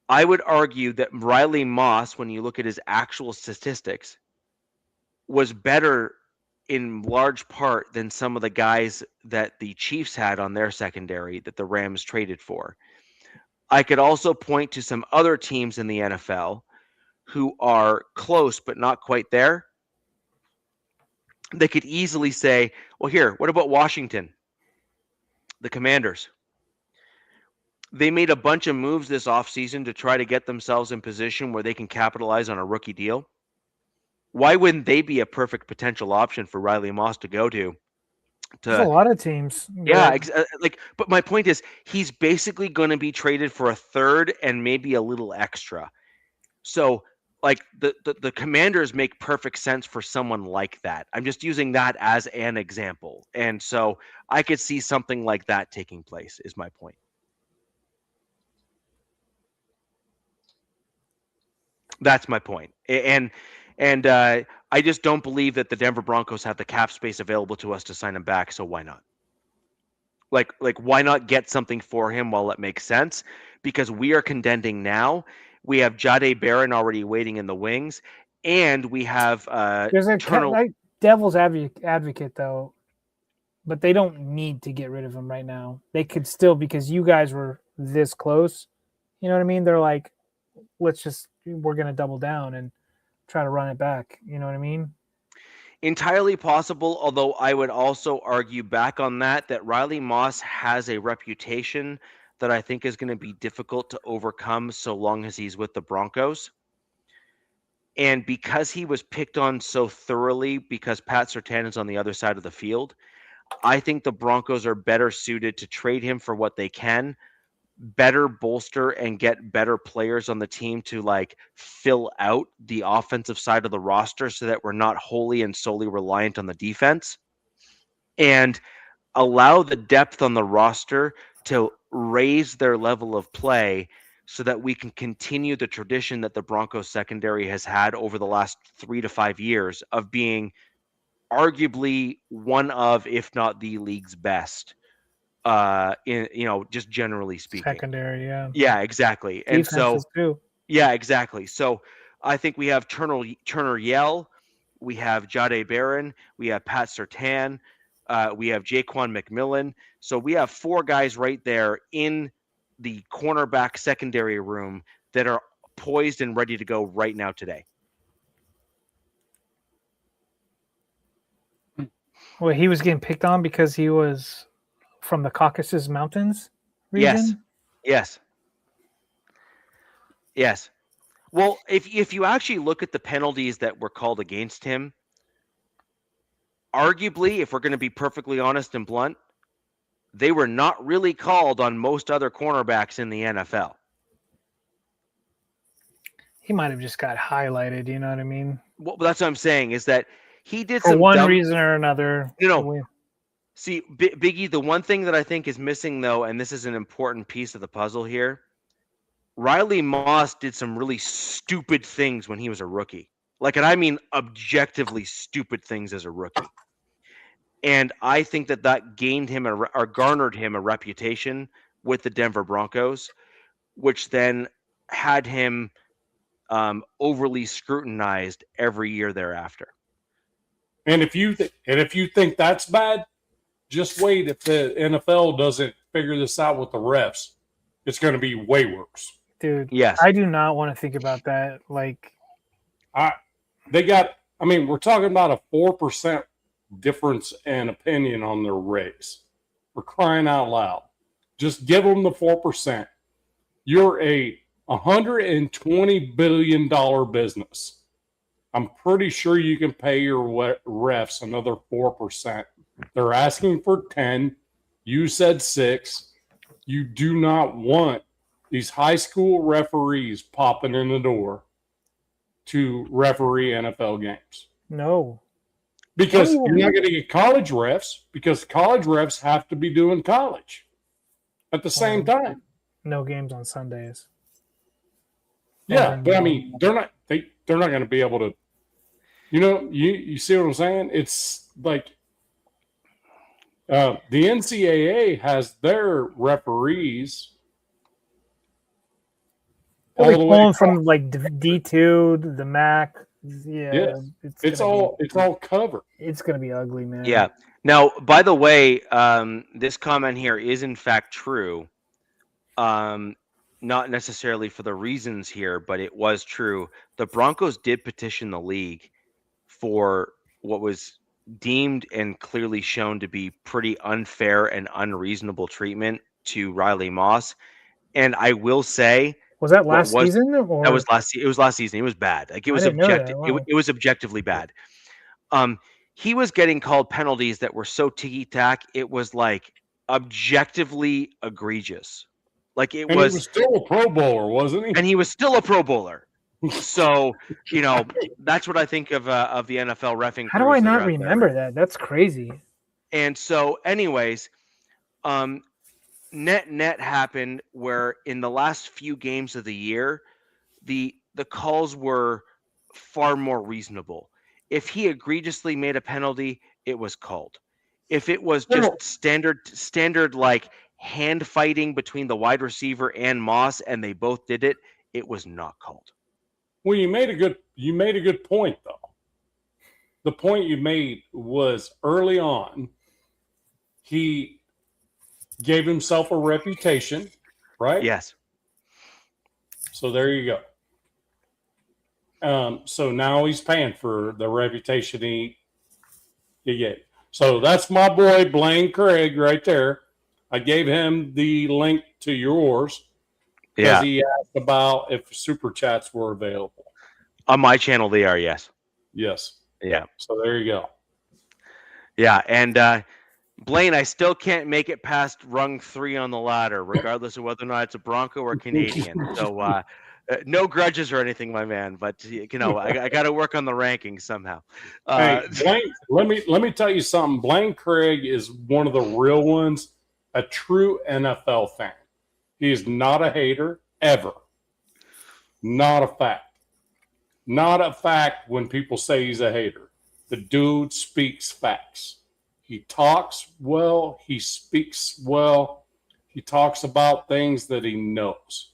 I would argue that Riley Moss, when you look at his actual statistics, was better in large part than some of the guys that the Chiefs had on their secondary that the Rams traded for. I could also point to some other teams in the NFL who are close but not quite there. They could easily say, well, here, what about Washington? The Commanders. They made a bunch of moves this offseason to try to get themselves in position where they can capitalize on a rookie deal. Why wouldn't they be a perfect potential option for Riley Moss to go to? There's a lot of teams. Yeah, but my point is, he's basically going to be traded for a 3rd and maybe a little extra. So, like, the Commanders make perfect sense for someone like that. I'm just using that as an example. And so I could see something like that taking place, is my point. That's my point. And I just don't believe that the Denver Broncos have the cap space available to us to sign him back. So why not? Like why not get something for him while it makes sense? Because we are contending now. We have Jahdae Barron already waiting in the wings, and we have there's a devil's advocate though, but they don't need to get rid of him right now. They could still, because you guys were this close. You know what I mean? They're like, we're going to double down and try to run it back. You know what I mean? Entirely possible, although I would also argue back on that Riley Moss has a reputation that I think is going to be difficult to overcome so long as he's with the Broncos. And because he was picked on so thoroughly because Pat Surtain is on the other side of the field, I think the Broncos are better suited to trade him for what they can, better bolster and get better players on the team to like fill out the offensive side of the roster so that we're not wholly and solely reliant on the defense, and allow the depth on the roster to raise their level of play so that we can continue the tradition that the Broncos secondary has had over the last 3 to 5 years of being arguably one of, if not the league's best. In just generally speaking. Secondary, yeah. Yeah, exactly. And so Defenses too. yeah, exactly. So I think we have Turner Yell, we have Jade Barron, we have Pat Surtain, we have Jaquan McMillan. So we have 4 guys right there in the cornerback secondary room that are poised and ready to go right now today. Well, he was getting picked on because he was from the Caucasus Mountains region. Yes. Well, if you actually look at the penalties that were called against him, arguably, if we're going to be perfectly honest and blunt, they were not really called on most other cornerbacks in the NFL. He might have just got highlighted. You know what I mean? Well, that's what I'm saying is that he did For some one dumb reason or another. See, Biggie, the one thing that I think is missing, though, and this is an important piece of the puzzle here, Riley Moss did some really stupid things when he was a rookie. And I mean objectively stupid things as a rookie. And I think that gained him or garnered him a reputation with the Denver Broncos, which then had him overly scrutinized every year thereafter. And if you think that's bad, just wait. If the NFL doesn't figure this out with the refs, it's going to be way worse. Dude, yes, I do not want to think about that. We're talking about a 4% difference in opinion on their race. We're crying out loud. Just give them the 4%. You're a $120 billion business. I'm pretty sure you can pay your refs another 4%. They're asking for 10. You said 6. You do not want these high school referees popping in the door to referee NFL games. No. Because you're not going to get college refs, because college refs have to be doing college at the same time. No games on Sundays. Yeah, but I mean, they're not going to be able to. You see what I'm saying? It's like the NCAA has their referees all the way from like D2 to the MAC. Yeah, it's all covered. It's gonna be ugly, man. Yeah. Now, by the way, this comment here is in fact true. Not necessarily for the reasons here, but it was true. The Broncos did petition the league for what was deemed and clearly shown to be pretty unfair and unreasonable treatment to Riley Moss. And I will say, was that last season? Or? That was last. It was last season. It was bad. Like it was objective. Wow. It was objectively bad. He was getting called penalties that were so ticky-tack. It was like objectively egregious. Like he was still a Pro Bowler, wasn't he? And he was still a Pro Bowler. So that's what I think of the NFL reffing. How do I not remember that? That's crazy. And so, anyways, net happened where in the last few games of the year, the calls were far more reasonable. If he egregiously made a penalty, it was called. If it was just standard like hand fighting between the wide receiver and Moss, and they both did it, it was not called. Well, you made a good point though. The point you made was early on, he gave himself a reputation, right? Yes. So there you go. So now he's paying for the reputation he gave. So that's my boy Blaine Craig right there. I gave him the link to yours because he asked about if super chats were available. On my channel, they are, yes. Yes. Yeah. So there you go. Yeah, and Blaine, I still can't make it past rung 3 on the ladder, regardless of whether or not it's a Bronco or Canadian. So no grudges or anything, my man. But I got to work on the rankings somehow. Hey, Blaine, let me tell you something. Blaine Craig is one of the real ones, a true NFL fan. He is not a hater ever. Not a fact. Not a fact when people say he's a hater. The dude speaks facts. He talks well. He speaks well. He talks about things that he knows.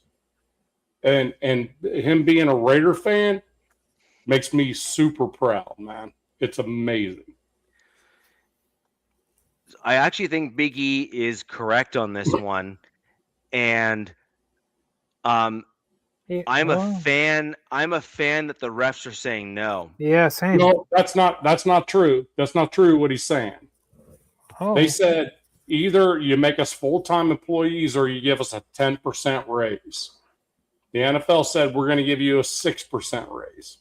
And him being a Raider fan makes me super proud, man. It's amazing. I actually think Big E is correct on this one. And I'm a fan that the refs are saying no. Yeah, same. No, that's not true. That's not true what he's saying. Oh. They said either you make us full-time employees or you give us a 10% raise. The NFL said we're going to give you a 6% raise.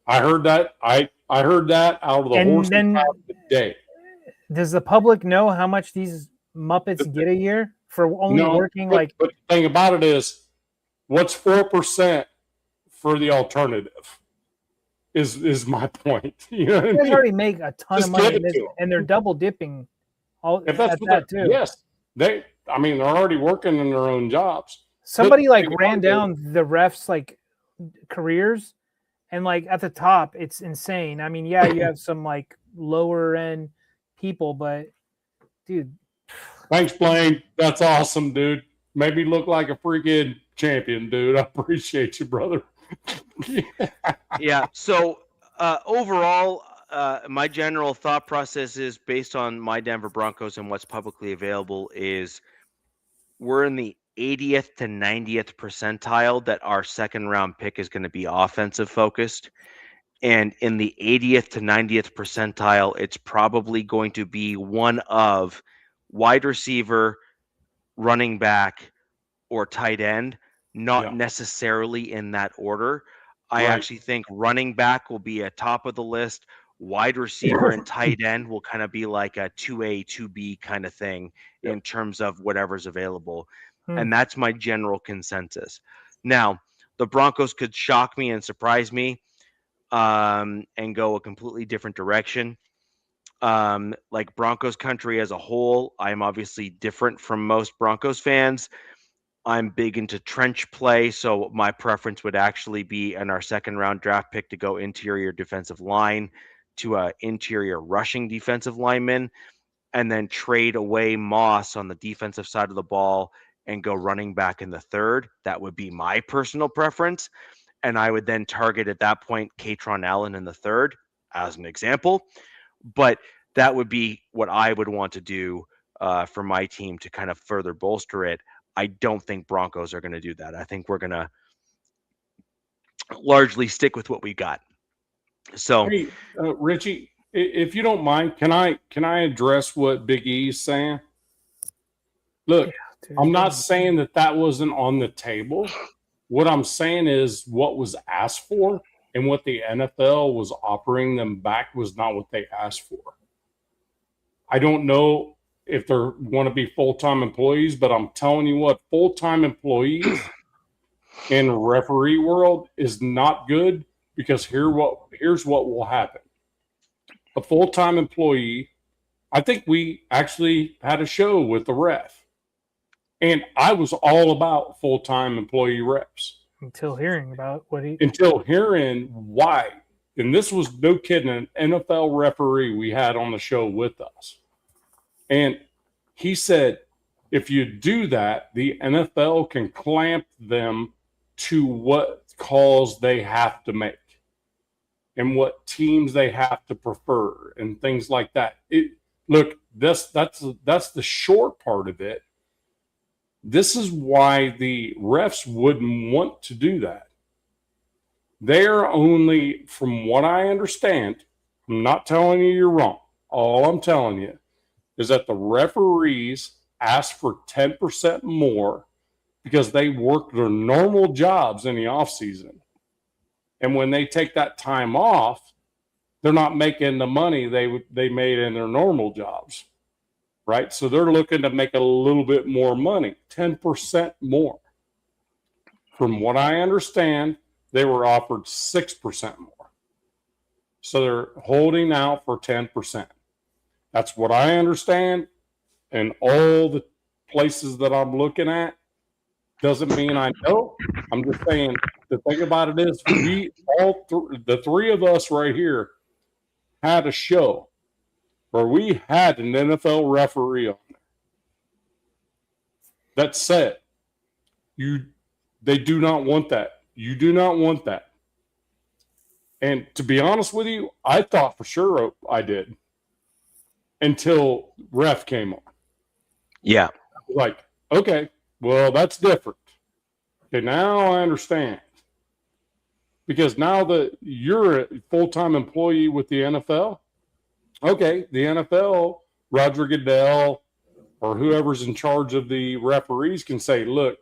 I heard that. I heard that out of the horse's mouth today. Does the public know how much these Muppets get a year for only working But the thing about it is, what's 4% for the alternative? Is my point. You know what I mean? They already make a ton of money, and they're double dipping. If that's what too. Yes, they're already working in their own jobs. Somebody ran down the refs careers, and at the top, it's insane. I mean, yeah, you have some lower end people, but dude. Thanks, Blaine. That's awesome, dude. Made me look like a freaking champion, dude. I appreciate you, brother. Yeah. So overall, my general thought process is based on my Denver Broncos and what's publicly available is we're in the 80th to 90th percentile that our second round pick is going to be offensive focused. And in the 80th to 90th percentile, it's probably going to be one of wide receiver, running back, or tight end, not necessarily in that order. I actually think running back will be at top of the list. Wide receiver and tight end will kind of be like a 2A, 2B kind of thing in terms of whatever's available. And that's my general consensus. Now, the Broncos could shock me and surprise me and go a completely different direction. Like Broncos country as a whole, I'm obviously different from most Broncos fans. I'm big into trench play, so my preference would actually be in our second round draft pick to go interior defensive line to a interior rushing defensive lineman, and then trade away Moss on the defensive side of the ball and go running back in the third. That would be my personal preference. And I would then target at that point Katron Allen in the third as an example. But that would be what I would want to do for my team to kind of further bolster it. I don't think Broncos are going to do that. I think we're going to largely stick with what we got. So, hey, Richie, if you don't mind, can I address what Big E's saying? Look, I'm not saying that wasn't on the table. What I'm saying is what was asked for and what the NFL was offering them back was not what they asked for. I don't know if they want to be full-time employees, but I'm telling you what, full-time employees in referee world is not good because here's what will happen. A full-time employee, I think we actually had a show with the ref, and I was all about full-time employee reps. Until hearing why. And this was no kidding, an NFL referee we had on the show with us. And he said, if you do that, the NFL can clamp them to what calls they have to make and what teams they have to prefer and things like that. Look, that's the short part of it. This is why the refs wouldn't want to do that. They're only, from what I understand, I'm not telling you you're wrong. All I'm telling you is that the referees ask for 10% more because they work their normal jobs in the offseason. And when they take that time off, they're not making the money they made in their normal jobs, right? So they're looking to make a little bit more money, 10% more. From what I understand, they were offered 6% more. So they're holding out for 10%. That's what I understand. And all the places that I'm looking at doesn't mean I know. I'm just saying the thing about it is the three of us right here had a show where we had an NFL referee on there that said, they do not want that. You do not want that. And to be honest with you, I thought for sure I did until ref came on. Yeah. Like, okay, well, that's different. Okay, now I understand. Because now that you're a full-time employee with the NFL, okay, the NFL, Roger Goodell, or whoever's in charge of the referees can say, look,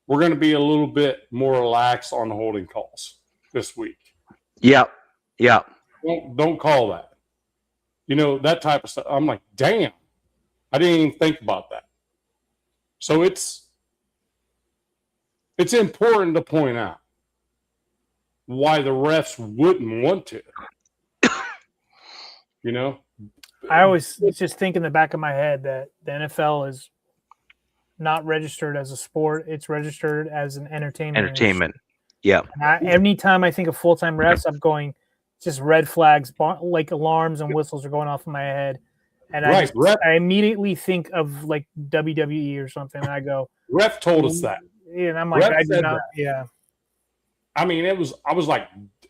we're going to be a little bit more relaxed on the holding calls this week. Yeah. Yeah. Don't call that. That type of stuff. I'm like, damn, I didn't even think about that. So it's important to point out why the refs wouldn't want to. I always just think in the back of my head that the NFL is not registered as a sport; it's registered as an entertainment. Yeah. Anytime I think of full-time refs, I'm going just red flags, like alarms and whistles are going off in my head, and I immediately think of like WWE or something. And I go, ref told us that, and I'm like, I do not. Yeah. I mean, I was like,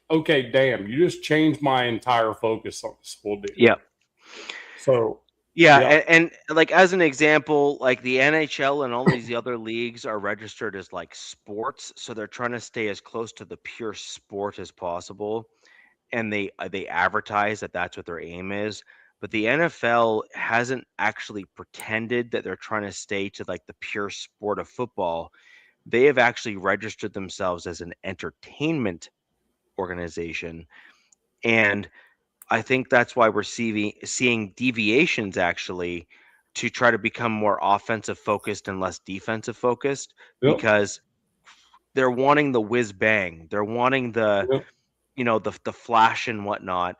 okay, damn, you just changed my entire focus on this whole deal. Yeah. So. Yeah, and like as an example, like the NHL and all these other leagues are registered as like sports, so they're trying to stay as close to the pure sport as possible, and they advertise that that's what their aim is. But the NFL hasn't actually pretended that they're trying to stay to like the pure sport of football. They have actually registered themselves as an entertainment organization, and I think that's why we're seeing deviations actually to try to become more offensive focused and less defensive focused, because they're wanting the whiz bang. They're wanting the flash and whatnot.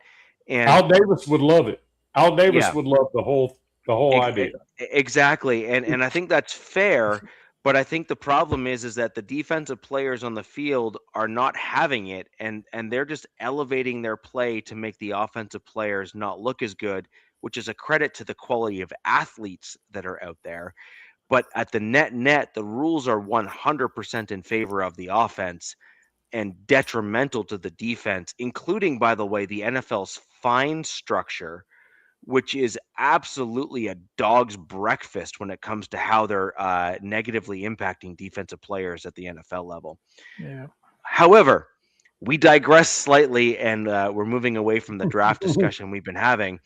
And Al Davis would love it. Al Davis would love the whole idea. Exactly. And I think that's fair. But I think the problem is that the defensive players on the field are not having it, and they're just elevating their play to make the offensive players not look as good, which is a credit to the quality of athletes that are out there. But at the net, the rules are 100% in favor of the offense and detrimental to the defense, including, by the way, the NFL's fine structure, which is absolutely a dog's breakfast when it comes to how they're negatively impacting defensive players at the NFL level. Yeah. However, we digress slightly, and we're moving away from the draft discussion we've been having.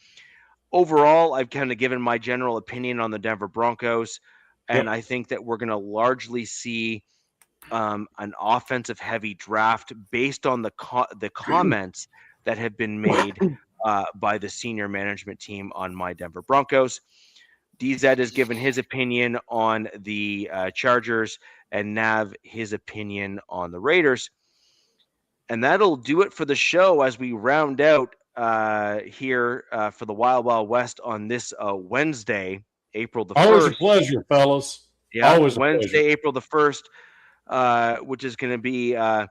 Overall, I've kind of given my general opinion on the Denver Broncos, and I think that we're going to largely see an offensive-heavy draft based on the comments that have been made by the senior management team on my Denver Broncos. DZ has given his opinion on the Chargers, and Nav his opinion on the Raiders. And that'll do it for the show as we round out here for the Wild Wild West on this Wednesday, April the 1st. Always a pleasure, fellas. Yeah, always Wednesday, April the 1st, which is going to be, I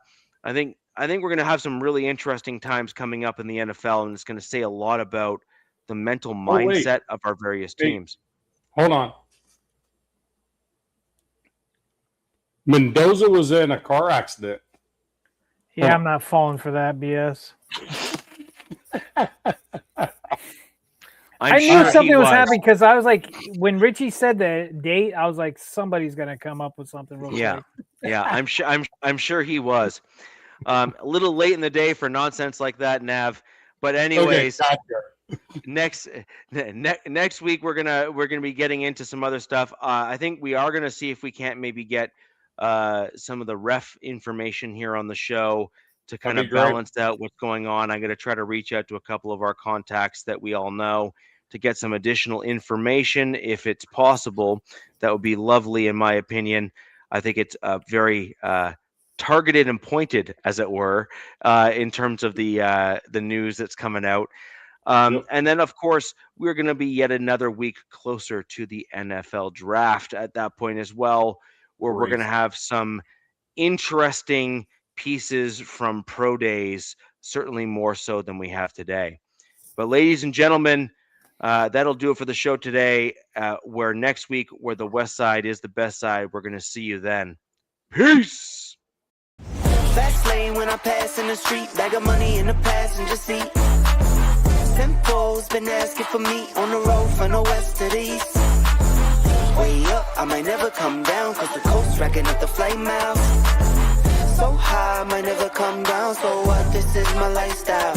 think we're going to have some really interesting times coming up in the NFL, and it's going to say a lot about the mental mindset of our various teams. Hold on. Mendoza was in a car accident. Yeah, I'm not falling for that BS. I knew something was happening because I was like, when Richie said the date, I was like, somebody's going to come up with something real quick. Yeah, I'm sure he was. A little late in the day for nonsense like that, Nav. But anyways, next week we're gonna be getting into some other stuff. I think we are gonna see if we can't maybe get some of the ref information here on the show to kind of balance out what's going on. I'm gonna try to reach out to a couple of our contacts that we all know to get some additional information if it's possible. That would be lovely, in my opinion. I think it's very targeted and pointed, as it were, in terms of the news that's coming out. And then, of course, we're going to be yet another week closer to the NFL draft at that point as well, where we're going to have some interesting pieces from pro days, certainly more so than we have today. But ladies and gentlemen, that'll do it for the show today. Where next week, where the West Side is the best side, we're going to see you then. Peace. Fast lane when I pass in the street, bag of money in the passenger seat. Tempo's been asking for me on the road from the west to the east. Way up, I might never come down, cause the coast racking up the flight miles. So high, I might never come down, so what, this is my lifestyle.